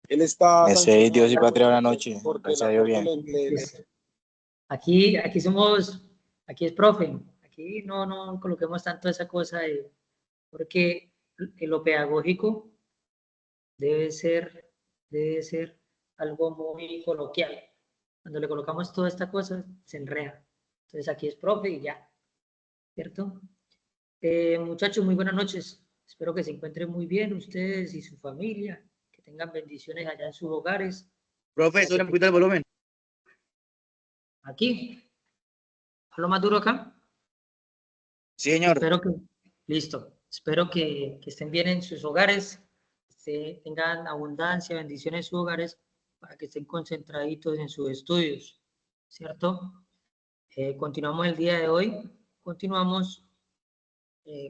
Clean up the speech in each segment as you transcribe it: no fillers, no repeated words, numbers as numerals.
Él está... Ese Dios y patria, buenas noches. Gracias a Dios, bien. Aquí somos, aquí es profe. Aquí no coloquemos tanto esa cosa porque lo pedagógico debe ser algo muy coloquial. Cuando le colocamos toda esta cosa, se enreda. Entonces aquí es profe y ya, ¿cierto? Muchachos, muy buenas noches. Espero que se encuentren muy bien ustedes y su familia, que tengan bendiciones allá en sus hogares. Profe, sube un poquito el volumen. Aquí. ¿Hablo más duro acá? Sí, señor. Espero que estén bien en sus hogares, que tengan abundancia, bendiciones en sus hogares, para que estén concentraditos en sus estudios, ¿cierto? Continuamos el día de hoy, continuamos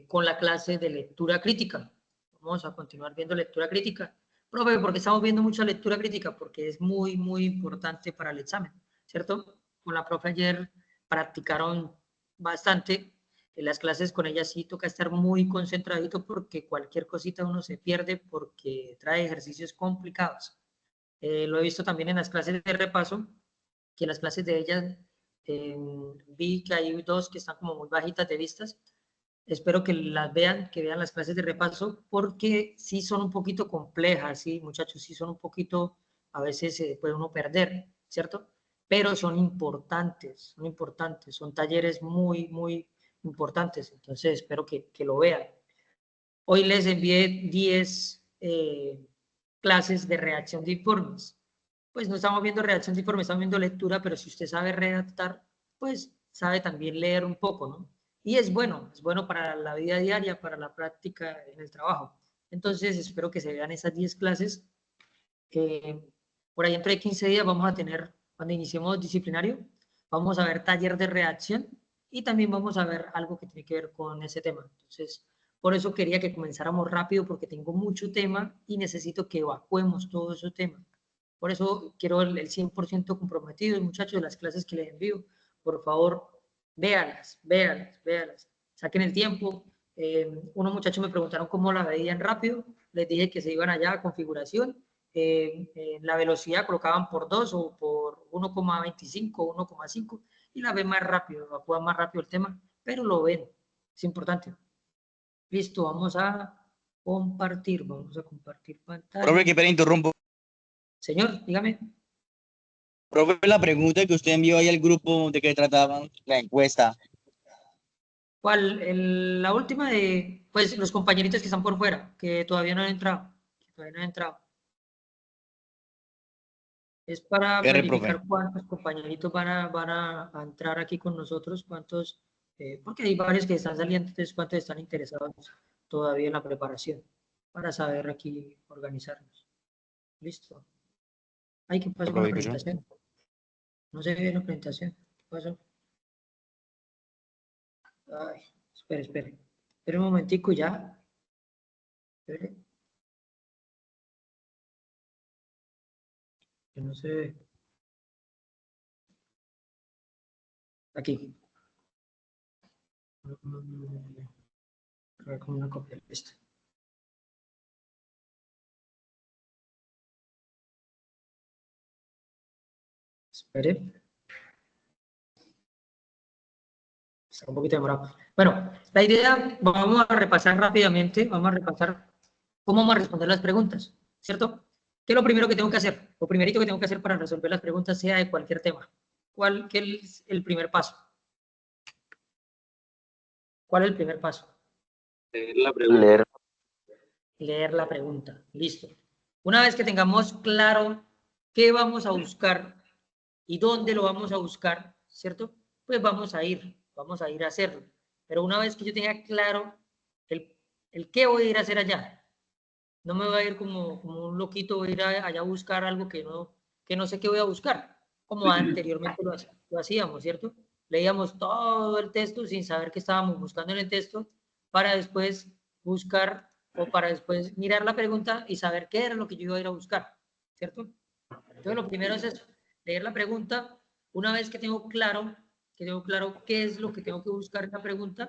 con la clase de lectura crítica. Vamos a continuar viendo lectura crítica. Profe, ¿por qué estamos viendo mucha lectura crítica? Porque es muy importante para el examen, ¿cierto? Con la profe ayer practicaron bastante. En las clases con ella sí toca estar muy concentradito porque cualquier cosita uno se pierde porque trae ejercicios complicados. Lo he visto también en las clases de repaso, que en las clases de ella vi que hay dos que están como muy bajitas de vistas. Espero que las vean, que vean las clases de repaso, porque sí son un poquito complejas, sí, muchachos, sí son un poquito, a veces se puede uno perder, ¿cierto? Pero son importantes, son talleres muy importantes, entonces espero que lo vean. Hoy les envié 10 clases de redacción de informes. Pues no estamos viendo redacción de informes, estamos viendo lectura, pero si usted sabe redactar, pues sabe también leer un poco, ¿no? Y es bueno para la vida diaria, para la práctica en el trabajo. Entonces, espero que se vean esas 10 clases. Por ahí entre 15 días vamos a tener, cuando iniciemos disciplinario, vamos a ver taller de redacción y también vamos a ver algo que tiene que ver con ese tema. Entonces, por eso quería que comenzáramos rápido porque tengo mucho tema y necesito que evacuemos todo ese tema. Por eso quiero el 100% comprometido, muchachos, de las clases que les envío. Por favor, véanlas. Saquen el tiempo. Unos muchachos me preguntaron cómo la veían rápido. Les dije que se iban allá a configuración. La velocidad colocaban por 2 o por 1,25, 1,5 y la ven más rápido, evacúan más rápido el tema, pero lo ven. Es importante. Listo, vamos a compartir pantalla. Profe, que pena interrumpo. Señor, dígame. Profe, la pregunta que usted envió ahí al grupo de que trataban la encuesta. ¿Cuál? La última de, pues, los compañeritos que están por fuera, que todavía no han entrado. Es para verificar cuántos compañeritos van a entrar aquí con nosotros, cuántos, porque hay varios que están saliendo, entonces cuántos están interesados todavía en la preparación, para saber aquí organizarnos. Listo. Ay, ¿qué pasó con la presentación? No se ve la presentación. ¿Qué pasó? Ay, espere un momentico ya. Espere. Que no se ve. Aquí. Como una copia. Listo. Espere. Está un poquito demorado. Bueno, la idea, vamos a repasar rápidamente, vamos a repasar cómo vamos a responder las preguntas, ¿cierto? ¿Qué es lo primero que tengo que hacer? Lo primerito que tengo que hacer para resolver las preguntas, sea de cualquier tema. ¿Qué es el primer paso? ¿Cuál es el primer paso? Leer la pregunta. Leer la pregunta. Listo. Una vez que tengamos claro qué vamos a buscar y dónde lo vamos a buscar, ¿cierto? Pues vamos a ir a hacerlo. Pero una vez que yo tenga claro el qué voy a ir a hacer allá, no me voy a ir como un loquito, voy a ir allá a buscar algo que no sé qué voy a buscar, como anteriormente lo hacíamos, ¿cierto? Leíamos todo el texto sin saber qué estábamos buscando en el texto, para después buscar o para después mirar la pregunta y saber qué era lo que yo iba a ir a buscar, ¿cierto? Entonces lo primero es eso, leer la pregunta. Una vez que tengo claro qué es lo que tengo que buscar en la pregunta,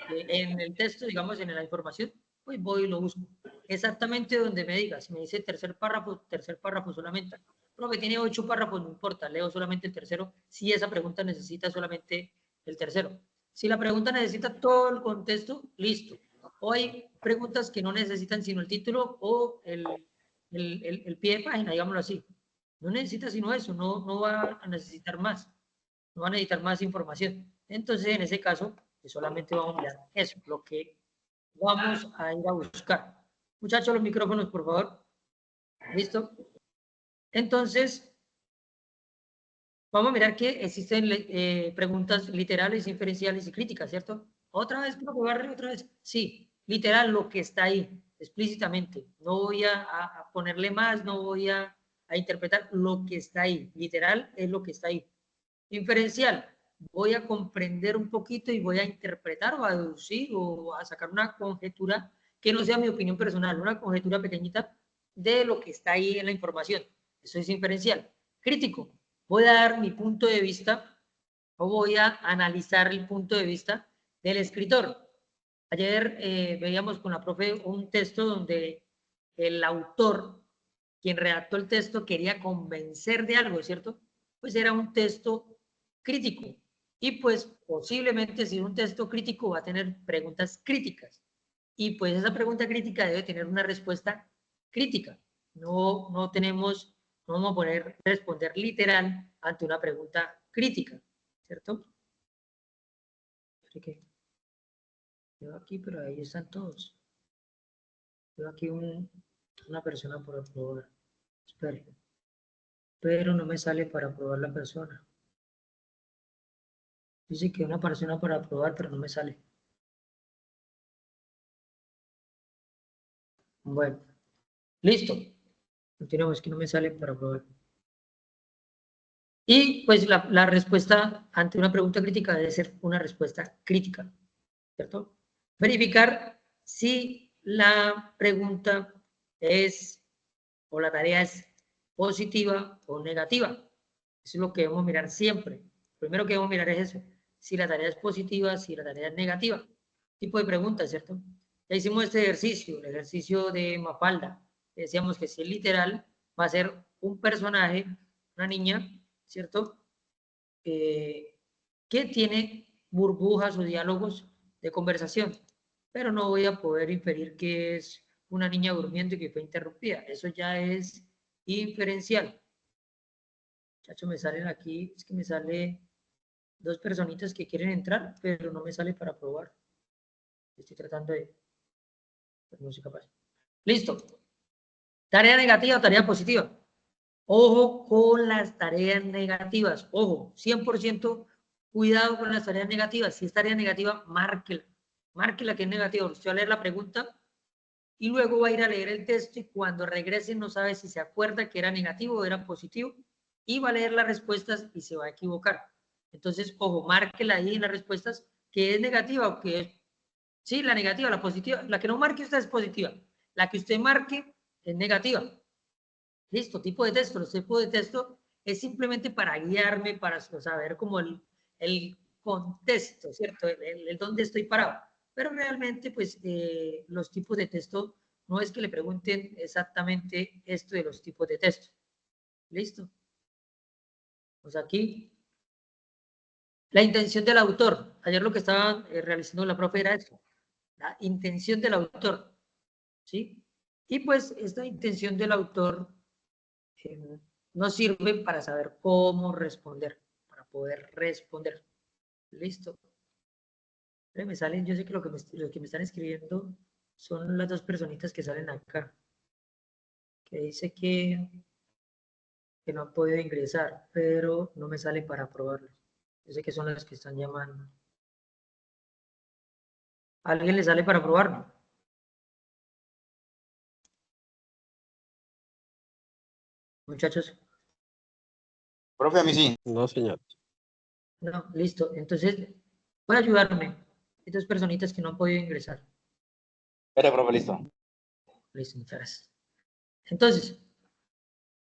en el texto, digamos, en la información, pues voy y lo busco. exactamente donde me diga. Si me dice tercer párrafo solamente. Profe, tiene 8 párrafos, no importa, leo solamente el tercero, si esa pregunta necesita solamente el tercero. Si la pregunta necesita todo el contexto, listo. O hay preguntas que no necesitan sino el título o el pie de página, digámoslo así. No necesita sino eso, no va a necesitar más, no va a necesitar más información. Entonces, en ese caso, pues solamente vamos a mirar eso, lo que vamos a ir a buscar. Muchachos, los micrófonos, por favor. ¿Listo? Entonces, vamos a mirar que existen preguntas literales, inferenciales y críticas, ¿cierto? Otra vez, otra vez. Sí, literal, lo que está ahí, explícitamente. No voy a ponerle más, no voy a interpretar lo que está ahí. Literal es lo que está ahí. Inferencial, voy a comprender un poquito y voy a interpretar o a deducir o a sacar una conjetura que no sea mi opinión personal, una conjetura pequeñita de lo que está ahí en la información. Eso es inferencial. Crítico, voy a dar mi punto de vista o voy a analizar el punto de vista del escritor. Ayer veíamos con la profe un texto donde el autor, quien redactó el texto, quería convencer de algo, ¿cierto? Pues era un texto crítico. Y pues posiblemente si es un texto crítico va a tener preguntas críticas. Y pues esa pregunta crítica debe tener una respuesta crítica. No tenemos, no vamos a poder responder literal ante una pregunta crítica, ¿cierto? Yo aquí, pero ahí están todos. Yo aquí una persona por aprobar. Espere. Pero no me sale para aprobar la persona. Dice que una persona para aprobar, pero no me sale. Bueno, listo. Continuamos, que no me sale para aprobar. Y pues la respuesta ante una pregunta crítica debe ser una respuesta crítica, ¿cierto? Verificar si la pregunta es o la tarea es positiva o negativa. Eso es lo que debemos mirar siempre. Primero que debemos mirar es eso, si la tarea es positiva, si la tarea es negativa. Tipo de pregunta, ¿cierto? Ya hicimos este ejercicio, el ejercicio de Mafalda. Decíamos que si es literal, va a ser un personaje, una niña, ¿cierto? Que tiene burbujas o diálogos de conversación, pero no voy a poder inferir que es una niña durmiendo y que fue interrumpida. Eso ya es inferencial. Muchachos, me salen aquí, es que me sale 2 personitas que quieren entrar, pero no me sale para probar. Estoy tratando de... Pero no soy capaz. Listo. Tarea negativa, tarea positiva. Ojo con las tareas negativas. Ojo, 100% cuidado con las tareas negativas. Si es tarea negativa, márquela. Márquela que es negativa. Usted va a leer la pregunta y luego va a ir a leer el texto y cuando regrese no sabe si se acuerda que era negativo o era positivo y va a leer las respuestas y se va a equivocar. Entonces, ojo, márquela ahí en las respuestas que es negativa o que es... Sí, la negativa, la positiva. La que no marque usted es positiva. La que usted marque es negativa. Listo, tipo de texto. Los tipos de texto es simplemente para guiarme, para saber como el contexto, ¿cierto? El dónde estoy parado. Pero realmente, pues, los tipos de texto no es que le pregunten exactamente esto de los tipos de texto. Listo. Pues aquí, la intención del autor. Ayer lo que estaba realizando la profe era eso. La intención del autor. ¿Sí? Y pues, esta intención del autor nos sirve para saber cómo responder, para poder responder. Listo. Me salen, yo sé que lo que me están escribiendo son las 2 personitas que salen acá, que dice que no han podido ingresar, pero no me sale para probarlo. Yo sé que son las que están llamando. ¿A alguien le sale para probarlo? Muchachos. Profe, a mí sí. No, señor. No, listo. Entonces, puede ayudarme. Hay 2 personitas que no han podido ingresar. Espere, profe, listo. Listo, muchas gracias. Entonces,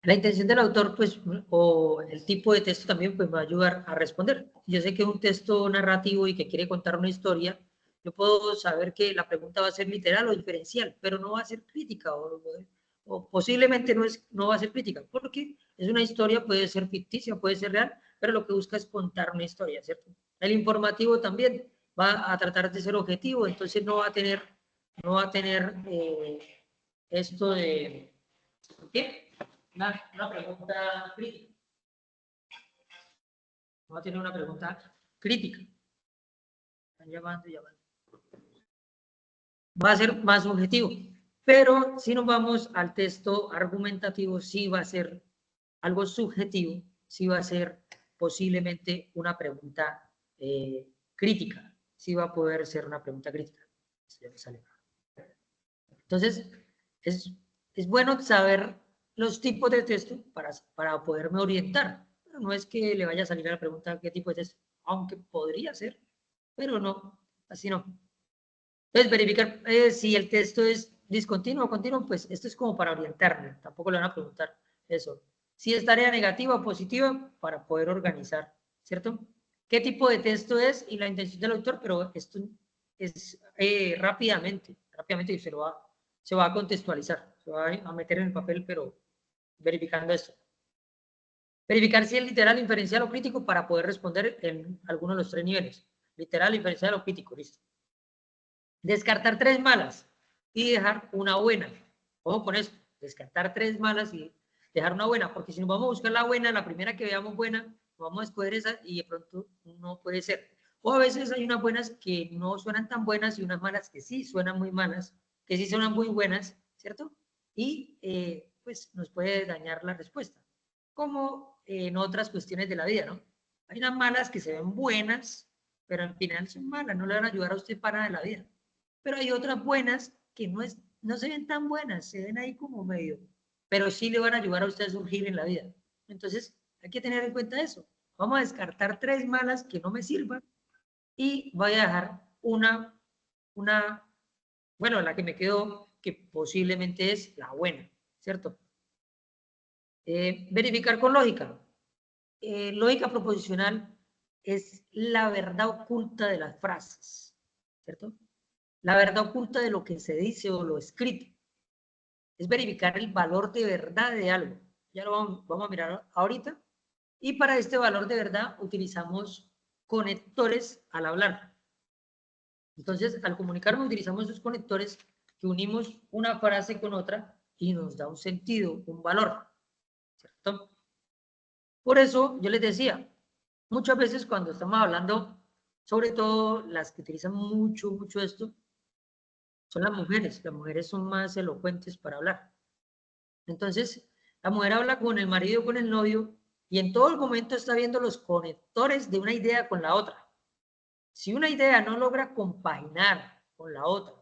la intención del autor, pues, o el tipo de texto también, pues, va a ayudar a responder. Yo sé que un texto narrativo y que quiere contar una historia, Yo puedo saber que la pregunta va a ser literal o diferencial, pero no va a ser crítica o posiblemente no va a ser crítica, porque es una historia, puede ser ficticia, puede ser real, pero lo que busca es contar una historia, ¿cierto? El informativo también va a tratar de ser objetivo, entonces no va a tener esto de ¿qué? Una pregunta crítica. No va a tener una pregunta crítica. Están llamando. Va a ser más objetivo. Pero si nos vamos al texto argumentativo, sí va a ser algo subjetivo, sí va a ser posiblemente una pregunta crítica, sí va a poder ser una pregunta crítica. Entonces, es bueno saber los tipos de texto para poderme orientar. Pero no es que le vaya a salir a la pregunta qué tipo de texto, aunque podría ser, pero no, así no. Entonces, verificar si el texto es discontinuo o continuo, pues esto es como para orientarme, tampoco le van a preguntar eso. Si es tarea negativa o positiva, para poder organizar, ¿cierto? ¿Qué tipo de texto es y la intención del autor? Pero esto es rápidamente y se va a contextualizar, se va a meter en el papel, pero verificando esto. Verificar si es literal, inferencial o crítico para poder responder en alguno de los tres niveles. Literal, inferencial o crítico, listo. Descartar 3 malas y dejar una buena. Ojo con esto, descartar 3 malas y dejar una buena, porque si nos vamos a buscar la buena, la primera que veamos buena, vamos a escoger esa y de pronto no puede ser. O a veces hay unas buenas que no suenan tan buenas y unas malas que sí suenan muy malas, que sí suenan muy buenas, ¿cierto? Y pues nos puede dañar la respuesta. Como en otras cuestiones de la vida, ¿no? Hay unas malas que se ven buenas, pero al final son malas, no le van a ayudar a usted para nada en la vida. Pero hay otras buenas que no se ven tan buenas, se ven ahí como medio, pero sí le van a ayudar a usted a surgir en la vida. Entonces, hay que tener en cuenta eso. Vamos a descartar 3 malas que no me sirvan y voy a dejar bueno, la que me quedó, que posiblemente es la buena, ¿cierto? Verificar con lógica. Lógica proposicional es la verdad oculta de las frases, ¿cierto? La verdad oculta de lo que se dice o lo escrito. Es verificar el valor de verdad de algo. Ya lo vamos a mirar ahorita. Y para este valor de verdad utilizamos conectores al hablar. Entonces, al comunicarnos utilizamos esos conectores que unimos una frase con otra y nos da un sentido, un valor, ¿cierto? Por eso yo les decía, muchas veces cuando estamos hablando, sobre todo las que utilizan mucho esto, son las mujeres son más elocuentes para hablar. Entonces, la mujer habla con el marido, con el novio, y en todo el momento está viendo los conectores de una idea con la otra. Si una idea no logra compaginar con la otra,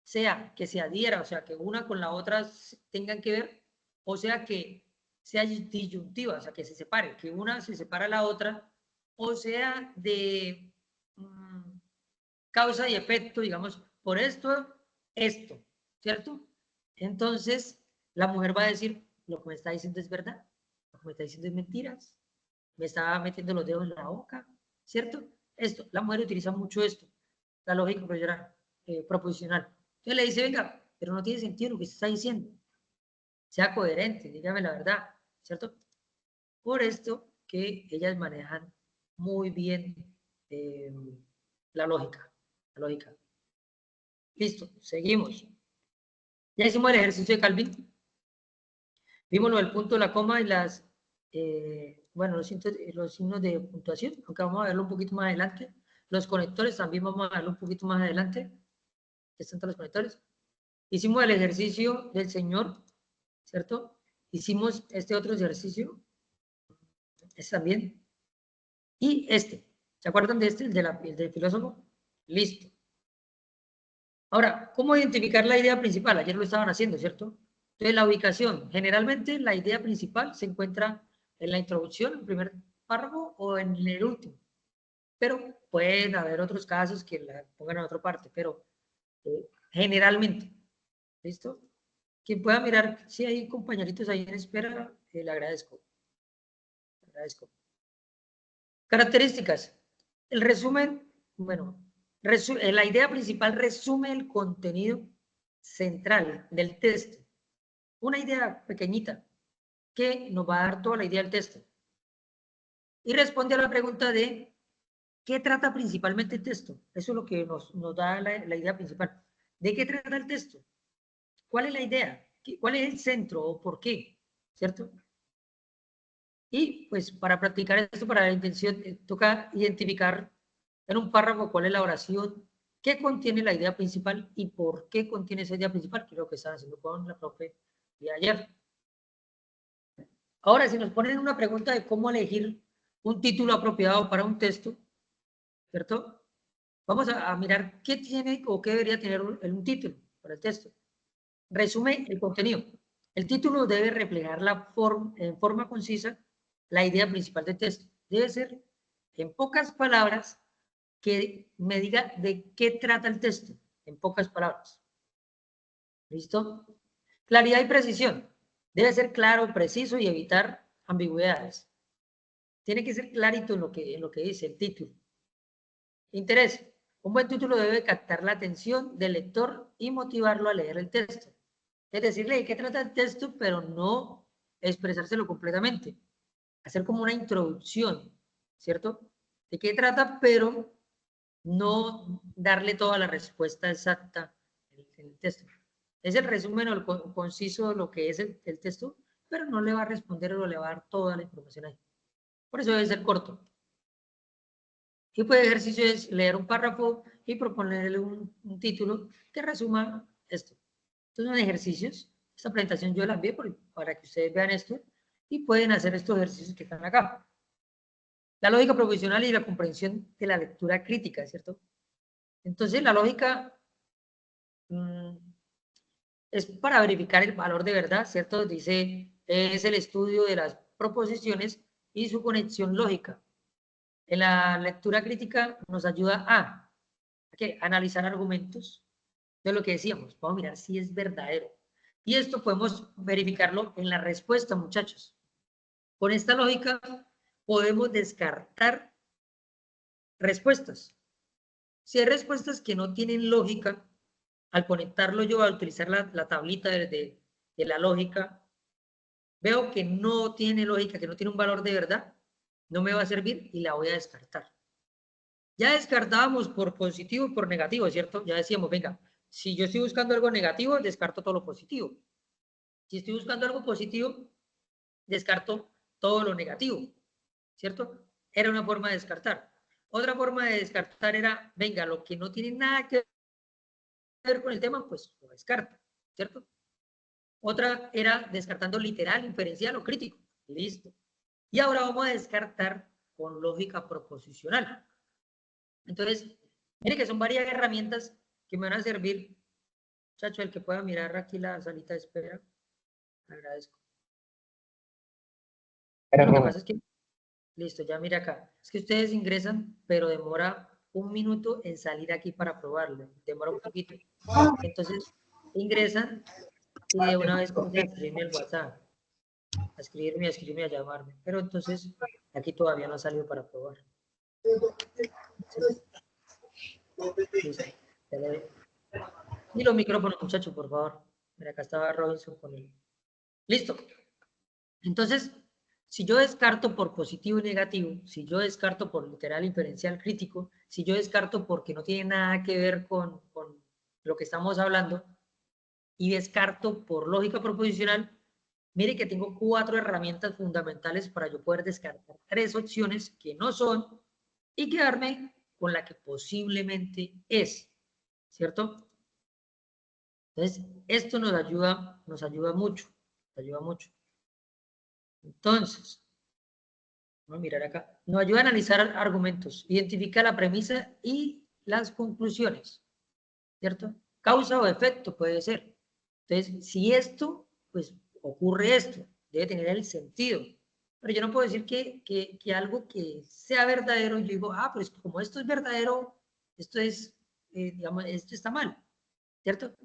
sea que se adhiera, o sea, que una con la otra tengan que ver, o sea, que sea disyuntiva, o sea, que se separe, que una se separa de la otra, o sea, de causa y efecto, digamos, por esto, ¿cierto? Entonces, la mujer va a decir, lo que me está diciendo es verdad, lo que me está diciendo es mentiras, me está metiendo los dedos en la boca, ¿cierto? Esto, la mujer utiliza mucho esto, la lógica proposicional. Entonces le dice, venga, pero no tiene sentido lo que se está diciendo, sea coherente, dígame la verdad, ¿cierto? Por esto que ellas manejan muy bien la lógica. Listo, seguimos. Ya hicimos el ejercicio de Calvin. Vimos lo del punto, la coma y bueno, los signos de puntuación, aunque vamos a verlo un poquito más adelante. Los conectores también vamos a verlo un poquito más adelante. Están todos los conectores. Hicimos el ejercicio del Señor, ¿cierto? Hicimos este otro ejercicio, este también. Y este, ¿se acuerdan de este, el del filósofo? Listo. Ahora, ¿cómo identificar la idea principal? Ayer lo estaban haciendo, ¿cierto? Entonces, la ubicación. Generalmente, la idea principal se encuentra en la introducción, en el primer párrafo o en el último. Pero pueden haber otros casos que la pongan en otra parte, pero generalmente. ¿Listo? Quien pueda mirar si hay compañeritos ahí en espera, le agradezco. Características. El resumen, bueno, La idea principal resume el contenido central del texto. Una idea pequeñita que nos va a dar toda la idea del texto. Y responde a la pregunta de ¿qué trata principalmente el texto? Eso es lo que nos da la idea principal. ¿De qué trata el texto? ¿Cuál es la idea? ¿Cuál es el centro o por qué? ¿Cierto? Y pues para practicar esto, para la intención, toca identificar en un párrafo cuál es la oración, qué contiene la idea principal y por qué contiene esa idea principal, que es lo que están haciendo con la profe de ayer. Ahora, si nos ponen una pregunta de cómo elegir un título apropiado para un texto, ¿cierto? Vamos a mirar qué tiene o qué debería tener un título para el texto. Resume el contenido. El título debe reflejar en forma concisa la idea principal del texto. Debe ser, en pocas palabras, que me diga de qué trata el texto, en pocas palabras. ¿Listo? Claridad y precisión. Debe ser claro, preciso y evitar ambigüedades. Tiene que ser clarito en lo que dice el título. Interés. Un buen título debe captar la atención del lector y motivarlo a leer el texto. Es decirle de qué trata el texto, pero no expresárselo completamente. Hacer como una introducción, ¿cierto? De qué trata, pero no darle toda la respuesta exacta en el texto. Es el resumen o el conciso de lo que es el texto, pero no le va a responder o le va a dar toda la información ahí. Por eso debe ser corto. Y pues el ejercicio es leer un párrafo y proponerle un título que resuma esto. Estos son ejercicios. Esta presentación yo la envié para que ustedes vean esto y pueden hacer estos ejercicios que están acá. La lógica proposicional y la comprensión de la lectura crítica, ¿cierto? Entonces, la lógica es para verificar el valor de verdad, ¿cierto? Dice, es el estudio de las proposiciones y su conexión lógica. En la lectura crítica nos ayuda a analizar argumentos de lo que decíamos. Vamos a mirar si es verdadero. Y esto podemos verificarlo en la respuesta, muchachos. Con esta lógica podemos descartar respuestas. Si hay respuestas que no tienen lógica, al conectarlo yo, a utilizar la tablita de la lógica, veo que no tiene lógica, que no tiene un valor de verdad, no me va a servir y la voy a descartar. Ya descartábamos por positivo y por negativo, ¿cierto? Ya decíamos, venga, si yo estoy buscando algo negativo, descarto todo lo positivo. Si estoy buscando algo positivo, descarto todo lo negativo, ¿cierto? Era una forma de descartar. Otra forma de descartar era, venga, lo que no tiene nada que ver con el tema, pues lo descarto, ¿cierto? Otra era descartando literal, inferencial o crítico. Listo. Y ahora vamos a descartar con lógica proposicional. Entonces, mire que son varias herramientas que me van a servir. Muchacho, el que pueda mirar aquí la salita de espera, agradezco. Lo que pasa es que, listo, ya mira acá. Es que ustedes ingresan, pero demora 1 minuto en salir aquí para probarlo. Demora un poquito. Entonces, ingresan y de una vez comienzan a escribirme el WhatsApp. A escribirme, a llamarme. Pero entonces, aquí todavía no ha salido para probar. Listo. Y los micrófonos, muchachos, por favor. Mira, acá estaba Robinson con él. Listo. Entonces, si yo descarto por positivo y negativo, si yo descarto por literal, inferencial, crítico, si yo descarto porque no tiene nada que ver con lo que estamos hablando, y descarto por lógica proposicional, mire que tengo 4 herramientas fundamentales para yo poder descartar 3 opciones que no son y quedarme con la que posiblemente es, ¿cierto? Entonces, esto nos ayuda mucho, nos ayuda mucho. Entonces, vamos a mirar acá. Nos ayuda a analizar argumentos, identifica la premisa y las conclusiones, ¿cierto? Causa o efecto puede ser. Entonces, si esto, pues ocurre esto, debe tener el sentido. Pero yo no puedo decir que algo que sea verdadero, yo digo, pues como esto es verdadero, esto es, digamos, esto está mal, ¿cierto?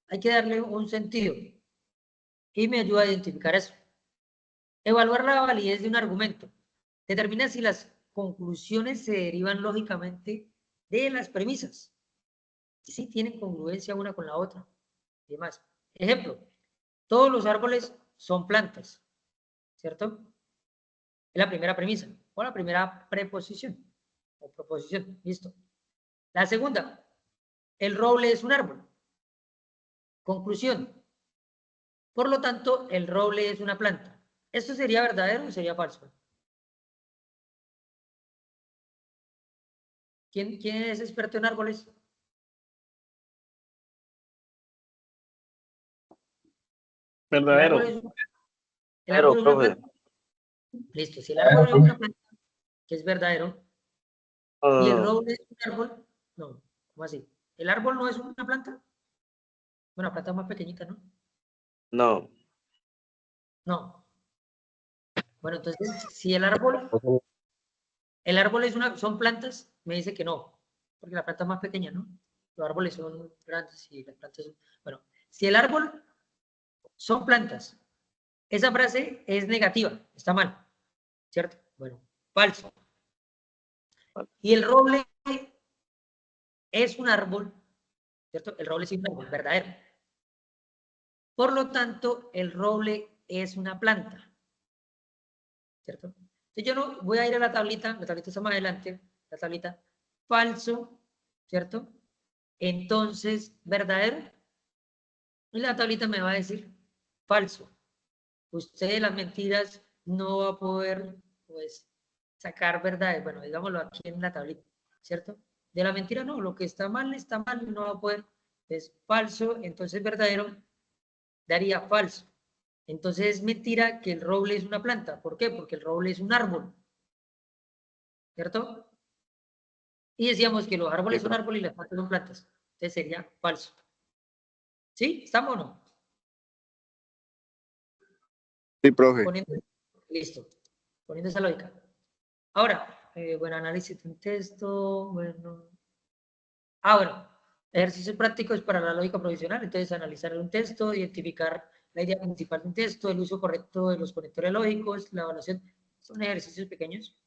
Hay que darle un sentido. Y me ayuda a identificar eso. Evaluar la validez de un argumento. Determina si las conclusiones se derivan lógicamente de las premisas. y sí tienen congruencia una con la otra. Y demás. Ejemplo, todos los árboles son plantas, ¿cierto? Es la primera premisa, o la primera preposición, o proposición, listo. La segunda, el roble es un árbol. Conclusión. Por lo tanto, el roble es una planta. ¿Esto sería verdadero o sería falso? ¿Quién es experto en árboles? Verdadero. El árbol es una profe. planta. Listo, si el árbol es una planta, que es verdadero, y el roble es un árbol, no, ¿cómo así? ¿El árbol no es una planta? Bueno, la planta es más pequeñita, ¿no? No. No. Bueno, entonces, si el árbol es son plantas, me dice que no, porque la planta es más pequeña, ¿no? Los árboles son grandes y las plantas son... Bueno, si el árbol son plantas, esa frase es negativa, está mal, ¿cierto? Bueno, falso. Y el roble es un árbol, ¿cierto? El roble es un árbol, verdadero. Por lo tanto, el roble es una planta, ¿cierto? Entonces yo no voy a ir a la tablita está más adelante, la tablita, falso, ¿cierto? Entonces, verdadero, y la tablita me va a decir falso. Usted de las mentiras no va a poder, pues, sacar verdades. Bueno, digámoslo aquí en la tablita, ¿cierto? De la mentira no, lo que está mal, no va a poder. Es falso, entonces verdadero daría falso. Entonces es mentira que el roble es una planta. ¿Por qué? Porque el roble es un árbol, ¿cierto? Y decíamos que los árboles son árboles y las plantas son plantas. Entonces sería falso. ¿Sí? ¿Estamos o no? Sí, profe. Listo. Poniendo esa lógica. Ahora, bueno, análisis de un texto, bueno. Bueno, ejercicios prácticos para la lógica profesional. Entonces, analizar un texto, identificar la idea principal de un texto, el uso correcto de los conectores lógicos, la evaluación. Son ejercicios pequeños.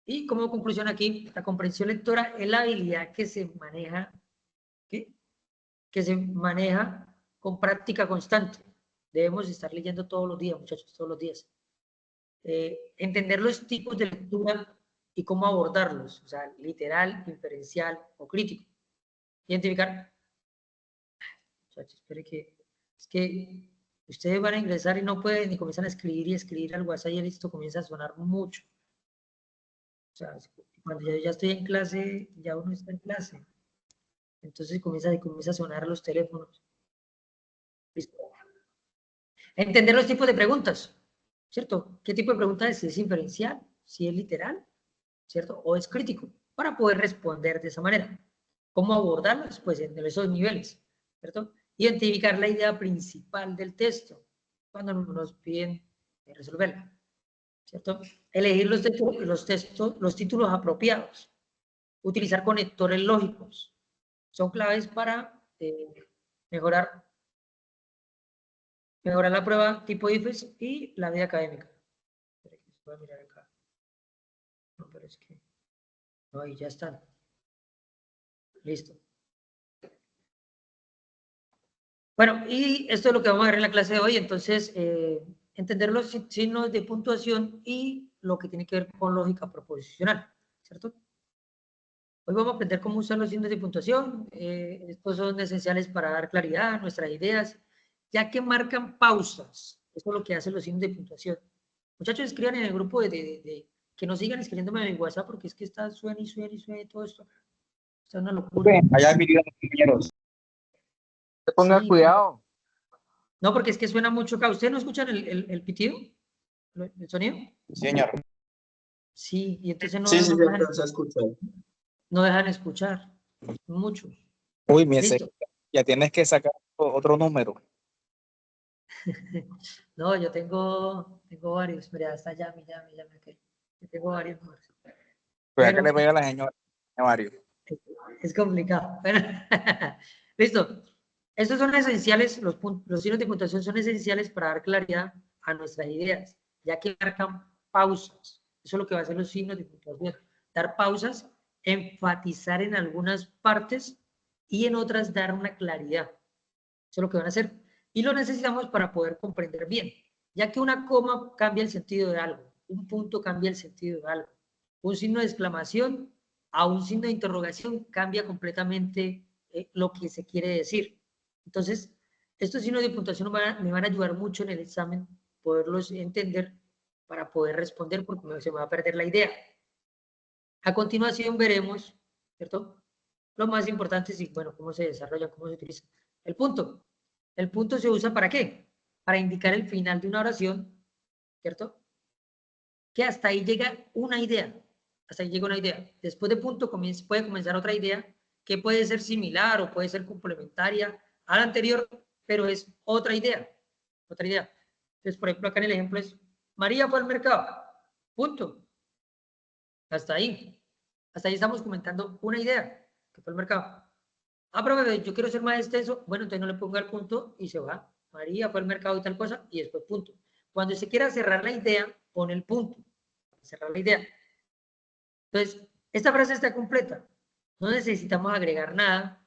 Y como conclusión aquí, la comprensión lectora es la habilidad que se maneja, ¿qué? Que se maneja con práctica constante. Debemos estar leyendo todos los días, muchachos, todos los días. Entender los tipos de lectura y cómo abordarlos, o sea, literal, inferencial o crítico. Identificar. Muchachos, espere que es que ustedes van a ingresar y no pueden ni comienzan a escribir y escribir al WhatsApp y esto comienza a sonar mucho. O sea, cuando yo ya estoy en clase, ya uno está en clase. Entonces comienza a sonar los teléfonos. ¿Listo? Entender los tipos de preguntas, ¿cierto? ¿Qué tipo de preguntas es? Si es inferencial, si es literal, ¿cierto? O es crítico, para poder responder de esa manera. ¿Cómo abordarlas? Pues en esos niveles, ¿cierto? Identificar la idea principal del texto, cuando nos piden resolverla, ¿cierto? Elegir los títulos apropiados. Utilizar conectores lógicos. Son claves para mejorar la prueba tipo IFES y la vida académica. Voy a mirar acá. No, pero es que... No, ahí ya están. Listo. Bueno, y esto es lo que vamos a ver en la clase de hoy. Entonces, entender los signos de puntuación y lo que tiene que ver con lógica proposicional, ¿cierto? Hoy vamos a aprender cómo usar los signos de puntuación. Estos son esenciales para dar claridad a nuestras ideas, ya que marcan pausas. Eso es lo que hacen los signos de puntuación. Muchachos, escriban en el grupo que no sigan escribiéndome en WhatsApp porque es que está suena y suena y suena todo esto. Está una locura. Allá mi compañeros. Ponga Sí, cuidado. no, porque es que suena mucho acá. ¿Ustedes no escuchan el pitido? ¿El sonido? Señor. Sí, y entonces no, Sí, no, dejan, se escucha. no dejan escuchar. Mucho. Uy, mi Listo. ya tienes que sacar otro número. No, yo tengo varios. Mira, está llame. Okay. Yo tengo varios números. Pues ya que Pero le pega a la señora Mario. es complicado. Bueno, listo. Estos son esenciales, los signos de puntuación son esenciales para dar claridad a nuestras ideas, ya que marcan pausas. Eso es lo que va a hacer los signos de puntuación. Dar pausas, enfatizar en algunas partes y en otras dar una claridad. Eso es lo que van a hacer. Y lo necesitamos para poder comprender bien, ya que una coma cambia el sentido de algo, un punto cambia el sentido de algo, un signo de exclamación a un signo de interrogación cambia completamente lo que se quiere decir. Entonces, estos signos de puntuación me van a ayudar mucho en el examen, poderlos entender para poder responder, porque se me va a perder la idea. A continuación veremos, ¿cierto? Lo más importante es, bueno, cómo se desarrolla, cómo se utiliza. El punto. El punto se usa ¿para qué? Para indicar el final de una oración, ¿cierto? Que hasta ahí llega una idea. Hasta ahí llega una idea. Después de punto puede comenzar otra idea que puede ser similar o puede ser complementaria a la anterior, pero es otra idea. Otra idea. Entonces, por ejemplo, acá en el ejemplo es, María fue al mercado. Punto. Hasta ahí. Hasta ahí estamos comentando una idea, que fue el mercado. Ah, pero bebé, yo quiero ser más extenso. Bueno, entonces no le ponga el punto y se va. María fue al mercado y tal cosa, y después punto. Cuando se quiera cerrar la idea, pone el punto. Cerrar la idea. Entonces, esta frase está completa. No necesitamos agregar nada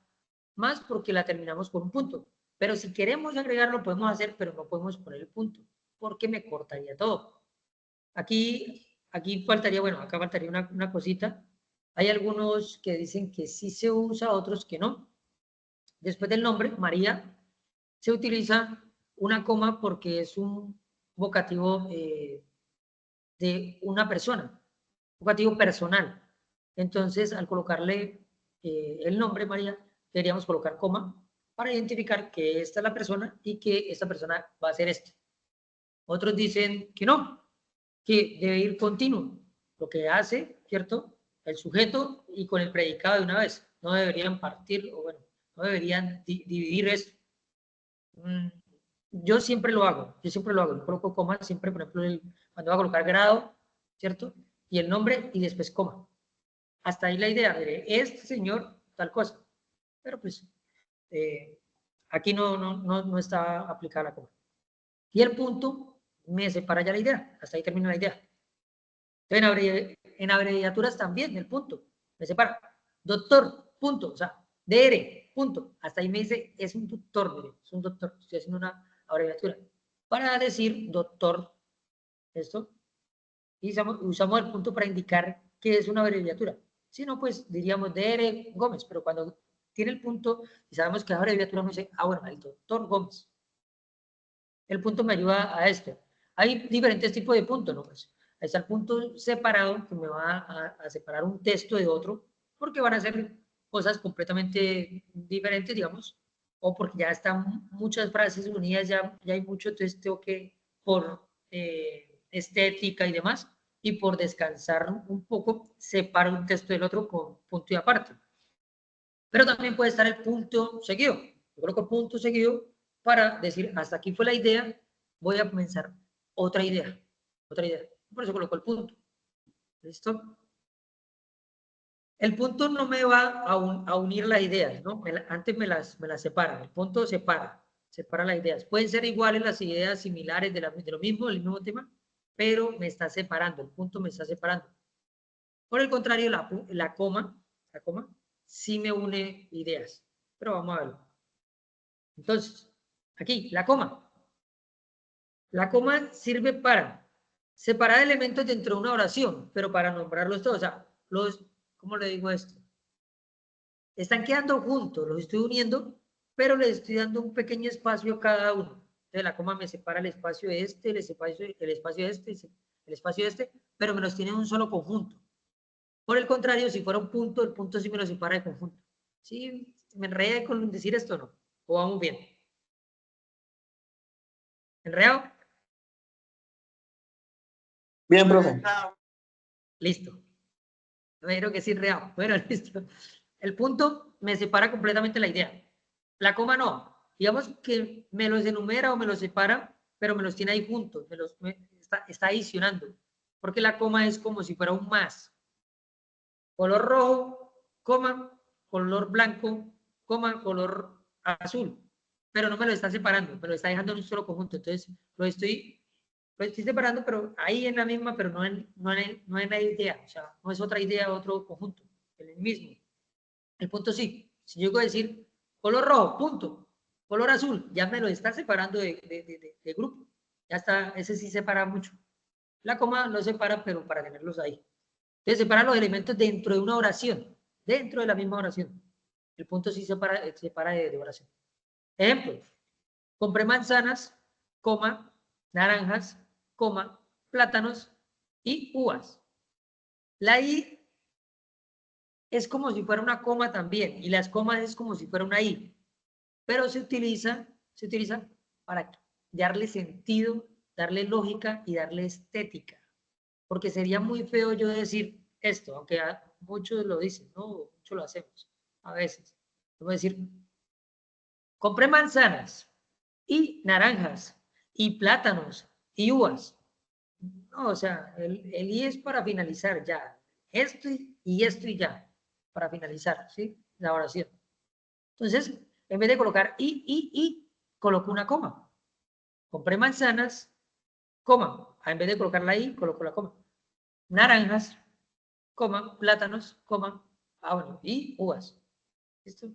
más porque la terminamos con un punto. Pero si queremos agregarlo, podemos hacer, pero no podemos poner el punto, porque me cortaría todo. Aquí faltaría, bueno, acá faltaría una cosita. Hay algunos que dicen que sí se usa, otros que no. Después del nombre, María, se utiliza una coma porque es un vocativo de una persona, vocativo personal. Entonces, al colocarle el nombre María, deberíamos colocar coma para identificar que esta es la persona y que esta persona va a ser esto. Otros dicen que no, que debe ir continuo, lo que hace, ¿cierto? El sujeto y con el predicado de una vez. No deberían partir, o bueno, no deberían dividir esto. Yo siempre lo hago, yo coloco coma siempre, por ejemplo, cuando voy a colocar grado, ¿cierto? Y el nombre y después coma. Hasta ahí la idea de este señor, tal cosa. Pero pues aquí no está aplicada la coma. Y el punto me separa ya la idea, hasta ahí termina la idea. En abreviaturas también, el punto, me separa. Doctor, punto, o sea, DR, punto. Hasta ahí me dice, es un doctor, mire, es un doctor, estoy haciendo una abreviatura. Para decir doctor, esto, y usamos el punto para indicar que es una abreviatura. Si no, pues diríamos DR Gómez, pero cuando tiene el punto y sabemos que es abreviatura, no sé, bueno, el doctor Gómez. El punto me ayuda a esto. Hay diferentes tipos de puntos, ¿no? Pues, ahí está el punto separado que me va a separar un texto de otro, porque van a ser cosas completamente diferentes, digamos, o porque ya están muchas frases unidas, ya hay mucho, entonces tengo que, por estética y demás, y por descansar un poco, separo un texto del otro con punto y aparte. Pero también puede estar el punto seguido. Yo coloco punto seguido para decir, hasta aquí fue la idea, voy a comenzar otra idea. Otra idea. Por eso coloco el punto. ¿Listo? El punto no me va a unir las ideas, ¿no? Antes me las separa. El punto separa las ideas. Pueden ser iguales las ideas similares de lo mismo, del mismo tema, pero me está separando. El punto me está separando. Por el contrario, la coma sí me une ideas. Pero vamos a verlo. Entonces, aquí, la coma. La coma sirve para separar elementos dentro de una oración, pero para nombrarlos todos. O sea, ¿cómo le digo esto? Están quedando juntos, los estoy uniendo, pero les estoy dando un pequeño espacio a cada uno. Entonces, la coma me separa el espacio de este, el espacio de este, el espacio de este, pero me los tiene en un solo conjunto. Por el contrario, si fuera un punto, el punto sí me lo separa de conjunto. ¿Sí? ¿Me enredé con decir esto o no? ¿O vamos bien? ¿Enredado? Bien, profe. Listo. Me dijeron que sí, real. Bueno, listo. El punto me separa completamente la idea. La coma no. Digamos que me los enumera o me los separa, pero me los tiene ahí juntos. Está adicionando. Porque la coma es como si fuera un más. Color rojo, coma, color blanco, coma, color azul. Pero no me lo está separando, me lo está dejando en un solo conjunto. Entonces, lo estoy separando, pero ahí en la misma, pero no en la idea. O sea, no es otra idea, otro conjunto. El mismo. El punto sí. Si yo llego a decir color rojo, punto, color azul, ya me lo está separando de grupo. Ya está, ese sí separa mucho. La coma no separa, pero para tenerlos ahí. Entonces separa los elementos dentro de una oración, dentro de la misma oración. El punto sí separa de oración. Ejemplo, compré manzanas, coma, naranjas, coma, plátanos y uvas. La I es como si fuera una coma también, y las comas es como si fuera una I, pero se utiliza para darle sentido, darle lógica y darle estética, porque sería muy feo yo decir esto, aunque muchos lo dicen, ¿no? Muchos lo hacemos, a veces. Voy a decir, compré manzanas y naranjas y plátanos y uvas. No, o sea, el I es para finalizar ya. Esto y esto y ya, para finalizar, ¿sí? La oración. Entonces, en vez de colocar I, coloco una coma. Compré manzanas, coma. En vez de colocar la I, coloco la coma. Naranjas, coma. Plátanos, coma. Bueno, y uvas. ¿Listo?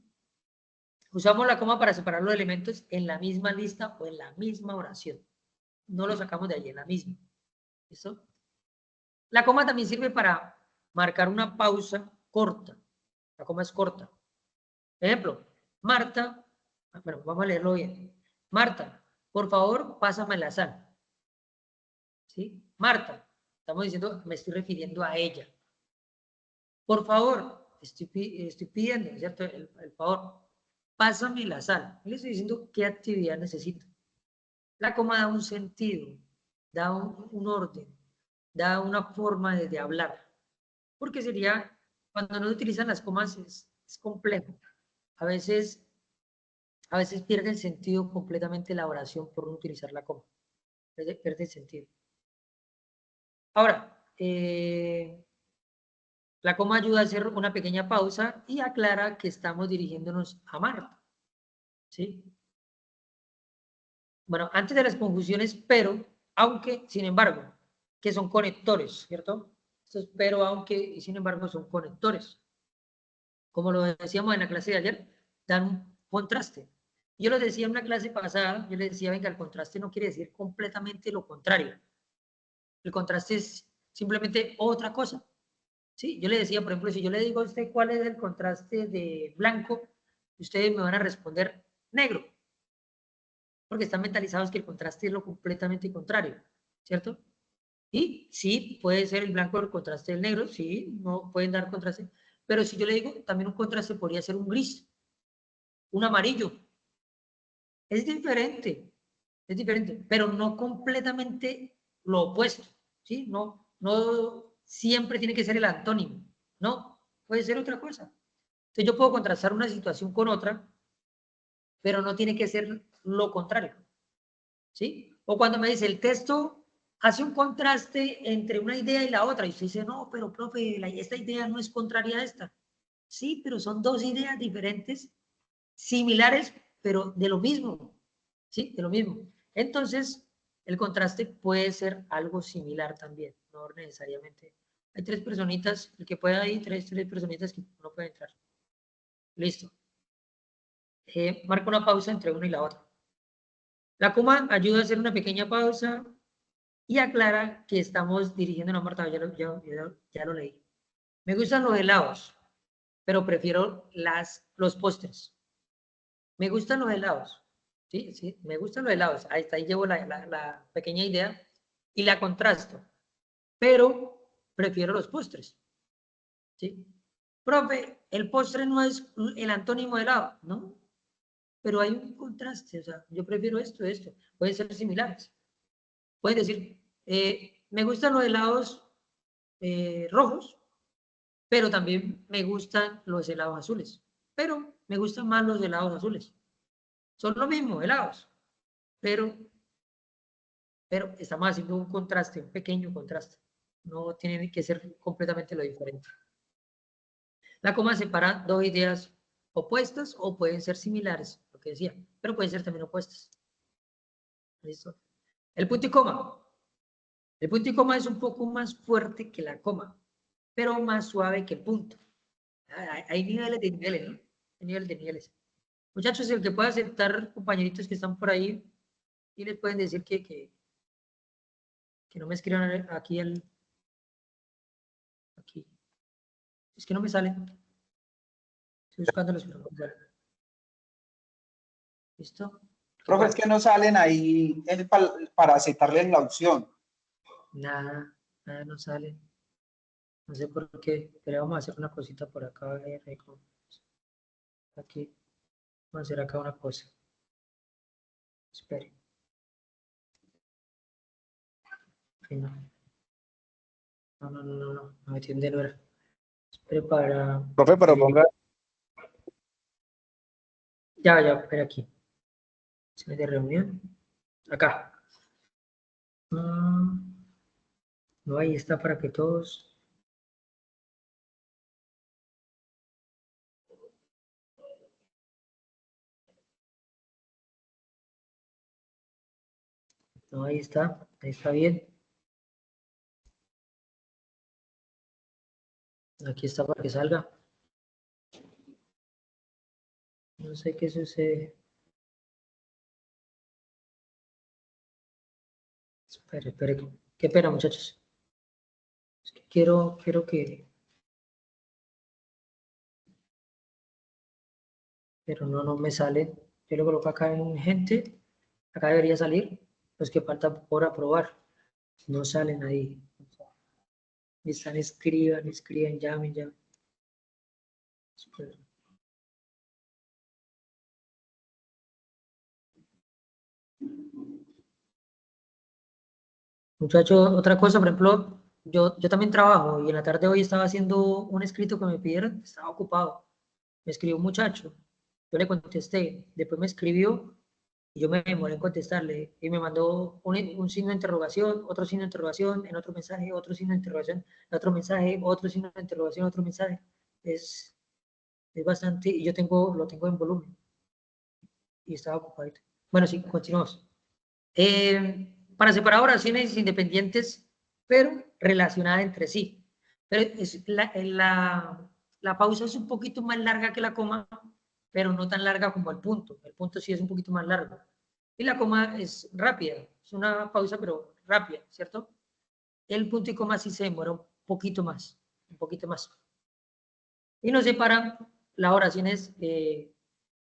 Usamos la coma para separar los elementos en la misma lista o en la misma oración. No lo sacamos de allí, en la misma. ¿Listo? La coma también sirve para marcar una pausa corta. La coma es corta. Ejemplo, Marta, bueno, vamos a leerlo bien. Marta, por favor, pásame la sal. ¿Sí? Marta, estamos diciendo, me estoy refiriendo a ella. Por favor, estoy pidiendo, ¿cierto? El favor, pásame la sal. Le estoy diciendo qué actividad necesito. La coma da un sentido, da un orden, da una forma de hablar. Porque sería, cuando no utilizan las comas es complejo. A veces pierde el sentido completamente la oración por no utilizar la coma. Pierde el sentido. Ahora, la coma ayuda a hacer una pequeña pausa y aclara que estamos dirigiéndonos a Marta. ¿Sí? Bueno, antes de las conjunciones pero, aunque, sin embargo, que son conectores, ¿cierto? Estos pero, aunque y sin embargo son conectores. Como lo decíamos en la clase de ayer, dan un contraste. Yo lo decía en una clase pasada, yo les decía, venga, el contraste no quiere decir completamente lo contrario. El contraste es simplemente otra cosa. ¿Sí? Yo le decía, por ejemplo, si yo le digo a usted cuál es el contraste de blanco, ustedes me van a responder negro, porque están mentalizados que el contraste es lo completamente contrario, ¿cierto? Y sí, puede ser el blanco el contraste del negro, sí, no pueden dar contraste, pero si yo le digo, también un contraste podría ser un gris, un amarillo. Es diferente, pero no completamente lo opuesto, ¿sí? No siempre tiene que ser el antónimo, no, puede ser otra cosa. Entonces yo puedo contrastar una situación con otra, pero no tiene que ser lo contrario, ¿sí? O cuando me dice el texto hace un contraste entre una idea y la otra, y usted dice, no, pero profe, esta idea no es contraria a esta. Sí, pero son dos ideas diferentes, similares, pero de lo mismo, ¿sí? De lo mismo. Entonces, el contraste puede ser algo similar también, no necesariamente. Hay tres personitas, el que pueda ir, tres personitas que no pueden entrar. Listo. Marca una pausa entre una y la otra. La coma ayuda a hacer una pequeña pausa y aclara que estamos dirigiendo una Marta, ya lo leí. Me gustan los helados, pero prefiero los postres. Me gustan los helados. Sí, sí, me gustan los helados. Ahí está, ahí llevo la pequeña idea y la contrasto. Pero prefiero los postres. ¿Sí? Profe, el postre no es el antónimo de helado, ¿no? Pero hay un contraste, o sea, yo prefiero esto, pueden ser similares. Pueden decir, me gustan los helados rojos, pero también me gustan los helados azules, pero me gustan más los helados azules. Son lo mismo, helados, pero estamos haciendo un contraste, un pequeño contraste. No tiene que ser completamente lo diferente. La coma separa dos ideas opuestas o pueden ser similares, lo que decía, pero pueden ser también opuestas. ¿Listo? El punto y coma. El punto y coma es un poco más fuerte que la coma, pero más suave que el punto. Hay niveles de niveles, ¿no? nivel de niveles. Muchachos, el que pueda aceptar compañeritos que están por ahí y les pueden decir que no me escriban aquí aquí. Es que no me salen. Estoy buscando los programas. ¿Listo? Profe, es que no salen ahí para aceptarles la opción. Nada no sale. No sé por qué, pero vamos a hacer una cosita por acá. A ver, aquí. Vamos a hacer acá una cosa. Espere. Ay, no. No me metí en Denver. Espere para... Profe, pero ponga. Ya, espera aquí. Sede de reunión. Acá. No, ahí está para que todos... No, ahí está bien. Aquí está para que salga. No sé qué sucede. Espere. Qué pena, muchachos. Es que quiero que... Pero no me sale. Yo lo coloco acá en gente. Acá debería salir. Los que faltan por aprobar. No salen ahí. Están, escriban, llamen. Espera. Muchachos, otra cosa, por ejemplo, yo también trabajo y en la tarde de hoy estaba haciendo un escrito que me pidieron, estaba ocupado. Me escribió un muchacho, yo le contesté, después me escribió y yo me demoré en contestarle y me mandó un signo de interrogación, otro signo de interrogación, en otro mensaje, otro signo de interrogación, en otro mensaje, otro signo de interrogación, otro mensaje. Es bastante, y yo lo tengo en volumen y estaba ocupado. Bueno, sí, continuamos. Para separar oraciones independientes, pero relacionadas entre sí. Pero la pausa es un poquito más larga que la coma, pero no tan larga como el punto. El punto sí es un poquito más largo. Y la coma es rápida, es una pausa, pero rápida, ¿cierto? El punto y coma sí se demora un poquito más. Y nos separan las oraciones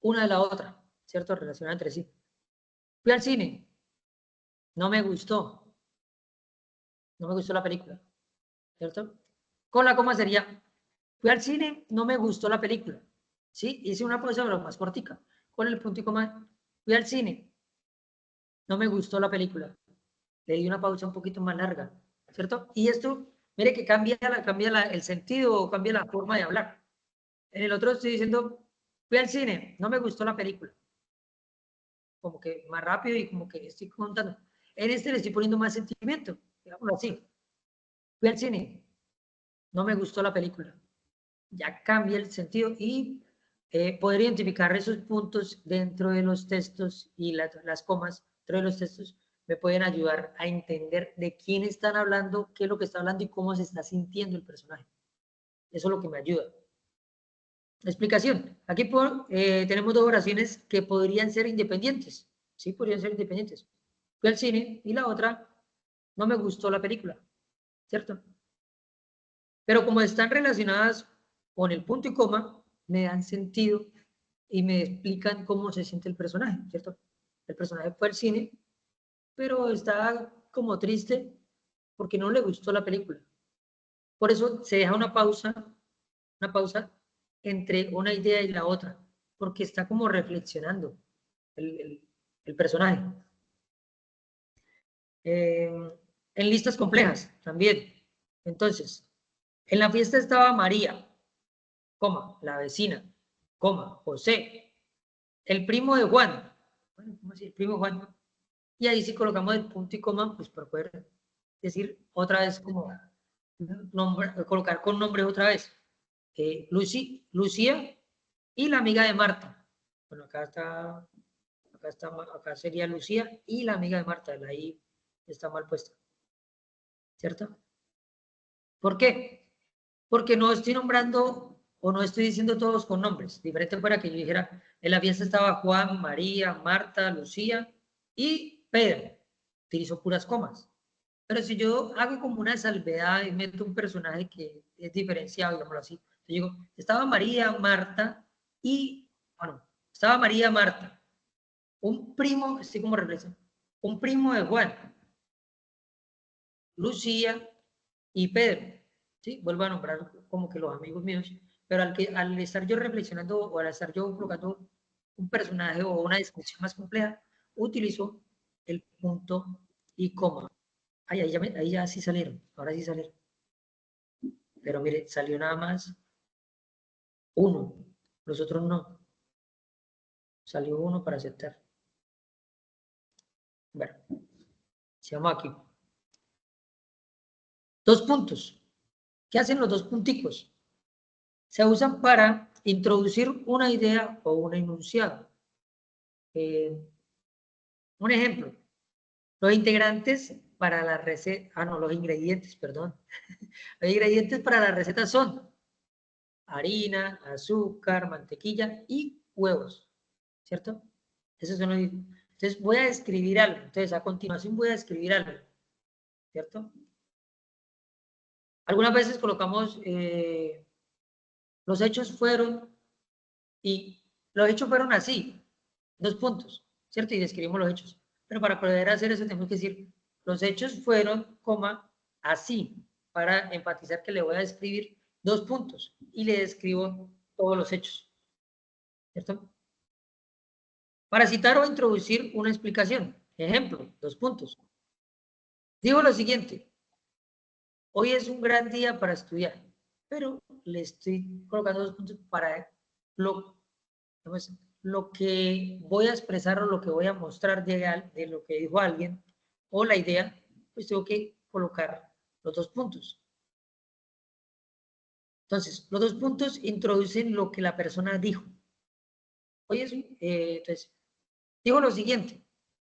una de la otra, ¿cierto? Relacionadas entre sí. Fui al cine, no me gustó la película, ¿cierto? Con la coma sería, fui al cine, no me gustó la película, ¿sí? Hice una pausa, pero más cortica. Con el punto y coma, fui al cine, no me gustó la película. Le di una pausa un poquito más larga, ¿cierto? Y esto, mire que cambia el sentido o cambia la forma de hablar. En el otro estoy diciendo, fui al cine, no me gustó la película. Como que más rápido y como que estoy contando. En este le estoy poniendo más sentimiento, digámoslo así. Fui al cine, no me gustó la película. Ya cambia el sentido y poder identificar esos puntos dentro de los textos y las comas dentro de los textos me pueden ayudar a entender de quién están hablando, qué es lo que está hablando y cómo se está sintiendo el personaje. Eso es lo que me ayuda. Explicación. Aquí tenemos dos oraciones que podrían ser independientes. Sí, podrían ser independientes. Fui al cine y la otra, no me gustó la película. ¿Cierto? Pero como están relacionadas con el punto y coma, me dan sentido y me explican cómo se siente el personaje, ¿cierto? El personaje fue al cine, pero está como triste porque no le gustó la película. Por eso se deja una pausa entre una idea y la otra, porque está como reflexionando el personaje. En listas complejas también. Entonces, en la fiesta estaba María, coma, la vecina, coma, José, el primo de Juan. Bueno, ¿cómo así? El primo de Juan. Y ahí sí colocamos el punto y coma, pues para poder decir otra vez como colocar con nombres otra vez. Lucía y la amiga de Marta. Bueno, acá sería Lucía y la amiga de Marta. La I está mal puesta. ¿Cierto? ¿Por qué? Porque no estoy nombrando O no estoy diciendo todos con nombres. Diferente fuera que yo dijera, en la fiesta estaba Juan, María, Marta, Lucía y Pedro. Utilizo puras comas. Pero si yo hago como una salvedad y meto un personaje que es diferenciado, digámoslo así, yo digo, estaba María, Marta y, bueno, estaba María, Marta, un primo, así como reflexión, un primo de Juan, Lucía y Pedro, ¿sí? Vuelvo a nombrar como que los amigos míos, pero al estar yo reflexionando o al estar yo colocando un personaje o una descripción más compleja, utilizo el punto y coma. Ay, ahí ya sí salieron, ahora sí salieron. Pero mire, salió nada más uno, los otros no. Salió uno para aceptar. Bueno, sigamos aquí. 2 puntos. ¿Qué hacen los 2 punticos? Se usan para introducir una idea o un enunciado. Un ejemplo, los integrantes para la receta, no, los ingredientes, perdón. Los ingredientes para la receta son harina, azúcar, mantequilla y huevos, ¿cierto? Esos son los. Entonces voy a escribir algo. Entonces a continuación voy a escribir algo, ¿cierto? Algunas veces colocamos los hechos fueron y los hechos fueron así, 2 puntos, ¿cierto? Y describimos los hechos. Pero para poder hacer eso tenemos que decir los hechos fueron, coma, así, para enfatizar que le voy a describir 2 puntos y le describo todos los hechos, ¿cierto? Para citar o introducir una explicación. Ejemplo, 2 puntos. Digo lo siguiente, hoy es un gran día para estudiar, pero le estoy colocando 2 puntos para lo que voy a expresar o lo que voy a mostrar de lo que dijo alguien o la idea, pues tengo que colocar los 2 puntos. Entonces, los 2 puntos introducen lo que la persona dijo. Hoy es, entonces, digo lo siguiente.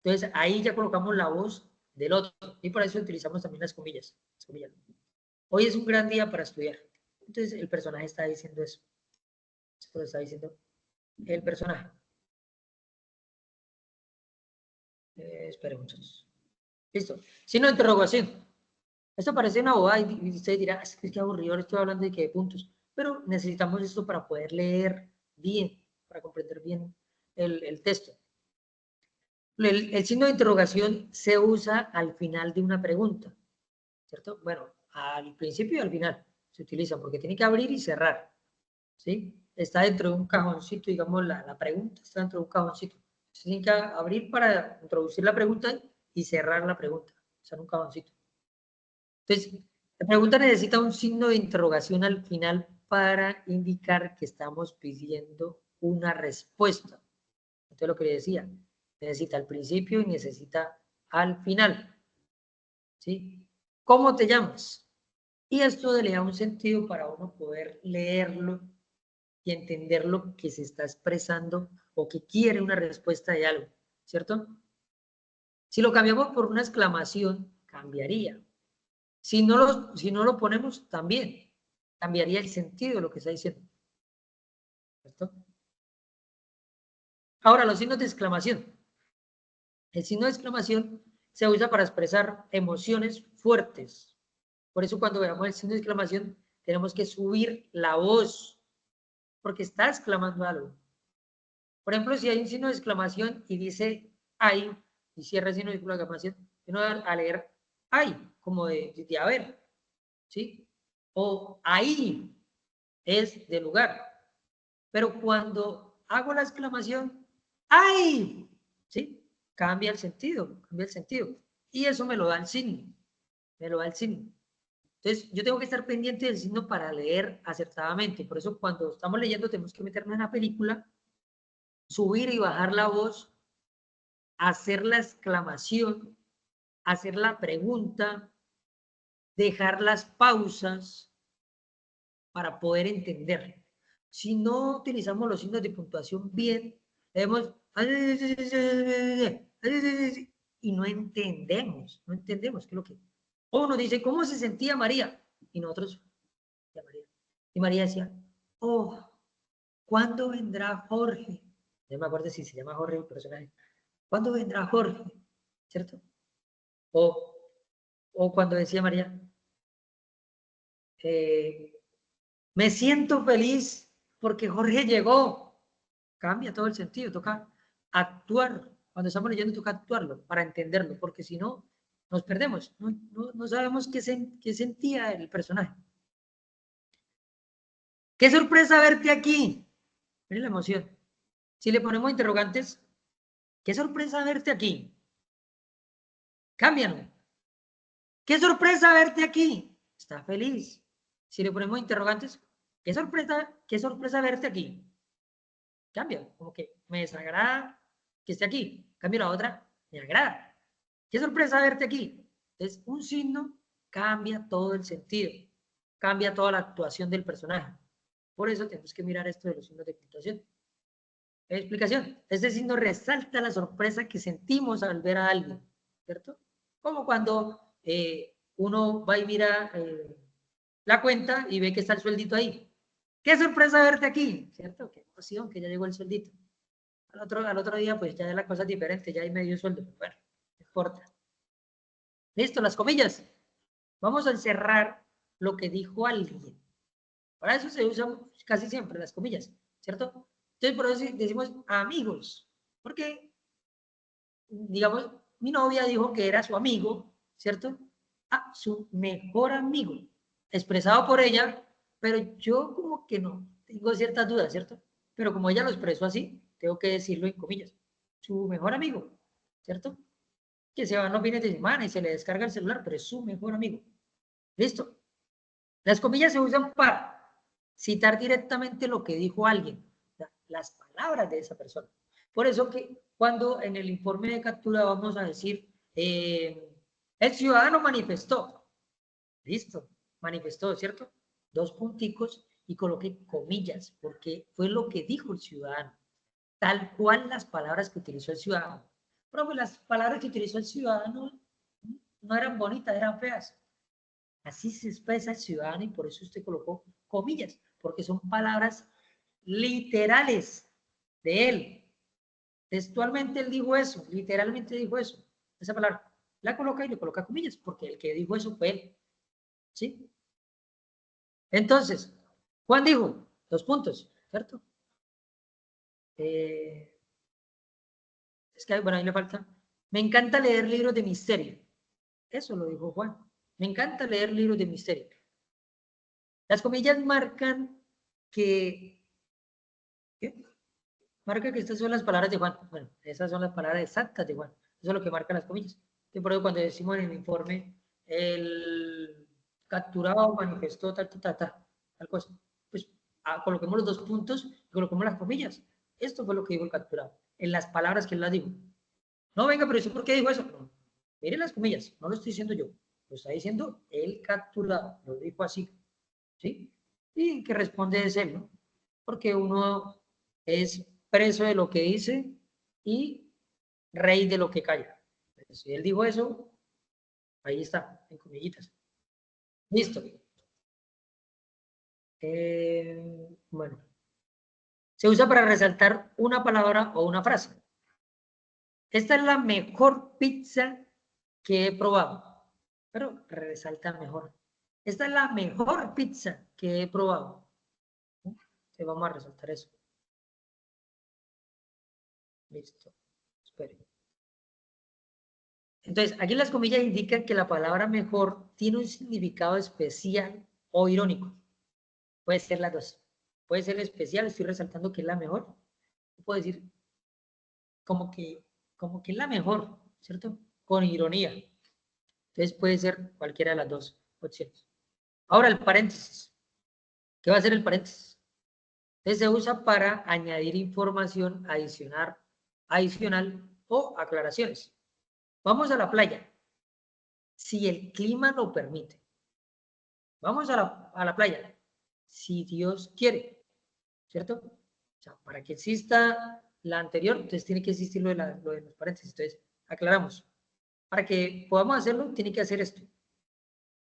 Entonces, ahí ya colocamos la voz del otro. Y por eso utilizamos también las comillas. Hoy es un gran día para estudiar. Entonces, el personaje está diciendo eso. Eso lo está diciendo el personaje. Esperen, muchachos. Listo. Signo de interrogación. Esto parece una bobada y usted dirá, es que aburrido, estoy hablando de qué puntos. Pero necesitamos esto para poder leer bien, para comprender bien el texto. El signo de interrogación se usa al final de una pregunta, ¿cierto? Bueno, al principio y al final se utiliza porque tiene que abrir y cerrar, ¿sí? Está dentro de un cajoncito, digamos, la pregunta está dentro de un cajoncito. Se tiene que abrir para introducir la pregunta y cerrar la pregunta, está en un cajoncito. Entonces, la pregunta necesita un signo de interrogación al final para indicar que estamos pidiendo una respuesta. Entonces, lo que le decía, necesita al principio y necesita al final. ¿Sí? ¿Cómo te llamas? Y esto le da un sentido para uno poder leerlo y entender lo que se está expresando o que quiere una respuesta de algo, ¿cierto? Si lo cambiamos por una exclamación, cambiaría. Si no lo ponemos, también cambiaría el sentido de lo que está diciendo. ¿Cierto? Ahora, los signos de exclamación. El signo de exclamación se usa para expresar emociones fuertes. Por eso cuando veamos el signo de exclamación, tenemos que subir la voz, porque está exclamando algo. Por ejemplo, si hay un signo de exclamación y dice ay, y cierra el signo de exclamación, uno a leer ay, como de haber, ¿sí? O ahí es de lugar. Pero cuando hago la exclamación, ¡ay! ¿Sí? Cambia el sentido, cambia el sentido. Y eso me lo da el signo, me lo da el signo. Entonces, yo tengo que estar pendiente del signo para leer acertadamente. Por eso, cuando estamos leyendo, tenemos que meternos en la película, subir y bajar la voz, hacer la exclamación, hacer la pregunta, dejar las pausas para poder entender. Si no utilizamos los signos de puntuación bien, vemos y no entendemos qué es lo que. O nos dice, ¿cómo se sentía María? Y nosotros, y María decía, Oh, ¿cuándo vendrá Jorge? No me acuerdo si se llama Jorge el personaje. ¿Cuándo vendrá Jorge? ¿Cierto? O cuando decía María, me siento feliz porque Jorge llegó. Cambia todo el sentido, toca actuar. Cuando estamos leyendo toca actuarlo para entenderlo, porque si no, nos perdemos. No sabemos qué sentía el personaje. ¡Qué sorpresa verte aquí! Miren la emoción. Si le ponemos interrogantes, ¡qué sorpresa verte aquí! Cámbialo. ¡Qué sorpresa verte aquí! Está feliz. Si le ponemos interrogantes, ¡qué sorpresa verte aquí! Cambia, como que me desagrada que esté aquí. Cambio la otra, me agrada. ¡Qué sorpresa verte aquí! Entonces, un signo cambia todo el sentido, cambia toda la actuación del personaje. Por eso tenemos que mirar esto de los signos de puntuación. Explicación. Este signo resalta la sorpresa que sentimos al ver a alguien, ¿cierto? Como cuando uno va y mira la cuenta y ve que está el sueldito ahí. ¡Qué sorpresa verte aquí! ¿Cierto? ¡Qué emoción que ya llegó el sueldito! Al otro día, pues ya la cosa es diferente, ya hay medio sueldo. Bueno, no importa. Listo, las comillas. Vamos a encerrar lo que dijo alguien. Para eso se usan casi siempre las comillas, ¿cierto? Entonces, por eso decimos amigos. Porque, digamos, mi novia dijo que era su amigo, ¿cierto? Ah, su mejor amigo. Expresado por ella, pero yo como que no, tengo ciertas dudas, ¿cierto? Pero como ella lo expresó así, tengo que decirlo en comillas. Su mejor amigo, ¿cierto? Que se van los fines de semana y se le descarga el celular, pero es su mejor amigo. ¿Listo? Las comillas se usan para citar directamente lo que dijo alguien, las palabras de esa persona. Por eso que cuando en el informe de captura vamos a decir, el ciudadano manifestó, listo, manifestó, ¿cierto? Dos punticos y coloqué comillas, porque fue lo que dijo el ciudadano, tal cual las palabras que utilizó el ciudadano. Pero pues las palabras que utilizó el ciudadano no eran bonitas, eran feas. Así se expresa el ciudadano y por eso usted colocó comillas, porque son palabras literales de él. Textualmente él dijo eso, literalmente dijo eso. Esa palabra la coloca y le coloca comillas, porque el que dijo eso fue él. ¿Sí? Entonces, Juan dijo, 2 puntos, ¿cierto? Es que, bueno, ahí le falta. Me encanta leer libros de misterio. Eso lo dijo Juan. Me encanta leer libros de misterio. Las comillas marcan que... ¿qué? Marca que estas son las palabras de Juan. Bueno, esas son las palabras exactas de Juan. Eso es lo que marcan las comillas. Por eso cuando decimos en el informe, el capturado manifestó tal cosa, pues coloquemos los 2 puntos y coloquemos las comillas. Esto fue lo que dijo el capturado, en las palabras que él las dijo. No, venga, pero ¿por qué dijo eso? No, miren las comillas, no lo estoy diciendo yo, lo está diciendo el capturado, lo dijo así, ¿sí? Y que responde es él, ¿no? Porque uno es preso de lo que dice y rey de lo que calla. Si él dijo eso, ahí está, en comillitas. Listo. Bueno. Se usa para resaltar una palabra o una frase. Esta es la mejor pizza que he probado. Pero resalta mejor. Esta es la mejor pizza que he probado. Entonces vamos a resaltar eso. Listo. Esperen. Entonces, aquí las comillas indican que la palabra mejor tiene un significado especial o irónico. Puede ser las dos. Puede ser especial, estoy resaltando que es la mejor. Puedo decir como que es la mejor, ¿cierto? Con ironía. Entonces puede ser cualquiera de las dos opciones. Ahora el paréntesis. ¿Qué va a ser el paréntesis? Entonces se usa para añadir información adicional o aclaraciones. Vamos a la playa. Si el clima lo permite. Vamos a la playa. Si Dios quiere. ¿Cierto? O sea, para que exista la anterior, entonces tiene que existir lo de los paréntesis. Entonces, aclaramos. Para que podamos hacerlo, tiene que hacer esto.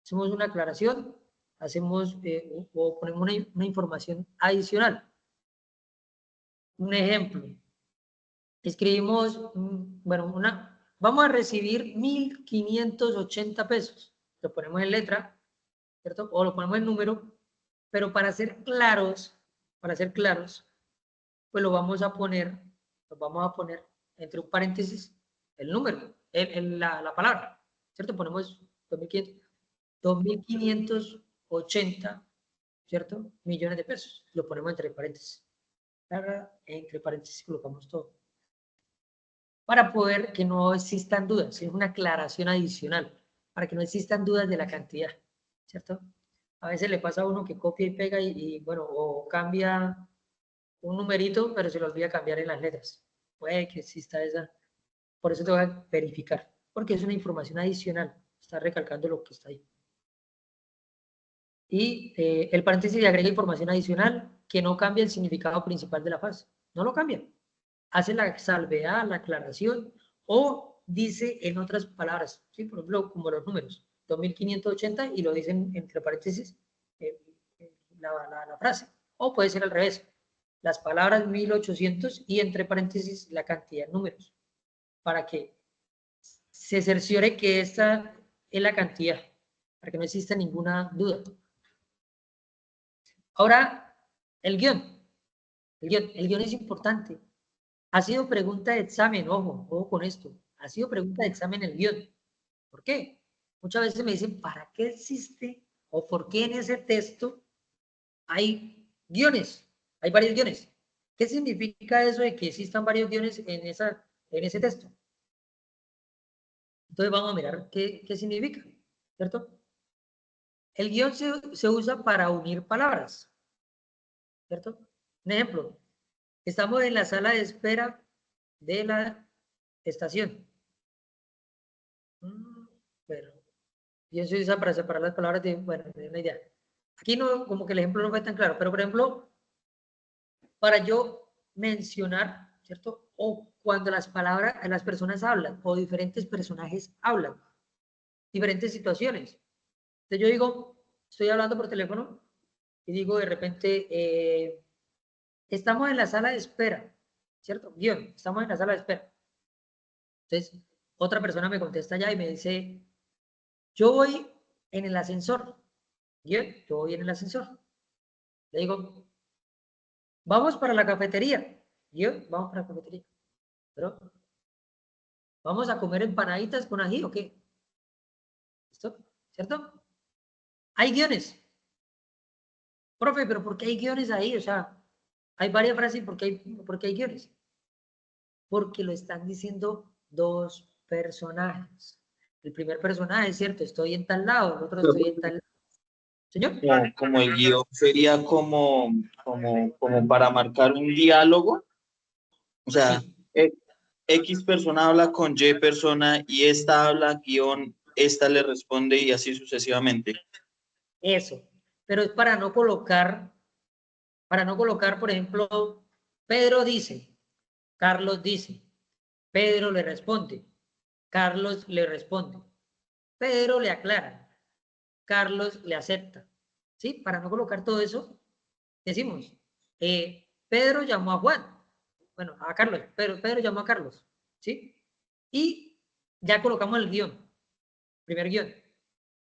Hacemos una aclaración hacemos o ponemos una información adicional. Un ejemplo, escribimos, bueno, vamos a recibir 1.580 pesos. Lo ponemos en letra, ¿cierto? O lo ponemos en número, pero para ser claros, pues lo vamos a poner entre un paréntesis el número, la palabra, ¿cierto? Ponemos 2.580, ¿cierto? Millones de pesos. Lo ponemos entre paréntesis. Entre paréntesis colocamos todo. Para poder que no existan dudas, es una aclaración adicional, para que no existan dudas de la cantidad, ¿cierto? A veces le pasa a uno que copia y pega bueno, o cambia un numerito, pero se le olvida cambiar en las letras. Puede que exista esa. Por eso tengo que verificar, porque es una información adicional. Está recalcando lo que está ahí. Y el paréntesis le agrega información adicional que no cambia el significado principal de la frase. No lo cambia. Hace la salvedad, la aclaración, o dice en otras palabras, ¿sí? Por ejemplo, como los números, 2.580 y lo dicen entre paréntesis la frase. O puede ser al revés, las palabras 1.800 y entre paréntesis la cantidad de números, para que se cerciore que esta es la cantidad, para que no exista ninguna duda. Ahora, el guión. El guión es importante. Ha sido pregunta de examen, ojo con esto. Ha sido pregunta de examen el guión. ¿Por qué? Muchas veces me dicen, ¿para qué existe o por qué en ese texto hay guiones? Hay varios guiones. ¿Qué significa eso de que existan varios guiones en ese texto? Entonces vamos a mirar qué significa, ¿cierto? El guión se usa para unir palabras, ¿cierto? Un ejemplo, estamos en la sala de espera de la estación. Bueno, guión se usa para separar las palabras de una idea. Aquí no, como que el ejemplo no fue tan claro, pero por ejemplo, para yo mencionar, ¿cierto? O cuando las personas hablan, o diferentes personajes hablan, diferentes situaciones. Entonces yo digo, estoy hablando por teléfono y digo de repente, estamos en la sala de espera, ¿cierto? Guión, estamos en la sala de espera. Entonces, otra persona me contesta ya y me dice, yo voy en el ascensor. Guión, yo voy en el ascensor. Le digo, vamos para la cafetería. Guión, vamos para la cafetería. Pero, ¿vamos a comer empanaditas con ají o qué? ¿Listo? ¿Cierto? Hay guiones. Profe, pero ¿por qué hay guiones ahí? O sea, hay varias frases, ¿por qué hay guiones? Porque lo están diciendo dos personajes. El primer personaje es cierto, estoy en tal lado, el otro estoy en tal lado. ¿Señor? Como el guión sería como para marcar un diálogo. O sea, Sí. X persona habla con Y persona y esta habla, guión, esta le responde y así sucesivamente. Eso. Pero es para no colocar, por ejemplo, Pedro dice, Carlos dice, Pedro le responde, Carlos le responde, Pedro le aclara, Carlos le acepta. ¿Sí? Para no colocar todo eso, decimos, Pedro llamó a Juan, bueno, a Carlos, Pedro llamó a Carlos, ¿sí? Y ya colocamos el guión, primer guión,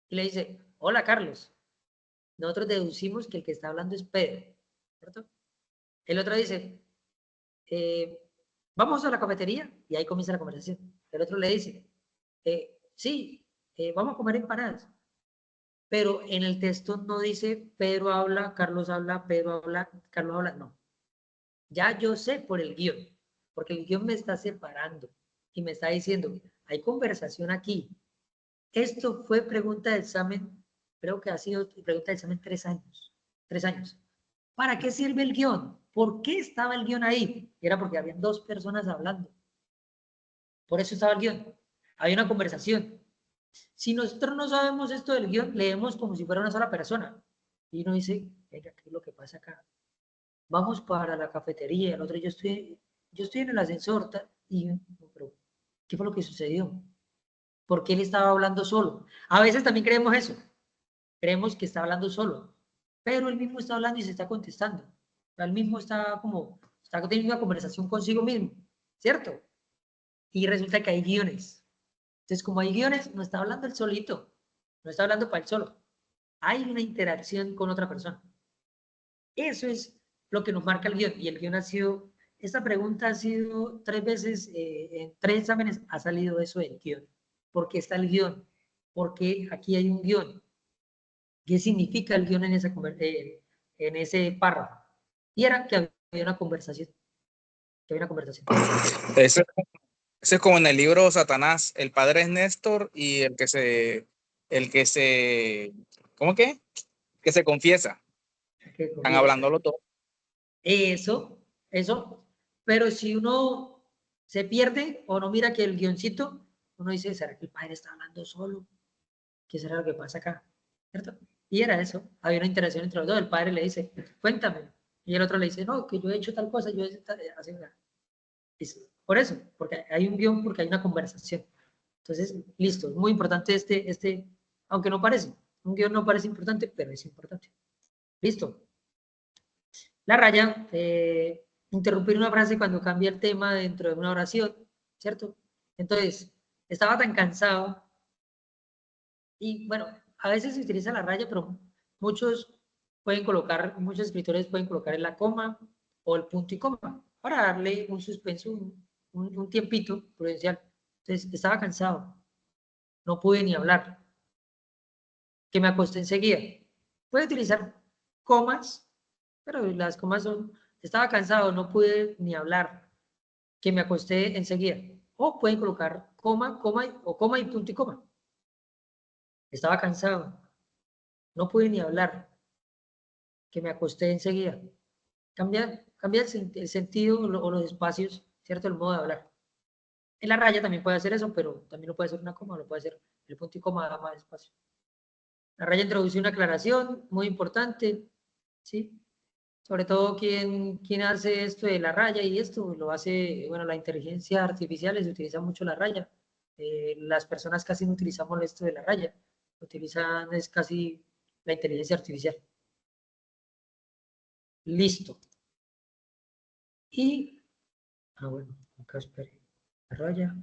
y le dice, hola Carlos, nosotros deducimos que el que está hablando es Pedro, ¿cierto? El otro dice, vamos a la cafetería, y ahí comienza la conversación. El otro le dice, sí, vamos a comer empanadas. Pero en el texto no dice Pedro habla, Carlos habla, Pedro habla, Carlos habla, no. Ya yo sé por el guión, porque el guión me está separando y me está diciendo, hay conversación aquí. Esto fue pregunta de examen, creo que ha sido pregunta de examen 3 años. 3 años. ¿Para qué sirve el guión? ¿Por qué estaba el guión ahí? Y era porque habían dos personas hablando. Por eso estaba el guión. Había una conversación. Si nosotros no sabemos esto del guión, leemos como si fuera una sola persona. Y uno dice, venga, ¿qué es lo que pasa acá? Vamos para la cafetería, el otro, yo estoy en el ascensor, y, pero, ¿qué fue lo que sucedió? ¿Por qué él estaba hablando solo? A veces también creemos eso. creemos que está hablando solo, pero él mismo está hablando y se está contestando. Él mismo está teniendo una conversación consigo mismo, ¿cierto? Y resulta que hay guiones. Entonces, como hay guiones, no está hablando él solito, no está hablando para él solo. Hay una interacción con otra persona. Eso es lo que nos marca el guión. Y el guión ha sido, esta pregunta ha sido 3 veces, en 3 exámenes ha salido eso del guión. ¿Por qué está el guión? Porque aquí hay un guión. ¿Qué significa el guión en ese párrafo? Y era que había una conversación. Que había una conversación. Eso es como en el libro Satanás. El padre es Néstor y ¿cómo que? Que se confiesa. Están hablando los dos. Eso, pero si uno se pierde o no mira que el guioncito, uno dice, ¿será que el padre está hablando solo? ¿Qué será lo que pasa acá? ¿Cierto? Y era eso, había una interacción entre los dos, el padre le dice, cuéntame, y el otro le dice, no, que yo he hecho tal cosa, yo he hecho tal, así, por eso, porque hay un guión, porque hay una conversación. Entonces, listo, es muy importante aunque no parece, un guión no parece importante, pero es importante. Listo. La raya, interrumpir una frase cuando cambia el tema dentro de una oración, ¿cierto? Entonces, estaba tan cansado y bueno, a veces se utiliza la raya, pero muchos escritores pueden colocar en la coma o el punto y coma para darle un suspenso, un tiempito prudencial. Entonces, estaba cansado, no pude ni hablar, que me acosté enseguida. Puede utilizar comas, pero las comas son, estaba cansado, no pude ni hablar, que me acosté enseguida. O pueden colocar coma, coma y punto y coma. Estaba cansado, no pude ni hablar, que me acosté enseguida. Cambia el sentido o los espacios, ¿cierto? El modo de hablar. En la raya también puede hacer eso, pero también lo puede hacer una coma, lo puede hacer el punto y coma, da más espacio. La raya introduce una aclaración muy importante, ¿sí? Sobre todo quien hace esto de la raya y esto lo hace, bueno, la inteligencia artificial se utiliza mucho la raya. Las personas casi no utilizamos esto de la raya, utilizan es casi la inteligencia artificial. Listo. Y, bueno, acá espere, la raya.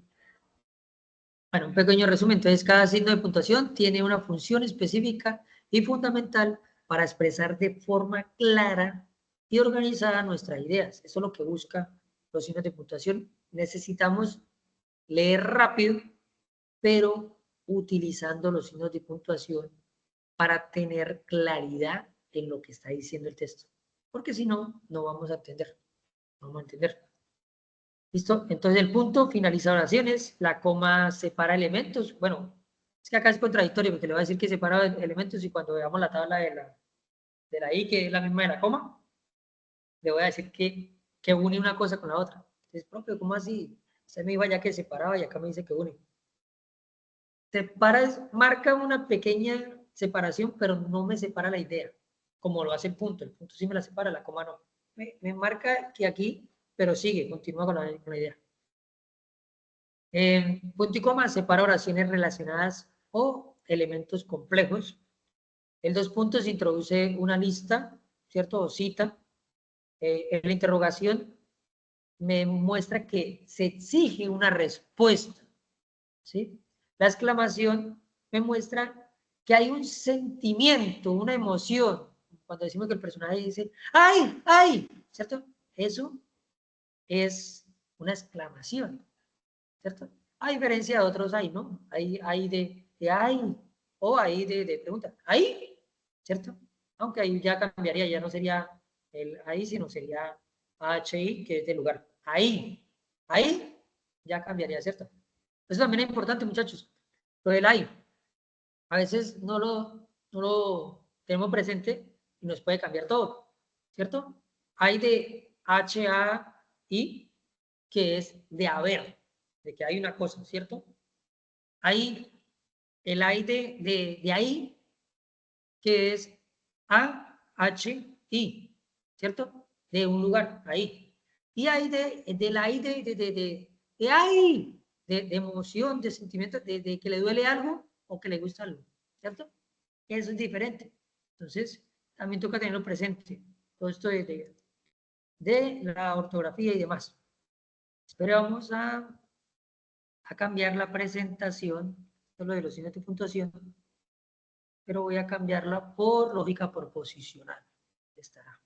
Bueno, un pequeño resumen. Entonces, cada signo de puntuación tiene una función específica y fundamental para expresar de forma clara y organizada nuestras ideas. Eso es lo que busca los signos de puntuación. Necesitamos leer rápido, pero utilizando los signos de puntuación para tener claridad en lo que está diciendo el texto. Porque si no, no vamos a entender. No vamos a entender. ¿Listo? Entonces el punto finaliza oraciones, la coma separa elementos. Bueno, es que acá es contradictorio porque le voy a decir que separa elementos y cuando veamos la tabla de la I, que es la misma de la coma, le voy a decir que une una cosa con la otra. Entonces, propio, ¿cómo así? Usted me iba ya que separaba y acá me dice que une. Marca una pequeña separación, pero no me separa la idea, como lo hace el punto. El punto sí me la separa, la coma no. Me marca que aquí, pero sigue, continúa con la idea. Punto y coma separa oraciones relacionadas o elementos complejos. El 2 puntos introduce una lista, ¿cierto? O cita. En la interrogación me muestra que se exige una respuesta, ¿sí? La exclamación me muestra que hay un sentimiento, una emoción. Cuando decimos que el personaje dice, ¡ay, ay! ¿Cierto? Eso es una exclamación, ¿cierto? A diferencia de otros hay, ¿no? Hay de ay, o hay de pregunta, ¿ahí? ¿Cierto? Aunque ahí ya cambiaría, ya no sería el ahí, sino sería HI, que es de lugar. Ahí, ya cambiaría, ¿cierto? Eso también es importante, muchachos. Lo del ahí. A veces no lo tenemos presente y nos puede cambiar todo, ¿cierto? Hay de HAI, que es de haber, de que hay una cosa, ¿cierto? Hay el hay de ahí, que es AHI, ¿cierto? De un lugar, ahí. Y hay del ahí de ahí, de emoción, de sentimiento, de que le duele algo o que le gusta algo, ¿cierto? Eso es diferente. Entonces, también toca tenerlo presente. Todo esto de la ortografía y demás. Pero vamos a cambiar la presentación, lo de los signos de puntuación, pero voy a cambiarla por lógica proposicional. Estará.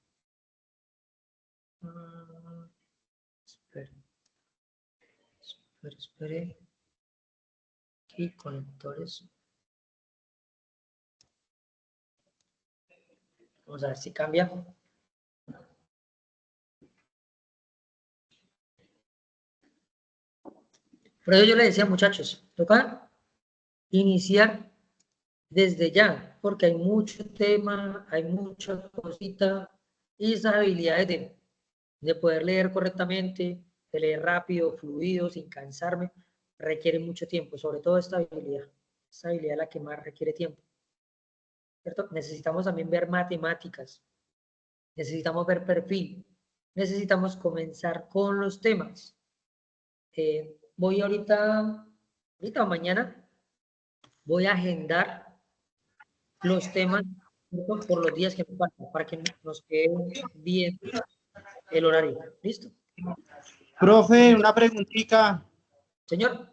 Espere. Aquí, conectores. Vamos a ver si cambia. Por eso yo le decía, muchachos, toca iniciar desde ya, porque hay mucho tema, hay mucha cosita, y esas habilidades de poder leer correctamente, de leer rápido, fluido, sin cansarme, requiere mucho tiempo, sobre todo esta habilidad es la que más requiere tiempo, ¿cierto? Necesitamos también ver matemáticas, necesitamos ver perfil, necesitamos comenzar con los temas. Voy ahorita o mañana, voy a agendar los temas por los días que me faltan, para que nos quede bien el horario. ¿Listo? Profe, una preguntita. Señor.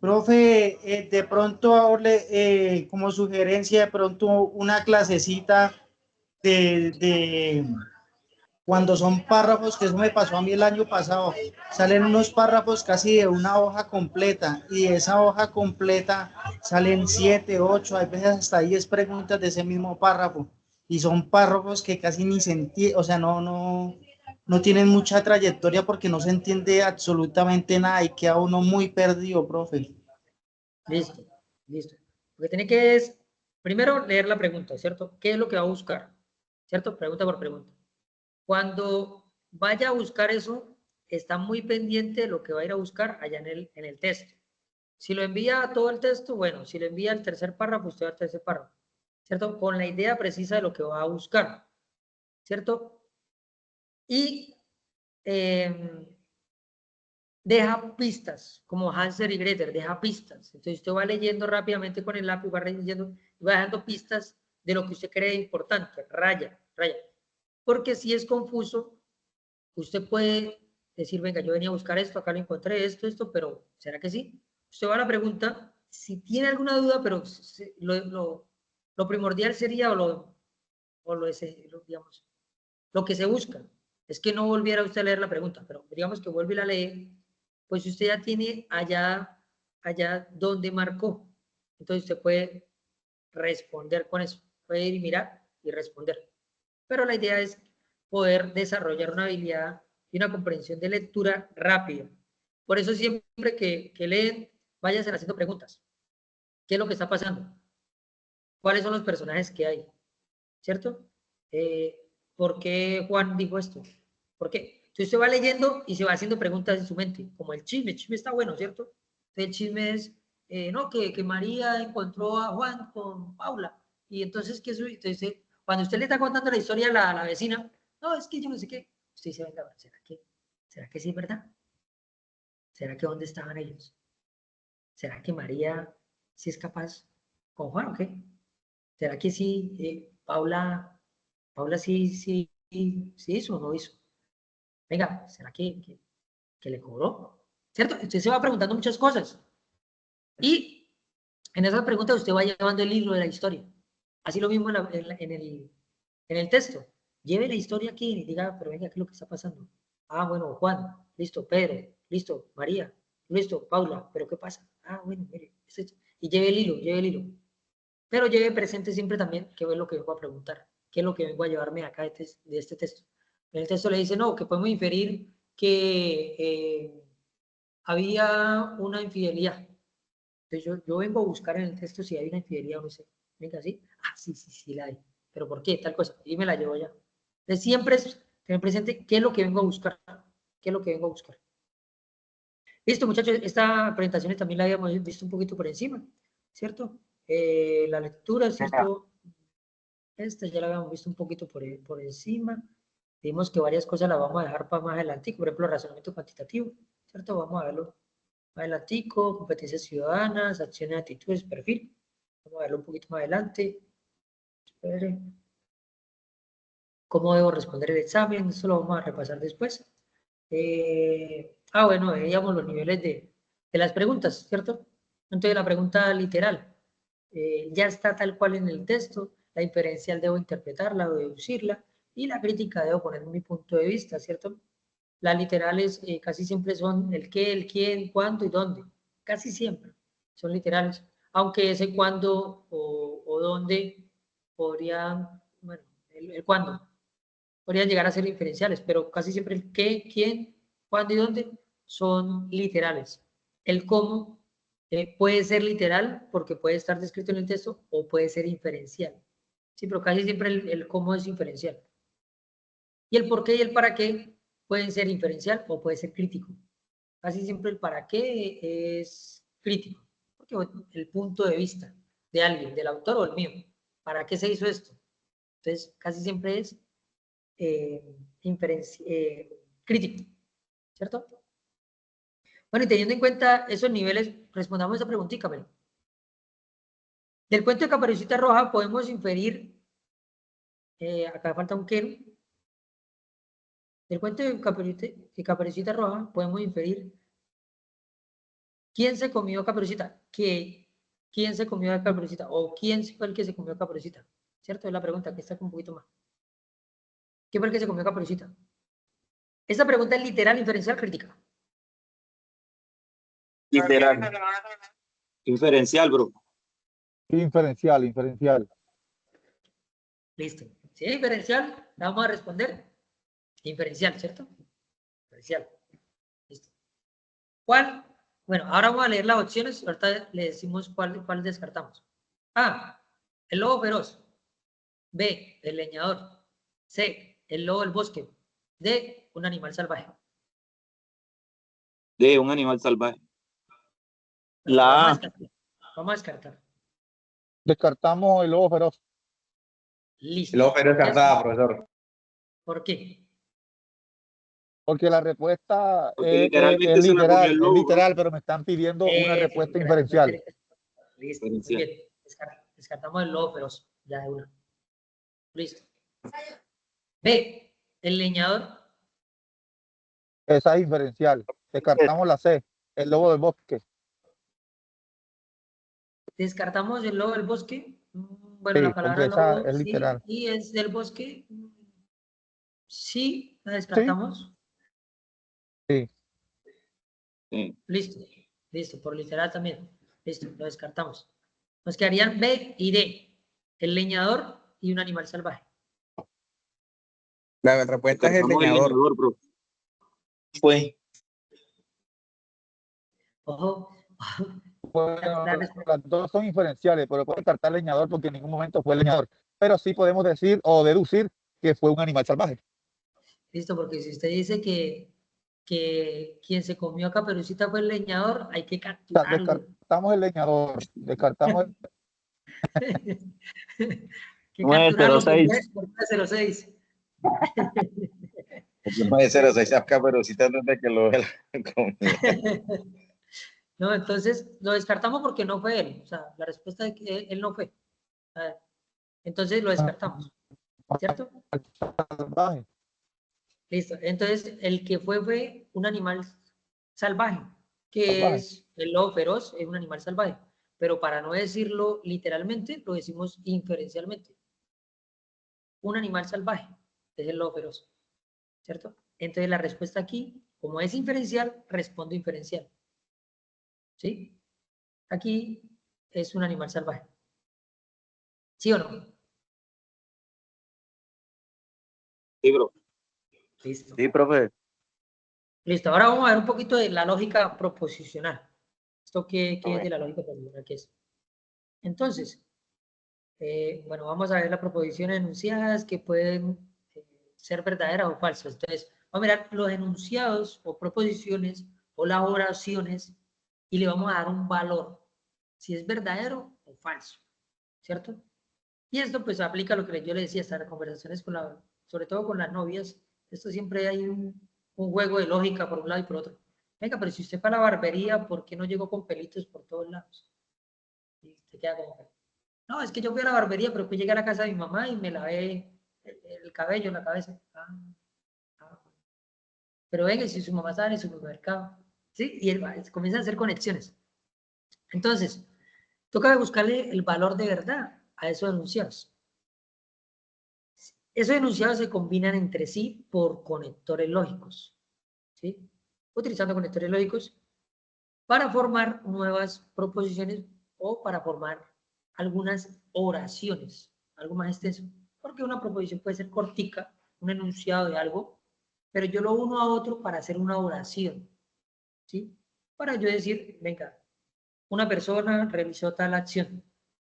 Profe, de pronto, como sugerencia, de pronto una clasecita de cuando son párrafos, que eso me pasó a mí el año pasado, salen unos párrafos casi de una hoja completa, y de esa hoja completa salen 7, 8, hay veces hasta 10 preguntas de ese mismo párrafo, y son párrafos que casi ni se entiende, o sea, no tienen mucha trayectoria porque no se entiende absolutamente nada y queda uno muy perdido, profe. Listo. Lo que tiene que es, primero, leer la pregunta, ¿cierto? ¿Qué es lo que va a buscar? ¿Cierto? Pregunta por pregunta. Cuando vaya a buscar eso, está muy pendiente de lo que va a ir a buscar allá en el texto. Si lo envía a todo el texto, bueno, si lo envía al tercer párrafo, usted va al tercer párrafo, ¿cierto? Con la idea precisa de lo que va a buscar, ¿cierto? Y deja pistas, como Hansel y Gretel, deja pistas. Entonces usted va leyendo rápidamente con el lápiz, va leyendo y va dejando pistas de lo que usted cree importante, raya. Porque si es confuso, usted puede decir, venga, yo venía a buscar esto, acá lo encontré, esto, pero ¿será que sí? Usted va a la pregunta, si tiene alguna duda, pero lo primordial sería, digamos, lo que se busca, es que no volviera usted a leer la pregunta, pero digamos que vuelve y la lee, pues usted ya tiene allá donde marcó. Entonces usted puede responder con eso, puede ir y mirar y responder. Pero la idea es poder desarrollar una habilidad y una comprensión de lectura rápida. Por eso siempre que leen, váyanse haciendo preguntas. ¿Qué es lo que está pasando? ¿Cuáles son los personajes que hay? ¿Cierto? ¿Por qué Juan dijo esto? ¿Por qué? Entonces usted va leyendo y se va haciendo preguntas en su mente, como el chisme está bueno, ¿cierto? Entonces el chisme es, no, que María encontró a Juan con Paula, y entonces, entonces cuando usted le está contando la historia a la vecina, no, es que yo no sé qué, usted dice, venga, ¿será que sí es verdad? ¿Será que dónde estaban ellos? ¿Será que María sí es capaz con Juan o qué? ¿Será que sí, Paula sí hizo o no hizo? Venga, ¿será que le cobró? ¿Cierto? Usted se va preguntando muchas cosas. Y en esas preguntas usted va llevando el hilo de la historia. Así lo mismo en el texto. Lleve la historia aquí y diga, pero venga, ¿qué es lo que está pasando? Ah, bueno, Juan, listo, Pedro, listo, María, listo, Paula, pero ¿qué pasa? Ah, bueno, mire, y lleve el hilo. Pero lleve presente siempre también qué es lo que vengo a preguntar, qué es lo que vengo a llevarme acá de este texto. En el texto le dice, no, que podemos inferir que había una infidelidad. Entonces yo vengo a buscar en el texto si hay una infidelidad o no sé. Venga, ¿sí? Ah, sí la hay. ¿Pero por qué? Tal cosa. Y me la llevo ya. Entonces siempre es tener presente qué es lo que vengo a buscar. Listo, muchachos, esta presentación también la habíamos visto un poquito por encima, ¿cierto? La lectura, ¿cierto? Esta ya la habíamos visto un poquito por encima. Vimos que varias cosas las vamos a dejar para más adelante, por ejemplo, razonamiento cuantitativo, ¿cierto? Vamos a verlo más adelantico, competencias ciudadanas, acciones, actitudes, perfil. Vamos a verlo un poquito más adelante. Espere. ¿Cómo debo responder el examen? Eso lo vamos a repasar después. Bueno, veíamos los niveles de las preguntas, ¿cierto? Entonces, la pregunta literal ya está tal cual en el texto, la inferencial debo interpretarla o deducirla, y la crítica debo poner mi punto de vista, ¿cierto? Las literales casi siempre son el qué, el quién, cuándo y dónde. Casi siempre son literales, aunque ese cuándo o dónde podrían, bueno, el cuándo podrían llegar a ser inferenciales, pero casi siempre el qué, quién, cuándo y dónde son literales. El cómo puede ser literal porque puede estar descrito en el texto o puede ser inferencial. Sí, pero casi siempre el cómo es inferencial. Y el por qué y el para qué pueden ser inferencial o puede ser crítico. Casi siempre el para qué es crítico, porque el punto de vista de alguien, del autor o el mío, ¿para qué se hizo esto? Entonces, casi siempre es crítico, ¿cierto? Bueno, y teniendo en cuenta esos niveles, respondamos esa preguntita, ¿vale? Del cuento de Caperucita Roja podemos inferir, acá falta un qué. Del cuento de Caperucita Roja podemos inferir quién se comió Caperucita, quién se comió a Caperucita o quién fue el que se comió a Caperucita, ¿cierto? Es la pregunta que está un poquito más. ¿Quién fue el que se comió a Caperucita? Esta pregunta es literal, inferencial, crítica. Literal. Inferencial, bro. Inferencial, inferencial. Listo. Si es inferencial, vamos a responder inferencial, ¿cierto? Inferencial. Listo. ¿Cuál? Bueno, ahora vamos a leer las opciones. Ahorita le decimos cuál descartamos. A, el lobo feroz. B, el leñador. C, el lobo del bosque. D, un animal salvaje. De un animal salvaje. Vamos a descartar. Descartamos el lobo feroz. Listo. El lobo feroz descartada, profesor. ¿Por qué? Porque la respuesta Porque es literalmente se la comió el lobo, literal, pero me están pidiendo una respuesta inferencial. Listo, muy bien. Descartamos el lobo feroz. Ya de una. Listo. B, el leñador. Esa es inferencial. Descartamos la C, el lobo del bosque. Descartamos el lobo del bosque. Bueno, Sí, la palabra porque esa lobo es sí, literal. y es del bosque. Sí, la descartamos. Sí. Sí. Listo, listo, por literal también. Listo, lo descartamos. Nos quedarían B y D, el leñador y un animal salvaje. La respuesta es el Descartamos leñador. bro. Fue. Ojo. Bueno, las dos son inferenciales, pero puede descartar leñador porque en ningún momento fue leñador. Pero sí podemos decir o deducir que fue un animal salvaje. Listo, porque si usted dice que quien se comió a Caperucita fue el leñador, hay que O sea, capturarlo. descartamos el leñador, descartamos Que capturarlo por 906. 06. No es 06 Caperucita desde que lo comió. No, entonces lo descartamos porque no fue él. O sea, la respuesta es que él no fue. Entonces lo descartamos. ¿Cierto? salvaje. Listo. Entonces el que fue un animal salvaje, que Salvaje. es el lobo feroz, es un animal salvaje. Pero para no decirlo literalmente, lo decimos inferencialmente. Un animal salvaje es el lobo feroz. ¿Cierto? Entonces la respuesta aquí, como es inferencial, respondo inferencial. ¿Sí? Aquí es un animal salvaje. ¿Sí o no? Sí, bro. Listo. Sí, profe. Listo. Ahora vamos a ver un poquito de la lógica proposicional. ¿Esto qué es de la lógica proposicional? ¿Qué es? Entonces, bueno, vamos a ver las proposiciones enunciadas que pueden ser verdaderas o falsas. Entonces, vamos a mirar los enunciados o proposiciones o las oraciones y le vamos a dar un valor, si es verdadero o falso, ¿cierto? Y esto pues aplica a lo que yo le decía, estas conversaciones sobre todo con las novias. Esto siempre hay un juego de lógica por un lado y por otro. Venga, pero si usted para la barbería, ¿por qué no llegó con pelitos por todos lados? Y usted queda como, No, es que yo fui a la barbería, pero pues llegué a la casa de mi mamá y me lavé el cabello, la cabeza. Ah. Pero venga, si su mamá estaba en el supermercado, ¿sí? Y él comienza a hacer conexiones. Entonces, toca buscarle el valor de verdad a esos enunciados. Esos enunciados se combinan entre sí por conectores lógicos, ¿sí? Utilizando conectores lógicos para formar nuevas proposiciones o para formar algunas oraciones, algo más extenso. Porque una proposición puede ser cortica, un enunciado de algo, pero yo lo uno a otro para hacer una oración, ¿sí? Para yo decir, venga, una persona realizó tal acción,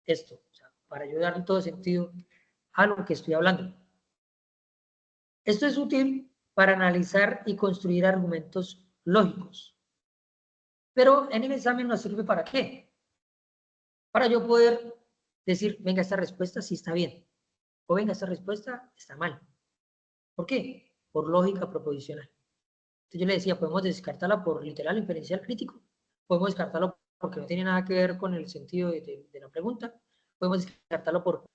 esto, o sea, para yo darle todo sentido a lo que estoy hablando. Esto es útil para analizar y construir argumentos lógicos. Pero en el examen nos sirve ¿para qué? Para yo poder decir, venga, esta respuesta sí está bien, o venga, esta respuesta está mal. ¿Por qué? Por lógica proposicional. Entonces yo le decía, podemos descartarla por literal, inferencial, crítico, podemos descartarlo porque no tiene nada que ver con el sentido de la pregunta, podemos descartarlo por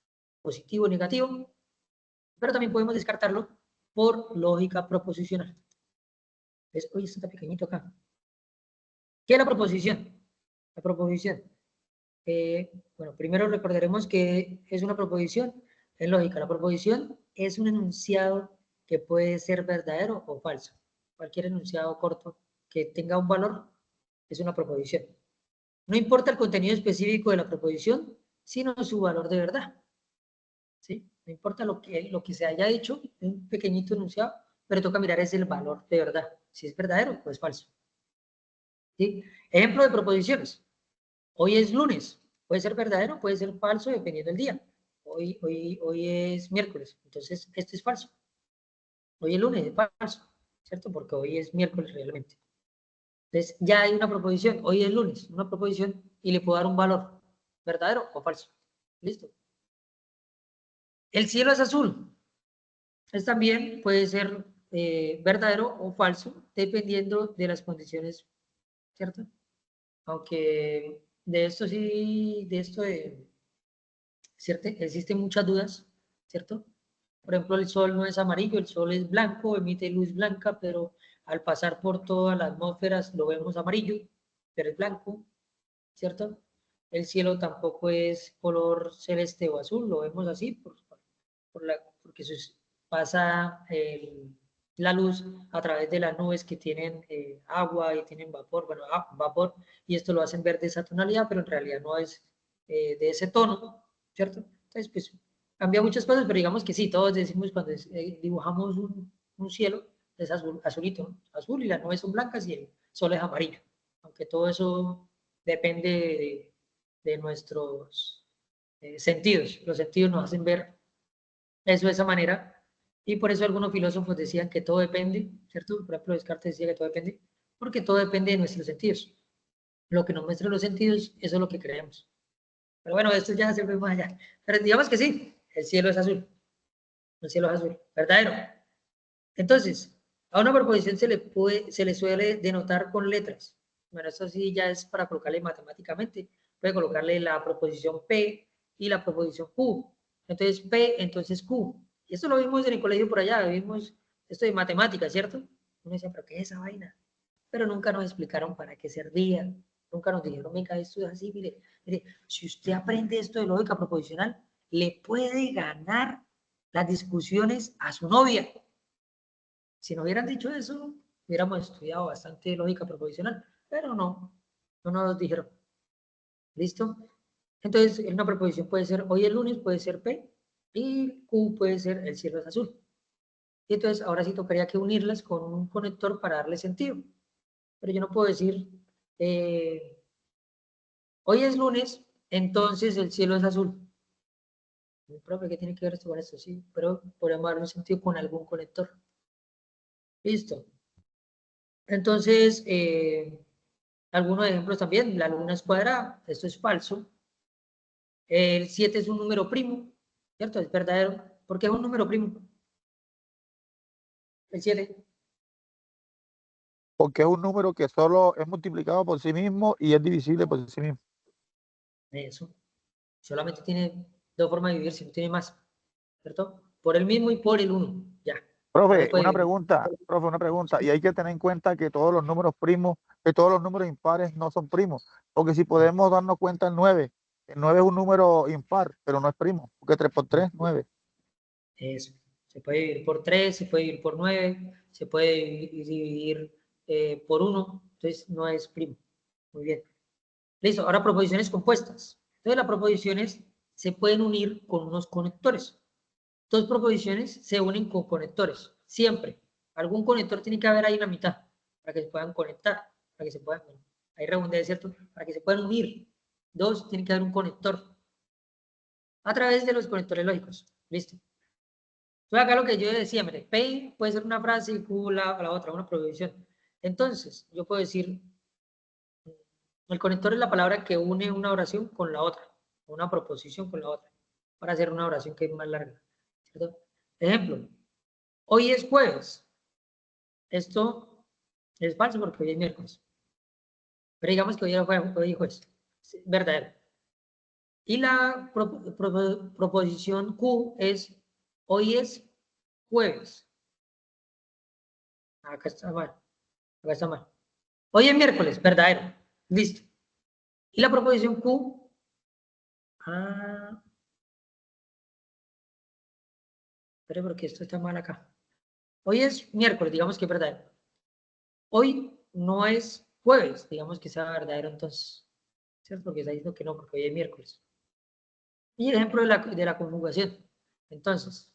positivo o negativo, pero también podemos descartarlo por lógica proposicional. ¿Ves? Oye, esto está pequeñito acá. ¿Qué es la proposición? La proposición. Bueno, primero recordaremos que es una proposición en lógica. La proposición es un enunciado que puede ser verdadero o falso. Cualquier enunciado corto que tenga un valor es una proposición. No importa el contenido específico de la proposición, sino su valor de verdad. ¿Sí? No importa lo que se haya dicho, un pequeñito enunciado, pero toca mirar es el valor de verdad. Si es verdadero o es falso. ¿Sí? Ejemplo de proposiciones. Hoy es lunes. Puede ser verdadero, puede ser falso, dependiendo del día. Hoy es miércoles, entonces esto es falso. Hoy es lunes, es falso, ¿cierto? Porque hoy es miércoles realmente. Entonces ya hay una proposición, hoy es lunes, una proposición y le puedo dar un valor, verdadero o falso. Listo. El cielo es azul. Es también puede ser verdadero o falso, dependiendo de las condiciones, ¿cierto? Aunque de esto sí, de esto ¿cierto? Existen muchas dudas, ¿cierto? Por ejemplo, el sol no es amarillo, el sol es blanco, emite luz blanca, pero al pasar por todas las atmósferas lo vemos amarillo, pero es blanco, ¿cierto? El cielo tampoco es color celeste o azul, lo vemos así porque pasa la luz a través de las nubes que tienen agua y tienen vapor, bueno, vapor, y esto lo hacen ver de esa tonalidad, pero en realidad no es de ese tono, ¿cierto? Entonces, pues cambia muchas cosas, pero digamos que sí, todos decimos cuando dibujamos un cielo, es azul, azulito, ¿no? Azul y las nubes son blancas y el sol es amarillo, aunque todo eso depende de nuestros sentidos. Los sentidos nos hacen ver eso de esa manera, y por eso algunos filósofos decían que todo depende, ¿cierto? Por ejemplo, Descartes decía que todo depende, porque todo depende de nuestros sentidos. Lo que nos muestran los sentidos, eso es lo que creemos. Pero bueno, esto ya se ve más allá. Pero digamos que sí, el cielo es azul. El cielo es azul, verdadero. Entonces, a una proposición se le suele denotar con letras. Bueno, eso sí ya es para colocarle matemáticamente. Puede colocarle la proposición P y la proposición Q. Entonces, P, entonces Q. Y esto lo vimos en el colegio por allá, vimos esto de matemáticas, ¿cierto? Uno decía, ¿pero qué es esa vaina? Pero nunca nos explicaron para qué servía. Nunca nos dijeron, venga, esto es así, mire, si usted aprende esto de lógica proposicional, le puede ganar las discusiones a su novia. Si nos hubieran dicho eso, hubiéramos estudiado bastante lógica proposicional, pero no nos dijeron. ¿Listo? Entonces, una proposición puede ser, hoy es lunes, puede ser P, y Q puede ser el cielo es azul. Y entonces, ahora sí tocaría que unirlas con un conector para darle sentido. Pero yo no puedo decir, hoy es lunes, entonces el cielo es azul. Profe, ¿qué tiene que ver esto con esto? Sí, pero podemos darle un sentido con algún conector. Listo. Entonces, algunos ejemplos también, la luna es cuadrada, esto es falso. El 7 es un número primo, ¿cierto? Es verdadero. ¿Por qué es un número primo? El 7. Porque es un número que solo es multiplicado por sí mismo y es divisible por sí mismo. Eso. Solamente tiene dos formas de vivir, si no tiene más, ¿cierto? Por el mismo y por el uno, ya. Profe, puede una vivir. pregunta, y hay que tener en cuenta que todos los números primos, que todos los números impares no son primos, porque si podemos darnos cuenta el 9 es un número impar, pero no es primo, porque 3 por 3, 9. Eso. Se puede dividir por 3, se puede dividir por 9, se puede dividir por 1, entonces no es primo. Muy bien. Listo, ahora proposiciones compuestas. Entonces las proposiciones se pueden unir con unos conectores. Dos proposiciones se unen con conectores, siempre. Algún conector tiene que haber ahí en la mitad, para que se puedan conectar, para que se puedan, hay redundancia, ¿cierto? Para que se puedan unir. Dos, tiene que haber un conector. A través de los conectores lógicos. Listo. Entonces acá lo que yo decía, mire, P puede ser una frase y Q la otra, una proposición. Entonces, yo puedo decir, el conector es la palabra que une una oración con la otra, una proposición con la otra, para hacer una oración que es más larga, ¿cierto? Ejemplo, hoy es jueves. Esto es falso porque hoy es miércoles. Pero digamos que hoy es jueves. Verdadero. Y la proposición Q es hoy es jueves. Acá está mal. Acá está mal. Hoy es miércoles. Verdadero. Listo. Y la proposición Q. Espere porque esto está mal acá. Hoy es miércoles. Digamos que es verdadero. Hoy no es jueves. Digamos que sea verdadero entonces. ¿Cierto? Porque está diciendo que no, porque hoy es miércoles. Y el ejemplo de la conjugación. Entonces,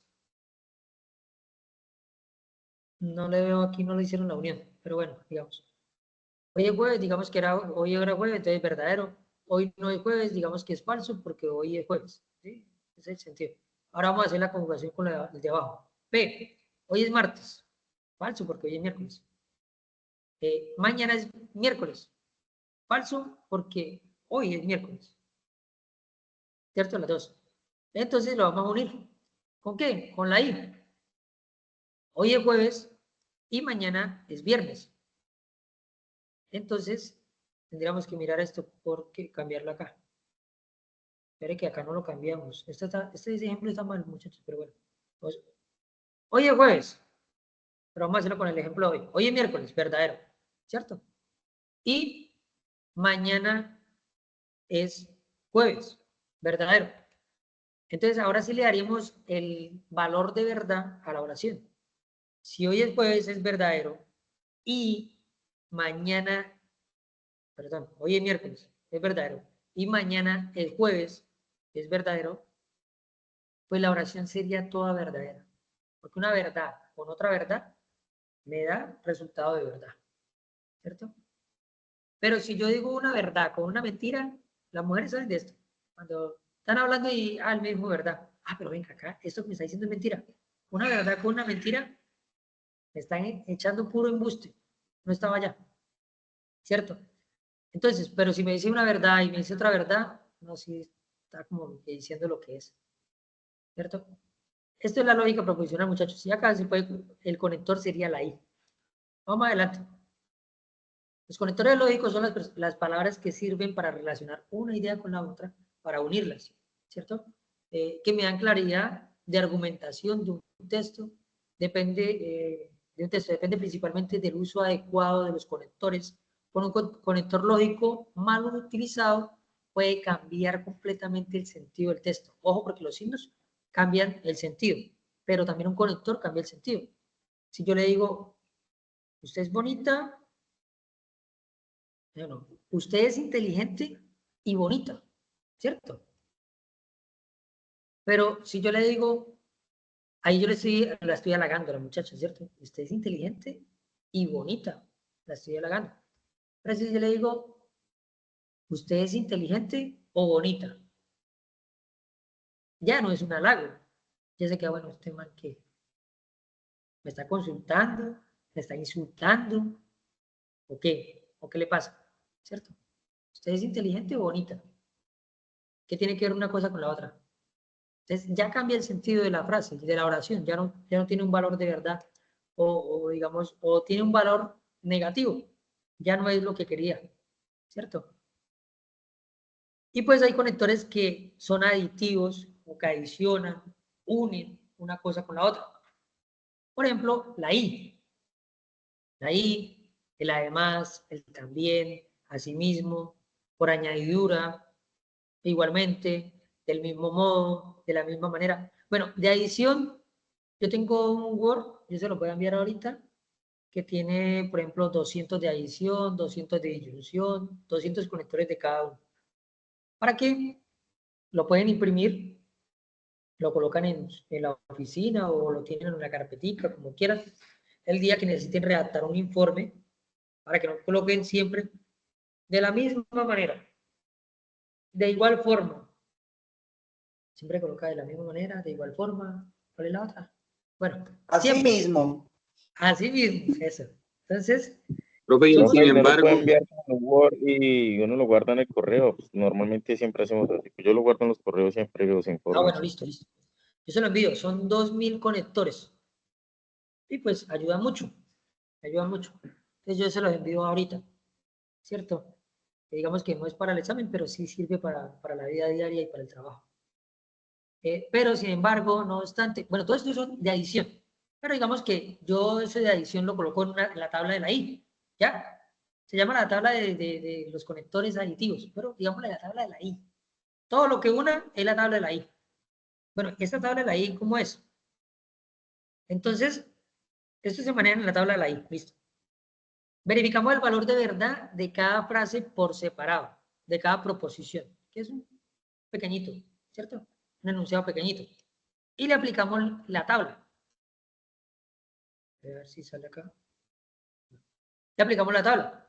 no le veo aquí, no le hicieron la unión, pero bueno, digamos. Hoy es jueves, digamos que hoy era jueves, entonces es verdadero. Hoy no es jueves, digamos que es falso porque hoy es jueves. ¿Sí? Ese es el sentido. Ahora vamos a hacer la conjugación con el de abajo. P, hoy es martes. Falso porque hoy es miércoles. Mañana es miércoles. Falso porque hoy es miércoles. ¿Cierto? Las dos. Entonces lo vamos a unir. ¿Con qué? Con la I. Hoy es jueves y mañana es viernes. Entonces, tendríamos que mirar esto porque cambiarlo acá. Espere que acá no lo cambiamos. Este ejemplo está mal, muchachos, pero bueno. Pues, hoy es jueves, pero vamos a hacerlo con el ejemplo de hoy. Hoy es miércoles, verdadero, ¿cierto? Y mañana es jueves, verdadero. Entonces, ahora sí le daríamos el valor de verdad a la oración. Si hoy es jueves, es verdadero. Y mañana, perdón, hoy es miércoles, es verdadero. Y mañana, el jueves, es verdadero. Pues la oración sería toda verdadera. Porque una verdad con otra verdad me da resultado de verdad. ¿Cierto? Pero si yo digo una verdad con una mentira, las mujeres saben de esto. Cuando están hablando y, él me dijo verdad. Pero venga acá, esto que me está diciendo es mentira. Una verdad con una mentira, me están echando puro embuste. No estaba allá. ¿Cierto? Entonces, pero si me dice una verdad y me dice otra verdad, no, sí está como diciendo lo que es. ¿Cierto? Esto es la lógica proposicional, muchachos. Y acá se puede, el conector sería la I. Vamos adelante. Los conectores lógicos son las palabras que sirven para relacionar una idea con la otra, para unirlas, ¿cierto? Que me dan claridad de argumentación de un texto. Depende principalmente del uso adecuado de los conectores. Con un conector lógico mal utilizado puede cambiar completamente el sentido del texto. Ojo, porque los signos cambian el sentido, pero también un conector cambia el sentido. Si yo le digo, usted es bonita, no, usted es inteligente y bonita, ¿cierto? Pero si yo le digo, ahí yo la estoy halagando a la muchacha, ¿cierto? Usted es inteligente y bonita, la estoy halagando. Pero si yo le digo, usted es inteligente o bonita, ya no es un halago. Ya se queda, bueno, este man que me está consultando, me está insultando, ¿o qué? ¿O qué le pasa? ¿Cierto? ¿Usted es inteligente o bonita? ¿Qué tiene que ver una cosa con la otra? Entonces ya cambia el sentido de la frase, de la oración, ya no tiene un valor de verdad o digamos, o tiene un valor negativo, ya no es lo que quería, ¿cierto? Y pues hay conectores que son aditivos o que adicionan, unen una cosa con la otra. Por ejemplo, la I. La I, el además, el también, asimismo, por añadidura, igualmente, del mismo modo, de la misma manera. Bueno, de adición, yo tengo un Word, yo se lo voy a enviar ahorita, que tiene, por ejemplo, 200 de adición, 200 de disyunción, 200 conectores de cada uno. ¿Para qué? Lo pueden imprimir, lo colocan en la oficina o lo tienen en una carpetica, como quieran. El día que necesiten redactar un informe, para que lo coloquen siempre de la misma manera, de igual forma. Siempre coloca de la misma manera, de igual forma. ¿Cuál es la otra? Bueno, Así siempre. mismo. Así mismo, eso. Entonces, Profe, y somos- sin No lo embargo, puede enviar con el Word y uno lo guarda en el correo. Pues, normalmente siempre hacemos así. Yo lo guardo en los correos siempre los informes. bueno, listo. Yo se lo envío, son 2000 conectores. Y pues ayuda mucho, ayuda mucho. Entonces yo se los envío ahorita, ¿cierto? Que digamos que no es para el examen, pero sí sirve para la vida diaria y para el trabajo. Pero sin embargo, no obstante, bueno, todo esto son de adición. Pero digamos que yo eso de adición lo coloco en la tabla de la I, ¿ya? Se llama la tabla de los conectores aditivos, pero digamos la tabla de la I. Todo lo que una es la tabla de la I. Bueno, esta tabla de la I, ¿cómo es? Entonces, esto se maneja en la tabla de la I, listo. Verificamos el valor de verdad de cada frase por separado, de cada proposición, que es un pequeñito, ¿cierto? Un enunciado pequeñito. Y le aplicamos la tabla. A ver si sale acá. Le aplicamos la tabla.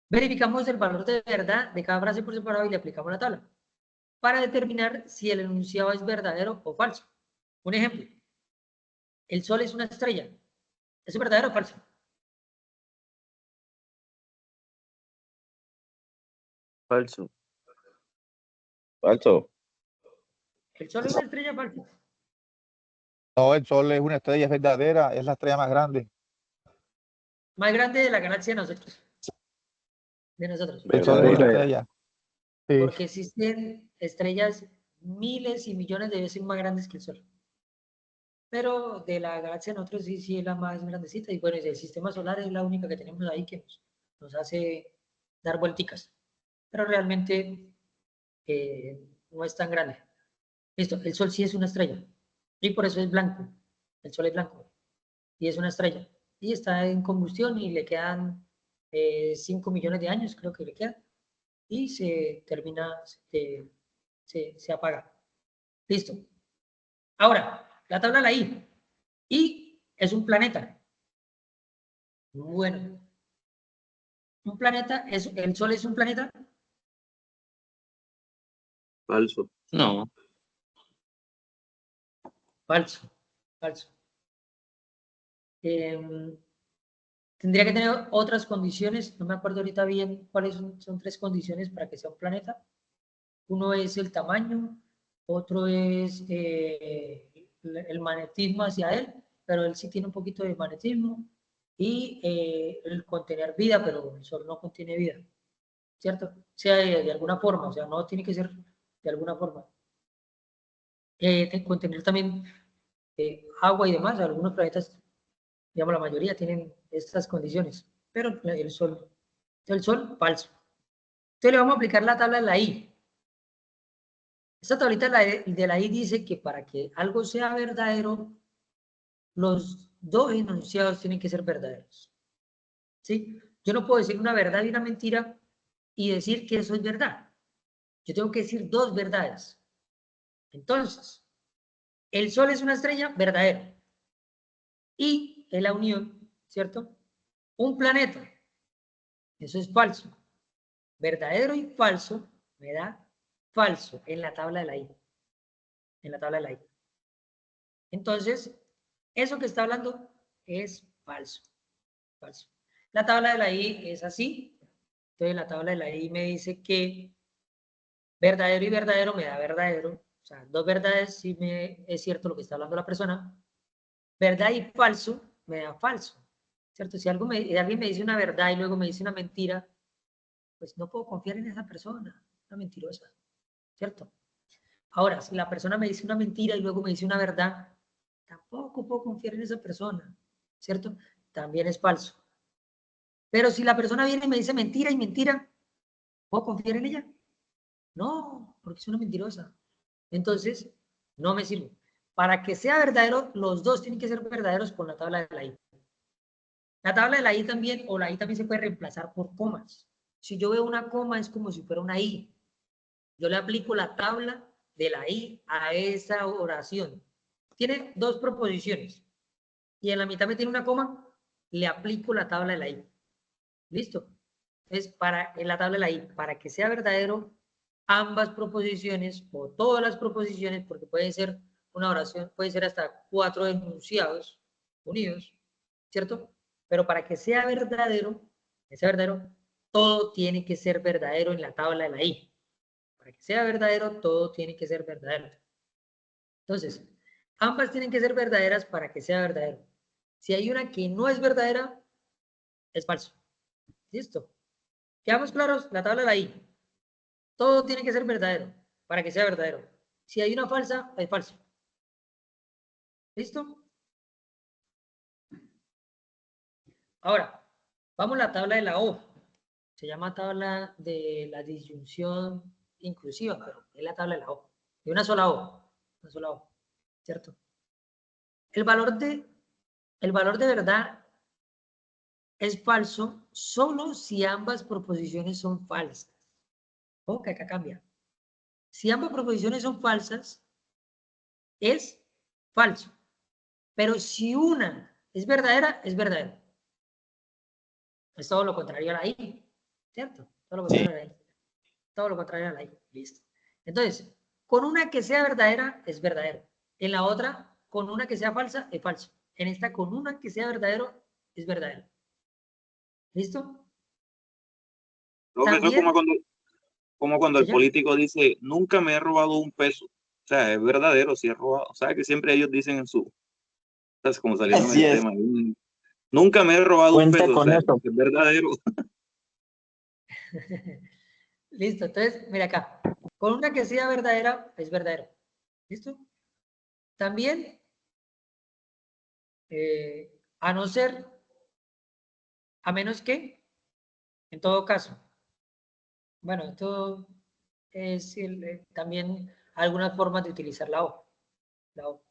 Verificamos el valor de verdad de cada frase por separado y le aplicamos la tabla para determinar si el enunciado es verdadero o falso. Un ejemplo. El sol es una estrella. ¿Es verdadero o falso? falso. Falso. ¿El sol es una estrella o falso? No, el Sol es una estrella verdadera, es la estrella más grande. Más grande de la galaxia de nosotros. De nosotros. El Sol es una Verdadera. estrella. Sí. Porque existen estrellas miles y millones de veces más grandes que el Sol. Pero de la galaxia de nosotros sí es la más grandecita. Y bueno, el sistema solar es la única que tenemos ahí que nos hace dar vuelticas. Pero realmente no es tan grande. Listo, el Sol sí es una estrella. Y por eso es blanco. El Sol es blanco. Y es una estrella. Y está en combustión y le quedan 5 millones de años, creo que le quedan. Y se termina, se apaga. Listo. Ahora, la tabla de la I. I es un planeta. Bueno. Un planeta, el Sol es un planeta. Falso. No. Falso. Falso. Tendría que tener otras condiciones. No me acuerdo ahorita bien cuáles son 3 condiciones para que sea un planeta. Uno es el tamaño, otro es el magnetismo hacia él, pero él sí tiene un poquito de magnetismo, y el contener vida, pero el Sol no contiene vida, ¿cierto? O sea, de alguna forma, o sea, no tiene que ser de alguna forma. Contener también agua y demás, algunos planetas, digamos la mayoría, tienen estas condiciones, pero el Sol, falso. Entonces le vamos a aplicar la tabla de la I. Esta tablita de la I dice que para que algo sea verdadero, los dos enunciados tienen que ser verdaderos. ¿Sí? Yo no puedo decir una verdad y una mentira y decir que eso es verdad. Yo tengo que decir dos verdades. Entonces, el Sol es una estrella, verdadero. Y es la unión, ¿cierto? Un planeta. Eso es falso. Verdadero y falso me da falso en la tabla de la I. En la tabla de la I. Entonces, eso que está hablando es falso. Falso. La tabla de la I es así. Entonces, la tabla de la I me dice que verdadero y verdadero me da verdadero. O sea, dos verdades si es cierto lo que está hablando la persona. Verdad y falso me da falso. ¿Cierto? Si alguien me dice una verdad y luego me dice una mentira, pues no puedo confiar en esa persona. una mentirosa, ¿cierto? Ahora, si la persona me dice una mentira y luego me dice una verdad, tampoco puedo confiar en esa persona, ¿cierto? También es falso. Pero si la persona viene y me dice mentira y mentira, ¿puedo confiar en ella? No, porque es una mentirosa. Entonces, no me sirve. Para que sea verdadero, los dos tienen que ser verdaderos con la tabla de la I. La tabla de la I también, o la I también se puede reemplazar por comas. Si yo veo una coma, es como si fuera una I. Yo le aplico la tabla de la I a esa oración. Tiene dos proposiciones. Y en la mitad me tiene una coma, le aplico la tabla de la I. ¿Listo? Entonces, en la tabla de la I, para que sea verdadero, ambas proposiciones o todas las proposiciones, porque puede ser una oración, puede ser hasta 4 enunciados unidos, ¿cierto? Pero para que sea verdadero, todo tiene que ser verdadero en la tabla de la I. Para que sea verdadero, todo tiene que ser verdadero. Entonces, ambas tienen que ser verdaderas para que sea verdadero. Si hay una que no es verdadera, es falso. ¿Listo? ¿Quedamos claros? La tabla de la I. Todo tiene que ser verdadero para que sea verdadero. Si hay una falsa, es falso. ¿Listo? Ahora, vamos a la tabla de la O. Se llama tabla de la disyunción inclusiva, pero es la tabla de la O. De una sola O. Una sola O. ¿Cierto? El valor de verdad es falso solo si ambas proposiciones son falsas. Ojo que acá cambia. Si ambas proposiciones son falsas, es falso. Pero si una es verdadera, es verdadero. Es todo lo contrario a la I, ¿cierto? Todo lo contrario a la I. Todo lo contrario a la I. Listo. Entonces, con una que sea verdadera, es verdadero. En la otra, con una que sea falsa, es falso. En esta, con una que sea verdadero, es verdadero. ¿Listo? Profe, eso es También, como cuando el señor, político dice, nunca me he robado un peso. O sea, es verdadero, si he robado. O sea, que siempre ellos dicen en su, es como saliéndome Así del es. tema. Nunca me he robado un Cuente peso, o con sea, eso. es verdadero. listo. Entonces, mira acá. Con una que sea verdadera, es verdadero. ¿Listo? También, a no ser, a menos que, en todo caso, bueno, esto es también algunas formas de utilizar la O. La O.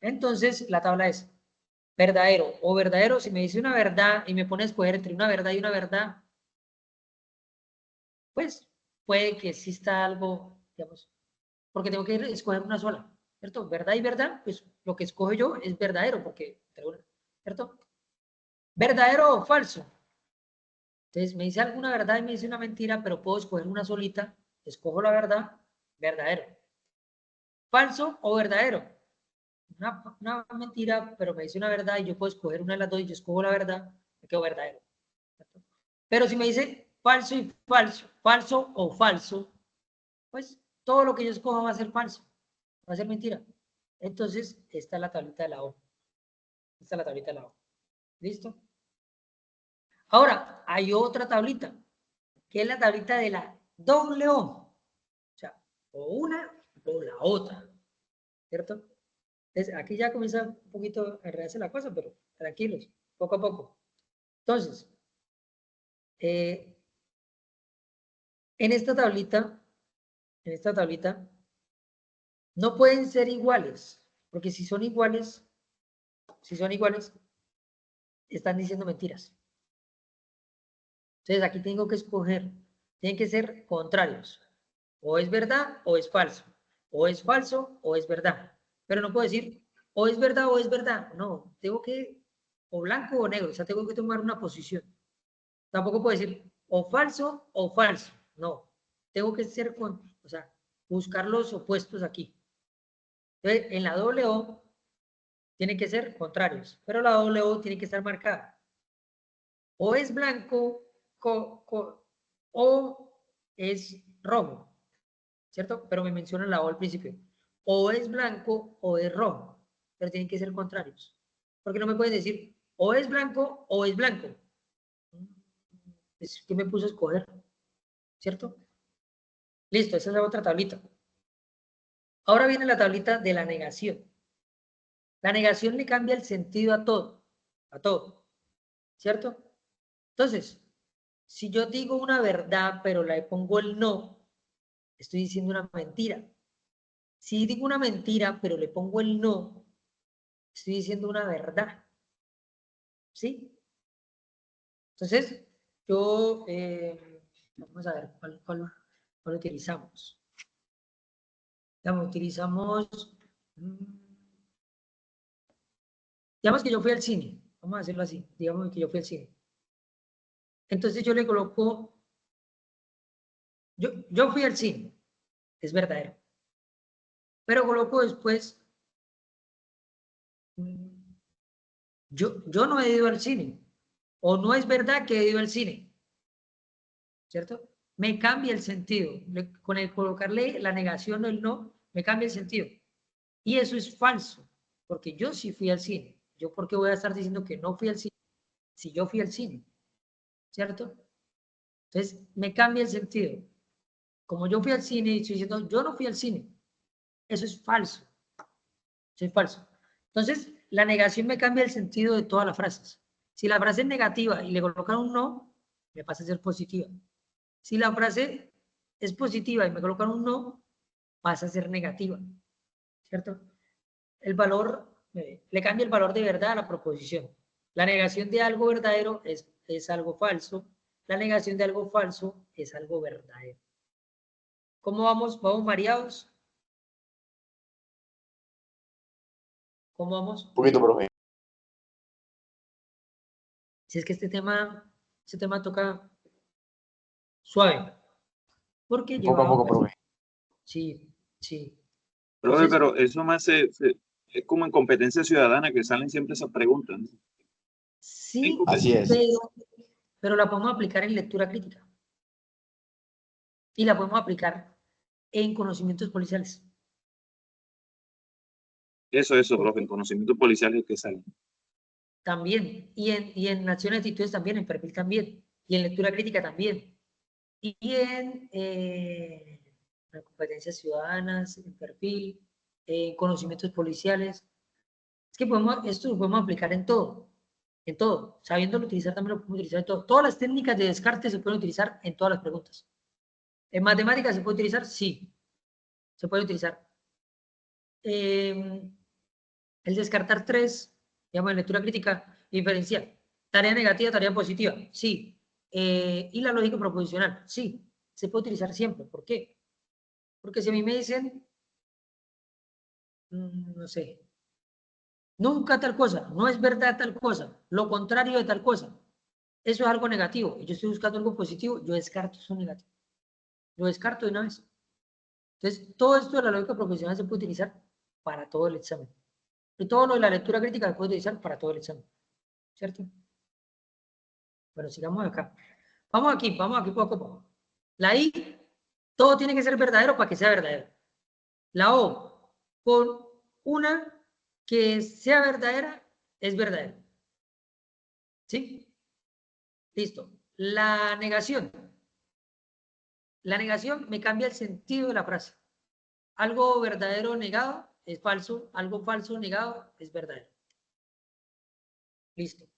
Entonces, la tabla es verdadero o verdadero. Si me dice una verdad y me pone a escoger entre una verdad y una verdad, pues puede que exista algo, digamos, porque tengo que escoger una sola, ¿cierto? Verdad y verdad, pues lo que escojo yo es verdadero, porque, ¿cierto? ¿Verdadero o falso? Entonces me dice alguna verdad y me dice una mentira, pero puedo escoger una solita, escojo la verdad, verdadero. ¿Falso o verdadero? Una mentira, pero me dice una verdad y yo puedo escoger una de las dos y yo escojo la verdad, me quedo verdadero. ¿Cierto? Pero si me dice falso y falso, falso o falso, pues todo lo que yo escoja va a ser falso, va a ser mentira. Entonces, esta es la tablita de la O. Esta es la tablita de la O. ¿Listo? Ahora, hay otra tablita, que es la tablita de la doble O. O sea, o una o la otra. ¿Cierto? Entonces, aquí ya comienza un poquito a enredarse la cosa, pero tranquilos, poco a poco. Entonces, en esta tablita, no pueden ser iguales, porque si son iguales, están diciendo mentiras. Entonces aquí tengo que escoger, tienen que ser contrarios. O es verdad o es falso. O es falso o es verdad. Pero no puedo decir o es verdad o es verdad. No, tengo que, o blanco o negro, o sea, tengo que tomar una posición. Tampoco puedo decir o falso o falso. No, tengo que ser, o sea, buscar los opuestos aquí. Entonces, en la doble O tiene que ser contrarios, pero la doble O tiene que estar marcada. O es blanco o es rojo, ¿cierto? Pero me mencionan la O al principio. O es blanco o es rojo, pero tienen que ser contrarios. Porque no me pueden decir o es blanco o es blanco. ¿Qué me puso a escoger? ¿Cierto? Listo, esa es la otra tablita. Ahora viene la tablita de la negación. La negación le cambia el sentido a todo, ¿cierto? Entonces, si yo digo una verdad, pero le pongo el no, estoy diciendo una mentira. Si digo una mentira, pero le pongo el no, estoy diciendo una verdad. ¿Sí? Entonces, yo, vamos a ver, ¿cuál utilizamos? Digamos, digamos que yo fui al cine, vamos a hacerlo así, digamos que yo fui al cine. Entonces yo le coloco, yo fui al cine, es verdadero. Pero coloco después, yo no he ido al cine, o no es verdad que he ido al cine, ¿cierto? Me cambia el sentido. Con el colocarle la negación o el no, me cambia el sentido. Y eso es falso, porque yo sí fui al cine. ¿Yo por qué voy a estar diciendo que no fui al cine si yo fui al cine? ¿Cierto? Entonces, me cambia el sentido. Como yo fui al cine y estoy diciendo, yo no fui al cine. Eso es falso. Eso es falso. Entonces, la negación me cambia el sentido de todas las frases. Si la frase es negativa y le colocan un no, me pasa a ser positiva. Si la frase es positiva y me colocan un no, pasa a ser negativa. ¿Cierto? El valor, le cambia el valor de verdad a la proposición. La negación de algo verdadero es algo falso. La negación de algo falso es algo verdadero. ¿Cómo vamos? ¿Vamos mareados? ¿Cómo vamos? Un poquito, profe. Si es que este tema toca suave. Porque Poco a poco, profe. Sí, sí. Profe, Entonces, pero eso más es como en competencia ciudadana que salen siempre esas preguntas, ¿no? sí, Así es. pero la podemos aplicar en lectura crítica. Y la podemos aplicar en conocimientos policiales. Eso, profe, en conocimientos policiales que salen. También. Y en acciones y actitudes también, en perfil también. Y en lectura crítica también. Y en competencias ciudadanas, en perfil, en conocimientos policiales. Es que esto lo podemos aplicar en todo. En todo. Sabiéndolo utilizar también lo podemos utilizar en todo. Todas las técnicas de descarte se pueden utilizar en todas las preguntas. ¿En matemáticas se puede utilizar? Sí. Se puede utilizar. El descartar 3, digamos, en lectura crítica, diferencial. Tarea negativa, tarea positiva, sí. Y la lógica proposicional, sí. Se puede utilizar siempre. ¿Por qué? Porque si a mí me dicen, no sé, nunca tal cosa, no es verdad tal cosa, lo contrario de tal cosa, eso es algo negativo. Y yo estoy buscando algo positivo, yo descarto eso negativo. Lo descarto de una vez. Entonces, todo esto de la lógica proposicional se puede utilizar para todo el examen. Y todo lo de la lectura crítica se puede utilizar para todo el examen. ¿Cierto? Bueno, sigamos acá. Vamos aquí poco a poco. La I, todo tiene que ser verdadero para que sea verdadero. La O, con una que sea verdadera, es verdadera. ¿Sí? Listo. La negación. La negación me cambia el sentido de la frase. Algo verdadero negado es falso, algo falso negado es verdadero. Listo.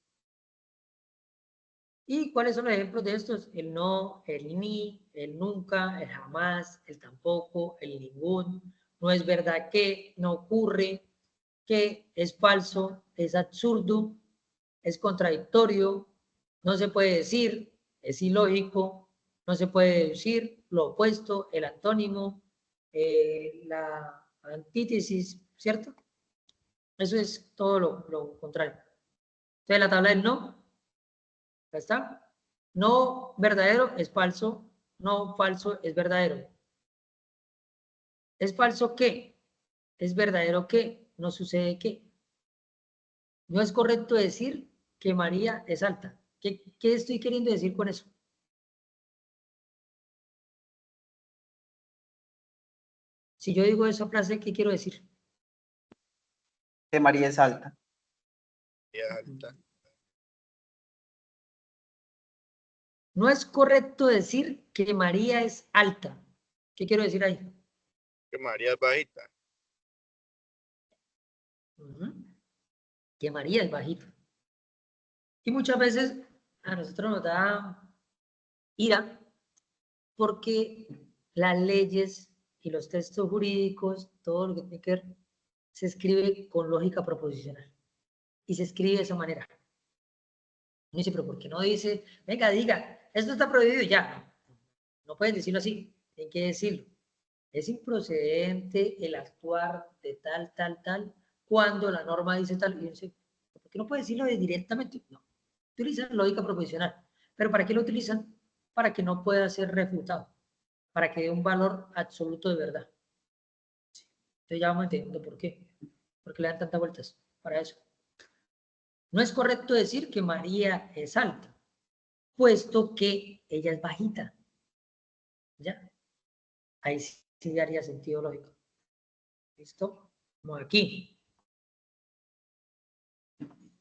¿Y cuáles son los ejemplos de estos? El no, el ni, el nunca, el jamás, el tampoco, el ningún, no es verdad que, no ocurre, que es falso, es absurdo, es contradictorio, no se puede decir, es ilógico, no se puede decir lo opuesto, el antónimo, la antítesis, ¿cierto? Eso es todo lo contrario. Entonces la tabla del no, ¿ya está? No verdadero es falso, no falso es verdadero. ¿Es falso qué? ¿Es verdadero qué? No sucede qué. No es correcto decir que María es alta. ¿Qué estoy queriendo decir con eso? Si yo digo esa frase, ¿qué quiero decir? Que María es alta. No es correcto decir que María es alta. ¿Qué quiero decir ahí? Que María es bajita. Ujú. Que María es bajita. Y muchas veces a nosotros nos da ira porque las leyes y los textos jurídicos, todo lo que tiene que ver, se escribe con lógica proposicional. Y se escribe de esa manera. Y dice, pero ¿por qué no dice, venga, diga, esto está prohibido ya? No pueden decirlo así, tienen que decirlo. Es improcedente el actuar de tal, tal, tal, cuando la norma dice tal. Y dice, ¿por qué no puede decirlo directamente? No. Utilizan lógica proposicional. ¿Pero para qué lo utilizan? Para que no pueda ser refutado. Para que dé un valor absoluto de verdad. Entonces ya vamos entendiendo por qué. ¿Por qué le dan tantas vueltas? Para eso. No es correcto decir que María es alta, puesto que ella es bajita. ¿Ya? Ahí sí haría sentido lógico. ¿Listo? Como aquí.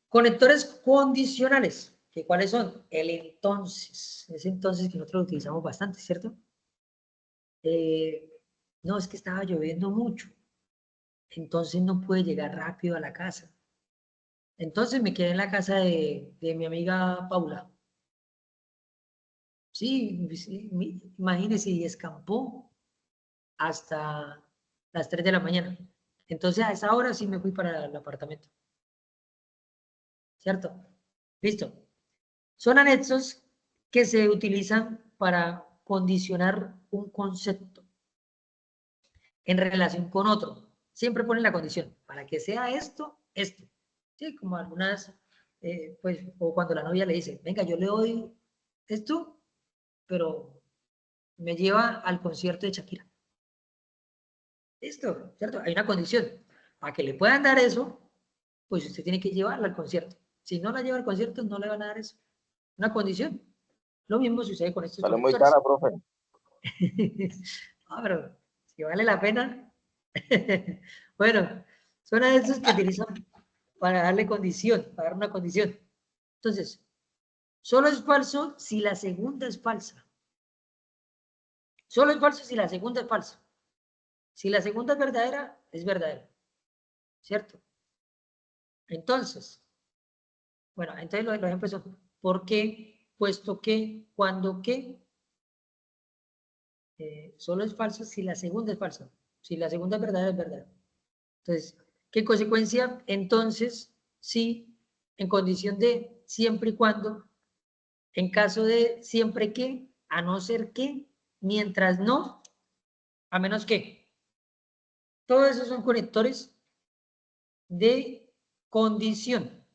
Conectores condicionales. ¿Que cuáles son? El entonces. Ese entonces que nosotros utilizamos bastante, ¿cierto? No, es que estaba lloviendo mucho. Entonces no pude llegar rápido a la casa. Entonces me quedé en la casa de mi amiga Paula. Sí, imagínese, y escampó hasta las 3 de la mañana. Entonces a esa hora sí me fui para el apartamento. ¿Cierto? Listo. Son anexos que se utilizan para condicionar un concepto en relación con otro. Siempre ponen la condición, para que sea esto, esto. Sí, como algunas, pues, o cuando la novia le dice, venga, yo le doy esto, pero me lleva al concierto de Shakira. Listo, ¿cierto? Hay una condición. Para que le puedan dar eso, pues usted tiene que llevarla al concierto. Si no la lleva al concierto, no le van a dar eso. Una condición. Lo mismo sucede con estos Sale muy conectores. cara, profe. No, pero si vale la pena. Bueno, son a esos que utilizan para darle condición, para dar una condición. Entonces, solo es falso si la segunda es falsa. Solo es falso si la segunda es falsa. Si la segunda es verdadera, es verdadera. ¿Cierto? Entonces, bueno, entonces los ejemplos son ¿por qué? Puesto que, cuando que. Solo es falso si la segunda es falsa. Si la segunda es verdadera, es verdadera. Entonces, ¿qué consecuencia? Entonces, sí, en condición de siempre y cuando, en caso de siempre que, a no ser que, mientras no, a menos que. Todos esos son conectores de condición.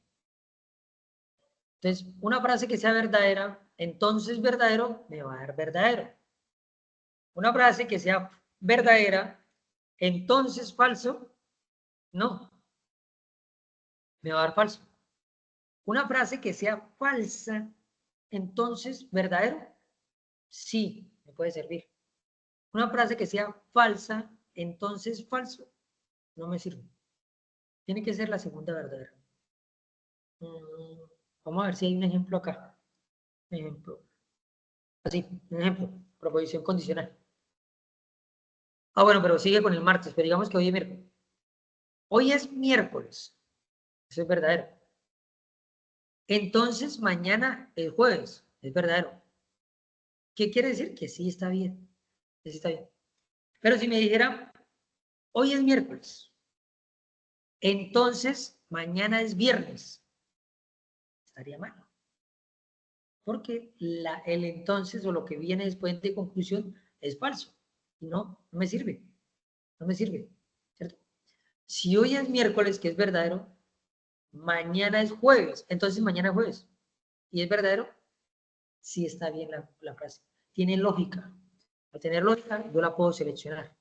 Entonces, una frase que sea verdadera, entonces verdadero, me va a dar verdadero. Una frase que sea verdadera, entonces falso, no, me va a dar falso. Una frase que sea falsa, entonces verdadero, sí, me puede servir. Una frase que sea falsa, entonces falso, no me sirve. Tiene que ser la segunda verdadera. Vamos a ver si hay un ejemplo acá. Ejemplo. Así, un ejemplo. Proposición condicional. Bueno, pero sigue con el martes, pero digamos que hoy es miércoles. Hoy es miércoles. Eso es verdadero. Entonces, mañana es jueves. Es verdadero. ¿Qué quiere decir? Que sí está bien. Que sí está bien. Pero si me dijera, hoy es miércoles. Entonces, mañana es viernes. Estaría mal. Porque el entonces o lo que viene después de conclusión es falso. Y no me sirve. No me sirve. ¿Cierto? Si hoy es miércoles, que es verdadero, mañana es jueves. Entonces, mañana es jueves. ¿Y es verdadero? Sí está bien la frase. Tiene lógica. Al tener lógica, yo la puedo seleccionar.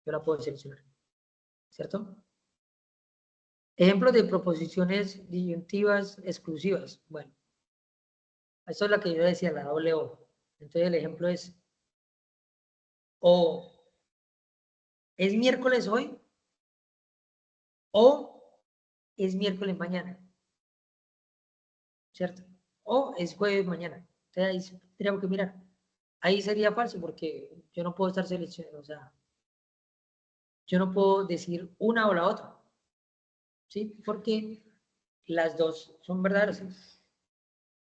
Yo la puedo seleccionar. ¿Cierto? Ejemplos de proposiciones disyuntivas exclusivas. Bueno, eso es la que yo decía, la doble O. Entonces el ejemplo es, o es miércoles hoy, o es miércoles mañana. ¿Cierto? O es jueves mañana. Entonces ahí tenemos que mirar. ahí sería falso porque yo no puedo estar seleccionando, o sea, yo no puedo decir una o la otra, ¿sí? Porque las dos son verdaderas.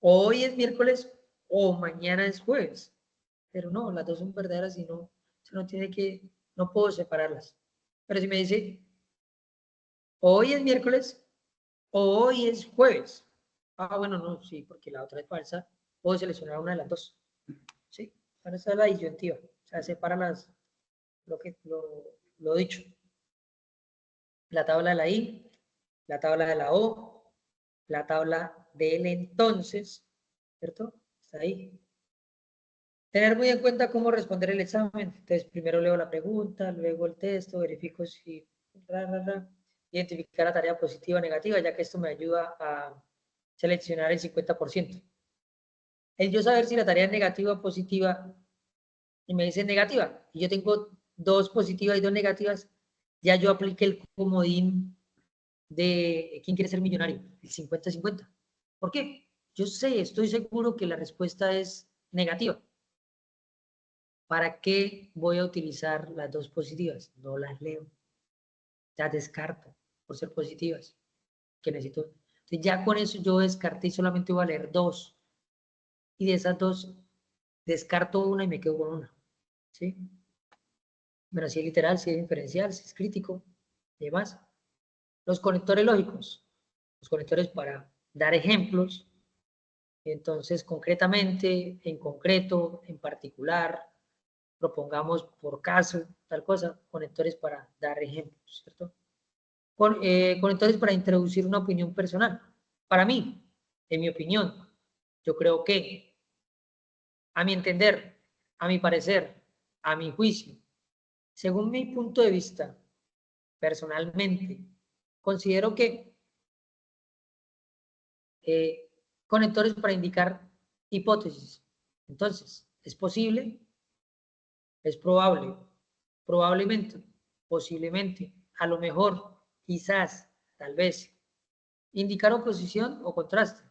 Hoy es miércoles o mañana es jueves, pero no, las dos son verdaderas y no, se no tiene que, no puedo separarlas. Pero si me dice, hoy es miércoles o hoy es jueves. Ah, bueno, no, sí, porque la otra es falsa. Puedo seleccionar una de las dos. ¿Sí? Bueno, esa es la disyuntiva. O sea, separa lo dicho. La tabla de la I, la tabla de la O, la tabla del entonces, ¿cierto? Está ahí. Tener muy en cuenta cómo responder el examen. Entonces, primero leo la pregunta, luego el texto, verifico si... Identificar la tarea positiva o negativa, ya que esto me ayuda a seleccionar el 50%. El yo saber si la tarea es negativa o positiva, y me dice negativa, y yo tengo 2 positivas y 2 negativas, ya yo apliqué el comodín de ¿quién quiere ser millonario? El 50-50. ¿Por qué? Yo sé, estoy seguro que la respuesta es negativa. ¿Para qué voy a utilizar las 2 positivas? No las leo. Ya descarto por ser positivas. Que necesito. Entonces ya con eso yo descarté y solamente voy a leer 2. Y de esas 2 descarto una y me quedo con una. ¿Sí? Bueno, si es literal, si es inferencial, si es crítico y demás. Los conectores lógicos. Los conectores para dar ejemplos. Entonces, concretamente, en concreto, en particular, propongamos por caso, tal cosa, conectores para dar ejemplos, ¿cierto? Conectores para introducir una opinión personal. Para mí, en mi opinión, yo creo que, a mi entender, a mi parecer, a mi juicio, según mi punto de vista, personalmente, considero que conectores para indicar hipótesis. Entonces, ¿es posible? ¿Es probable? Probablemente, posiblemente, a lo mejor, quizás, tal vez. Indicar oposición o contraste.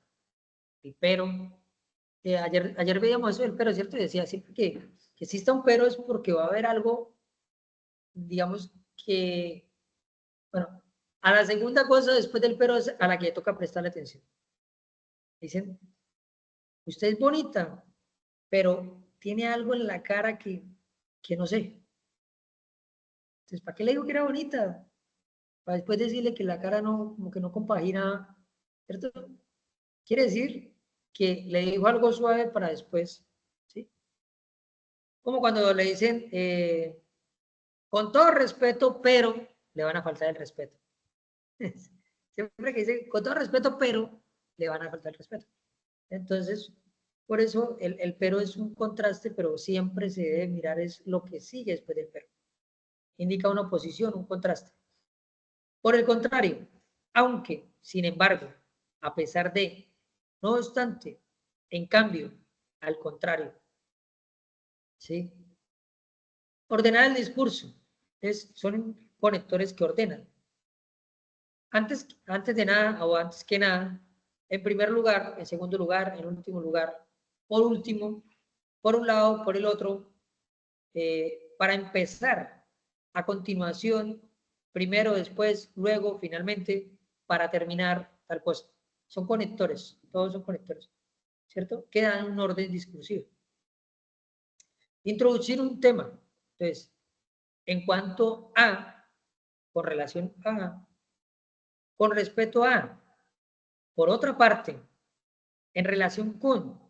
El pero. Ayer veíamos eso del pero, ¿cierto? Y decía siempre que exista un pero es porque va a haber algo, digamos, que, bueno, a la segunda cosa después del pero es a la que toca prestarle atención. Dicen, usted es bonita, pero tiene algo en la cara que no sé. Entonces, ¿para qué le digo que era bonita? Para después decirle que la cara no, como que no compagina, ¿cierto? Quiere decir que le dijo algo suave para después, ¿sí? Como cuando le dicen, con todo respeto, pero le van a faltar el respeto. Siempre que dicen, con todo respeto, pero le van a faltar el respeto. Entonces, por eso el pero es un contraste, pero siempre se debe mirar es lo que sigue después del pero. Indica una oposición, un contraste. Por el contrario, aunque, sin embargo, a pesar de, no obstante, en cambio, al contrario, ¿sí? Ordenar el discurso. Son conectores que ordenan. Antes de nada, o antes que nada, en primer lugar, en segundo lugar, en último lugar, por último, por un lado, por el otro, para empezar, a continuación, primero, después, luego, finalmente, para terminar, tal cosa. Son conectores, todos son conectores, ¿cierto? Quedan en un orden discursivo. Introducir un tema. Entonces, en cuanto a, con relación a, con respecto a, por otra parte, en relación con,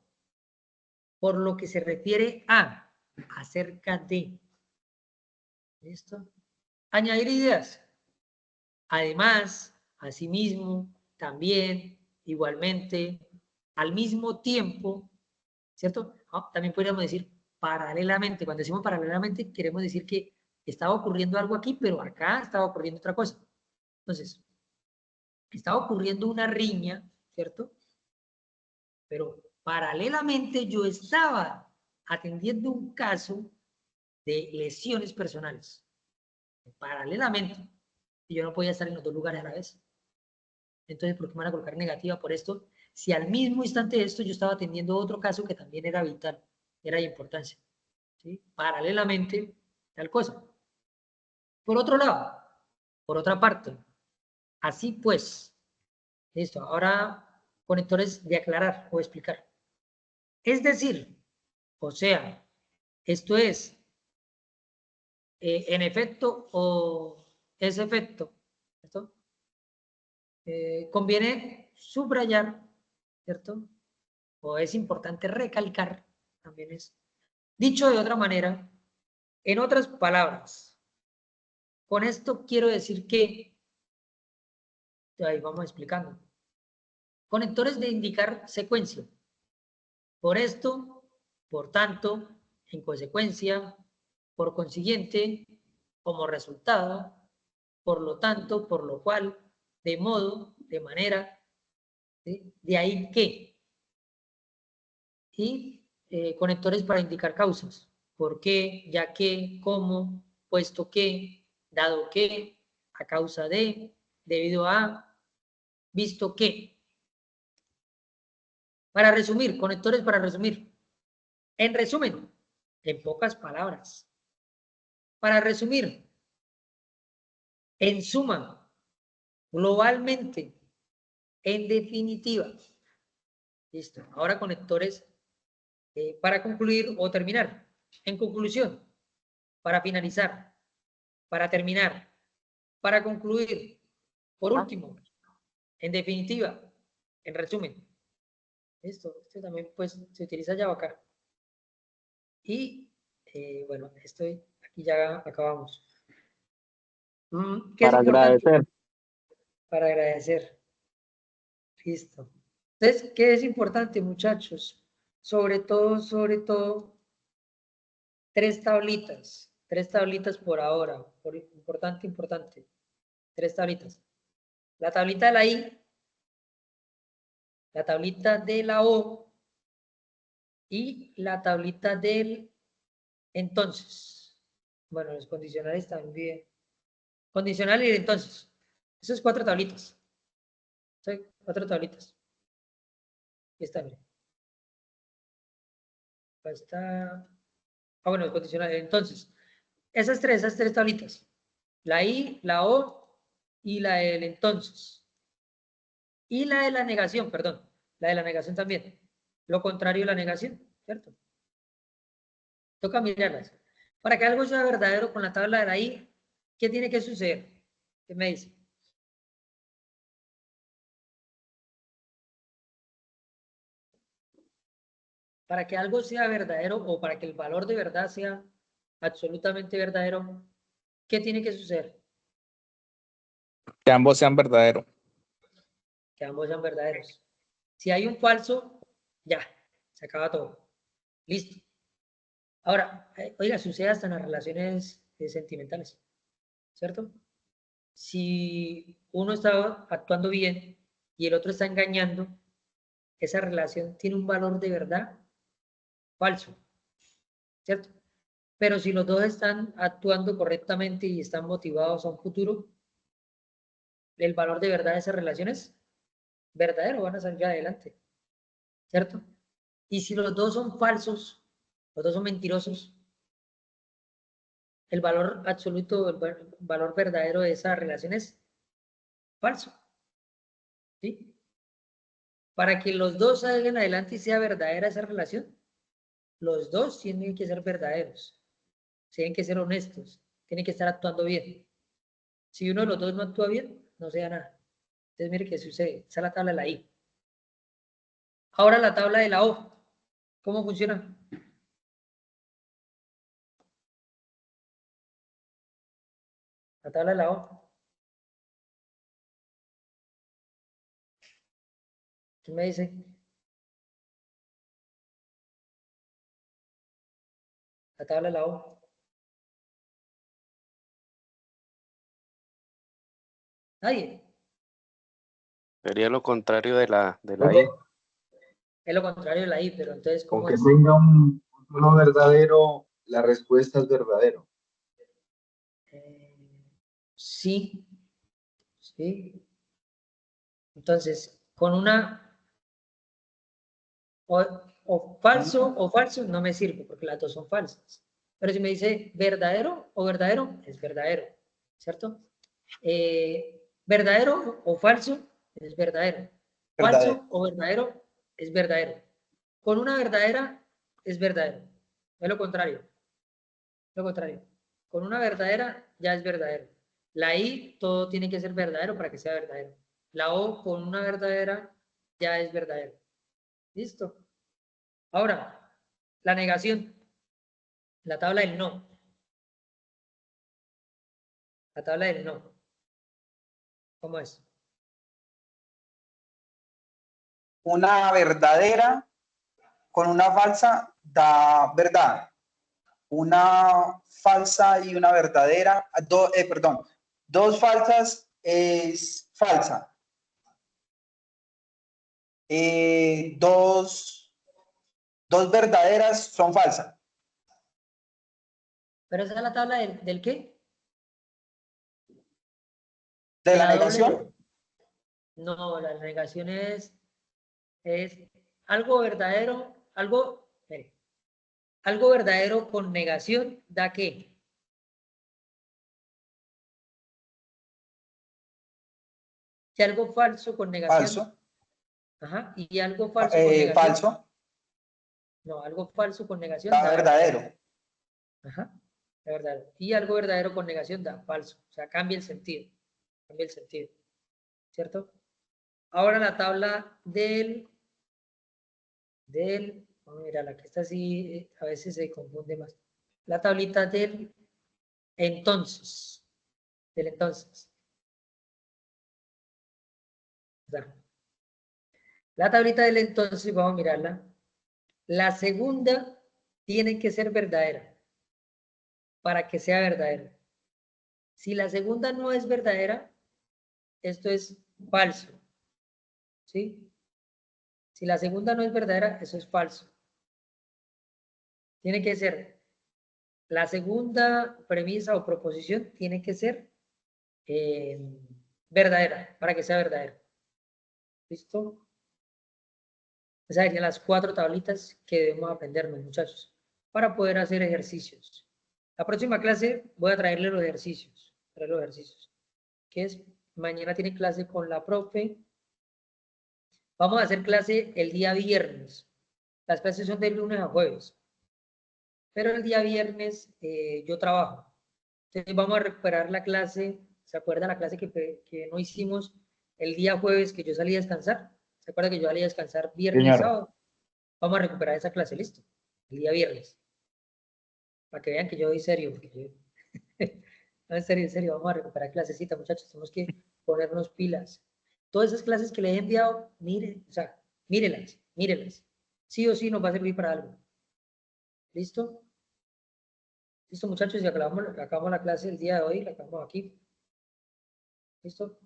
por lo que se refiere a, acerca de. ¿Listo? Añadir ideas. Además, asimismo, también, igualmente, al mismo tiempo, ¿cierto? También podríamos decir paralelamente. Cuando decimos paralelamente, queremos decir que estaba ocurriendo algo aquí, pero acá estaba ocurriendo otra cosa. Entonces, estaba ocurriendo una riña, ¿cierto? Pero paralelamente yo estaba atendiendo un caso de lesiones personales. Paralelamente. Y yo no podía estar en los 2 lugares a la vez. Entonces, ¿por qué me van a colocar negativa por esto? Si al mismo instante de esto yo estaba atendiendo otro caso que también era vital, era de importancia. ¿sí? Paralelamente, tal cosa. Por otro lado, por otra parte, así pues, listo, ahora conectores de aclarar o explicar. Es decir, o sea, esto es en efecto o es efecto, ¿cierto? Conviene subrayar, ¿cierto? O es importante recalcar, también es. Dicho de otra manera, en otras palabras, con esto quiero decir que, ahí vamos explicando, conectores de indicar secuencia. Por esto, por tanto, en consecuencia, por consiguiente, como resultado, por lo tanto, por lo cual, de modo, de manera, ¿sí? De ahí que. Y conectores para indicar causas. ¿Por qué? Ya que, cómo, puesto que, dado que, a causa de, debido a, visto que. Para resumir, conectores para resumir. En resumen, en pocas palabras. Para resumir, en suma, globalmente, en definitiva. Listo. Ahora conectores para concluir o terminar. En conclusión, para finalizar, para terminar, para concluir. Por último, en definitiva, en resumen. Esto también pues se utiliza Java acá. Y bueno, aquí ya acabamos. ¿Qué es Para importante? agradecer. Para agradecer. Listo. Entonces, ¿qué es importante, muchachos? Sobre todo, tres tablitas por ahora, importante, tres tablitas. La tablita de la I, la tablita de la O y la tablita del entonces. Bueno, los condicionales también. Condicional y el entonces. Esas cuatro tablitas. ¿Sí? Cuatro tablitas. Aquí está, mire. Acá está. Ah, bueno, el condicional. Entonces, esas tres tablitas. La I, la O y la del entonces. Y la de la negación, perdón. La de la negación también. Lo contrario de la negación, ¿cierto? Toca mirarlas. Para que algo sea verdadero con la tabla de la I, ¿qué tiene que suceder? ¿Qué me dice? Para que algo sea verdadero o para que el valor de verdad sea absolutamente verdadero, ¿qué tiene que suceder? Que ambos sean verdaderos. Que ambos sean verdaderos. Si hay un falso, ya, se acaba todo. Listo. Ahora, oiga, sucede hasta en las relaciones sentimentales, ¿cierto? Si uno está actuando bien y el otro está engañando, esa relación tiene un valor de verdad falso, ¿cierto? Pero si los dos están actuando correctamente y están motivados a un futuro, el valor de verdad de esas relaciones verdadero, van a salir adelante, ¿cierto? Y si los dos son falsos, los dos son mentirosos, el valor absoluto, el valor verdadero de esa relación es falso, ¿sí? Para que los dos salgan adelante y sea verdadera esa relación, los dos tienen que ser verdaderos, tienen que ser honestos, tienen que estar actuando bien. Si uno de los dos no actúa bien, no se da nada. Entonces, mire qué sucede. Esa es la tabla de la I. Ahora la tabla de la O. ¿Cómo funciona? La tabla de la O. ¿Qué me dice? La tabla de la O. Nadie. Sería lo contrario de la I. Es lo contrario de la I, pero entonces, ¿cómo Aunque es? tenga un solo verdadero, la respuesta es verdadero. Sí. Sí. Entonces, con una o falso no me sirve porque las dos son falsas. Pero si me dice verdadero o verdadero, es verdadero, ¿cierto? Verdadero o falso, es verdadero. Falso Verdadero. o verdadero, es verdadero. Con una verdadera, es verdadero. Es lo contrario. Lo contrario. Con una verdadera, ya es verdadero. La I, todo tiene que ser verdadero para que sea verdadero. La O, con una verdadera, ya es verdadero. ¿Listo? Ahora, la negación. La tabla del no. La tabla del no. ¿Cómo es? Una verdadera con una falsa da verdad. Una falsa y una verdadera, perdón, dos falsas es falsa. Dos verdaderas son falsas. Pero esa es la tabla del ¿qué? ¿De la doble. negación? No, la negación es algo verdadero, algo verdadero con negación da ¿qué? Y algo falso con negación. Falso. Ajá. Y algo falso con negación. Falso. No, algo falso con negación Da da verdadero. Ajá. Da verdadero. Y algo verdadero con negación da falso. O sea, cambia el sentido. Cambia el sentido. ¿Cierto? Ahora la tabla vamos a mirar, la que está así, a veces se confunde más. La tablita del entonces. Del entonces. La tablita del entonces, vamos a mirarla. La segunda tiene que ser verdadera para que sea verdadera. Si la segunda no es verdadera, esto es falso. ¿Sí? Si la segunda no es verdadera, eso es falso. Tiene que ser, la segunda premisa o proposición tiene que ser verdadera para que sea verdadera. ¿Listo? Esas serían las 4 tablitas que debemos aprendernos, muchachos, para poder hacer ejercicios. La próxima clase voy a traerle los ejercicios. Que es, mañana tiene clase con la profe. Vamos a hacer clase el día viernes. Las clases son de lunes a jueves. Pero el día viernes yo trabajo. Entonces vamos a recuperar la clase. ¿Se acuerda la clase que no hicimos el día jueves que yo salí a descansar? ¿Se acuerda que yo salí a descansar viernes y sábado? Vamos a recuperar esa clase, listo. El día viernes. Para que vean que yo voy serio. No, en serio, vamos a recuperar clasecita, muchachos. Tenemos que ponernos pilas. Todas esas clases que les he enviado, miren, o sea, mírenlas. Sí o sí nos va a servir para algo. ¿Listo? Listo, muchachos, y acabamos la clase el día de hoy, la acabamos aquí. ¿Listo?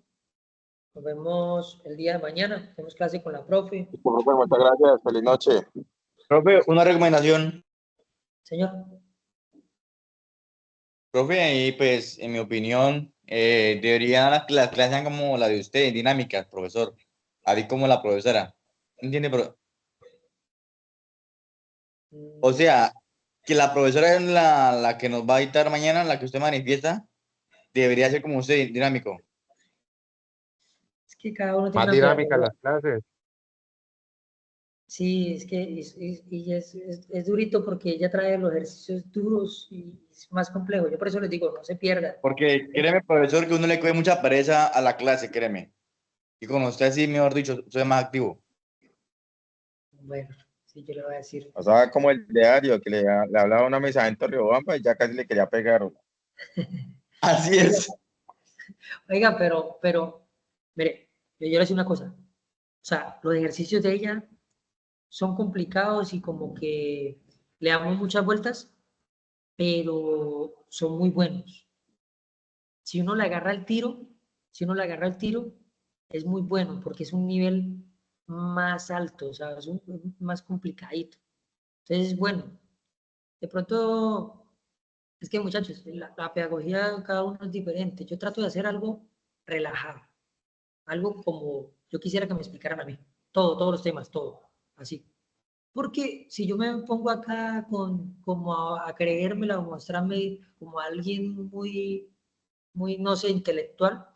Nos vemos el día de mañana. Tenemos clase con la profe. Profe, muchas gracias. Feliz noche. Profe, una recomendación. Señor. Profe, ahí pues, en mi opinión, deberían las clases sean como la de usted, dinámicas, profesor. Así como la profesora. ¿Entiende? O sea, que la profesora es la que nos va a dictar mañana, la que usted manifiesta, debería ser como usted, dinámico. Es que cada uno tiene Más una dinámicas pedagogía. las clases. Sí, es que es durito porque ella trae los ejercicios duros y es más complejo. Yo por eso les digo, no se pierda. Porque créeme, profesor, que uno le coge mucha pereza a la clase, créeme. Y con usted sí, mejor dicho, soy más activo. Bueno, sí, yo le voy a decir. O sea, como el diario que le hablaba a una mesa en Torreobamba y ya casi le quería pegar. Así es. Oiga, pero, mire, yo le voy a decir una cosa. O sea, los ejercicios de ella son complicados y como que le damos muchas vueltas, pero son muy buenos. Si uno le agarra el tiro, es muy bueno porque es un nivel más alto, o sea, es más complicadito. Entonces es bueno. De pronto, es que muchachos, la pedagogía de cada uno es diferente. Yo trato de hacer algo relajado, algo como yo quisiera que me explicaran a mí. Todos los temas, todo, así. Porque si yo me pongo acá como a creérmela o mostrarme como alguien muy, no sé, intelectual,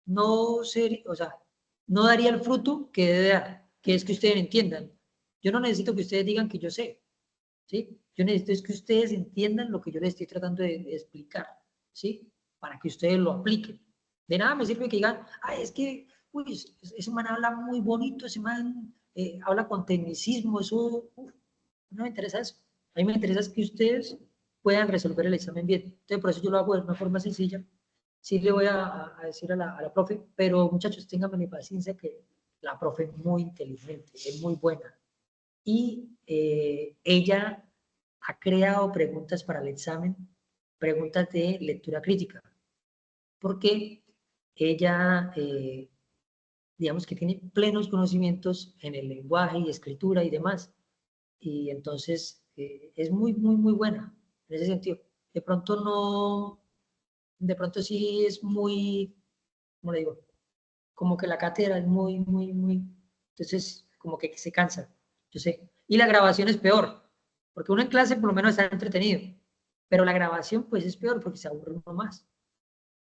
no sería, o sea, no daría el fruto que debe dar, que es que ustedes entiendan. Yo no necesito que ustedes digan que yo sé, ¿sí? Yo necesito es que ustedes entiendan lo que yo les estoy tratando de explicar, ¿sí? Para que ustedes lo apliquen. De nada me sirve que digan, ay, es que, uy, ese man habla muy bonito, ese man habla con tecnicismo, eso, no me interesa eso. A mí me interesa es que ustedes puedan resolver el examen bien. Entonces, por eso yo lo hago de una forma sencilla. Sí le voy a decir a la profe, pero muchachos, ténganme mi paciencia que la profe es muy inteligente, es muy buena. Y ella ha creado preguntas para el examen, preguntas de lectura crítica, porque ella, digamos que tiene plenos conocimientos en el lenguaje y escritura y demás, y entonces es muy buena en ese sentido. De pronto no, de pronto sí es muy, ¿cómo le digo? Como que la cátedra es muy, entonces como que se cansa, yo sé. Y la grabación es peor, porque uno en clase por lo menos está entretenido, pero la grabación pues es peor porque se aburre uno más,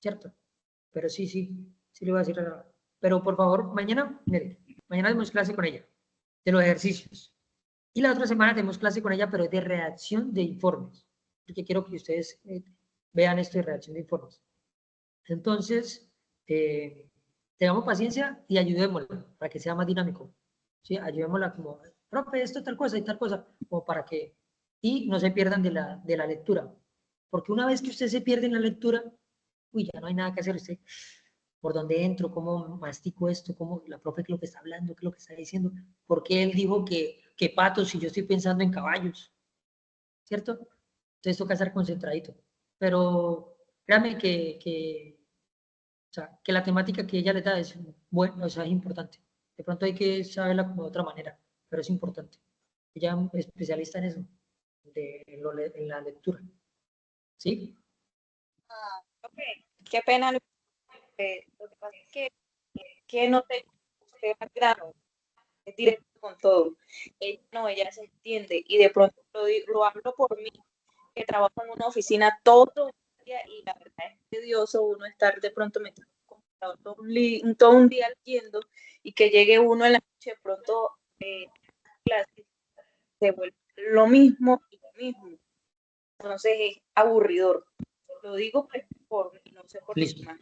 ¿cierto? Pero sí le voy a decir pero por favor, mañana, mire, mañana tenemos clase con ella, de los ejercicios. Y la otra semana tenemos clase con ella, pero es de redacción de informes, porque quiero que ustedes vean esto de redacción de informes. Entonces, tengamos paciencia y ayudémosla para que sea más dinámico. ¿Sí? Ayudémosla como, profe, esto tal cosa y tal cosa, como para que, y no se pierdan de la lectura. Porque una vez que usted se pierde en la lectura, uy, ya no hay nada que hacer. Usted, ¿por dónde entro? ¿Cómo mastico esto? ¿Cómo la profe qué es lo que está hablando? ¿Qué es lo que está diciendo? ¿Por qué él dijo que patos si yo estoy pensando en caballos? ¿Cierto? Entonces toca estar concentradito. Pero créame o sea, que la temática que ella le da es bueno, o sea, es importante. De pronto hay que saberla como de otra manera, pero es importante. Ella es especialista en eso, en la lectura. ¿Sí? Ok, qué pena. Lo que pasa es que no te usted más grano, es directo con todo. Ella no, ella se entiende y de pronto lo hablo por mí, que trabajo en una oficina todo el día y la verdad es tedioso uno estar de pronto metido en el computador todo un día leyendo y que llegue uno en la noche de pronto clases, se vuelve lo mismo y lo mismo. Entonces es aburridor. Lo digo pues no sé por Listo. qué más.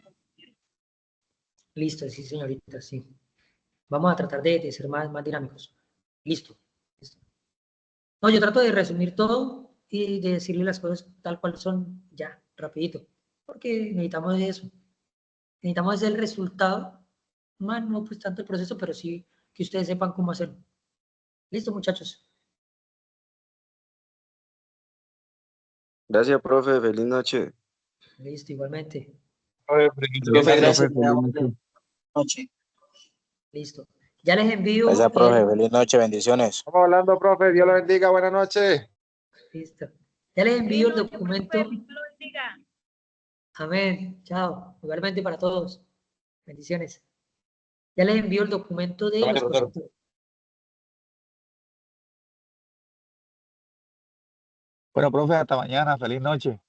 Listo, sí, señorita, sí. Vamos a tratar de ser más dinámicos. Listo. No, yo trato de resumir todo y de decirle las cosas tal cual son ya, rapidito. Porque necesitamos eso. Necesitamos el resultado, más no pues tanto el proceso, pero sí que ustedes sepan cómo hacerlo. Listo, muchachos. Gracias, profe. Feliz noche. Listo, igualmente. Profe, gracias. Noche. Listo. Ya les envío. Gracias, profe. Feliz noche. Bendiciones. Estamos hablando, profe. Dios lo bendiga. Buenas noches. Listo. Ya les envío el Feliz noche, documento. profe, Dios lo bendiga. Amén. Chao. Igualmente para todos. Bendiciones. Ya les envío el documento de los consultores. Bueno, profe, hasta mañana. Feliz noche.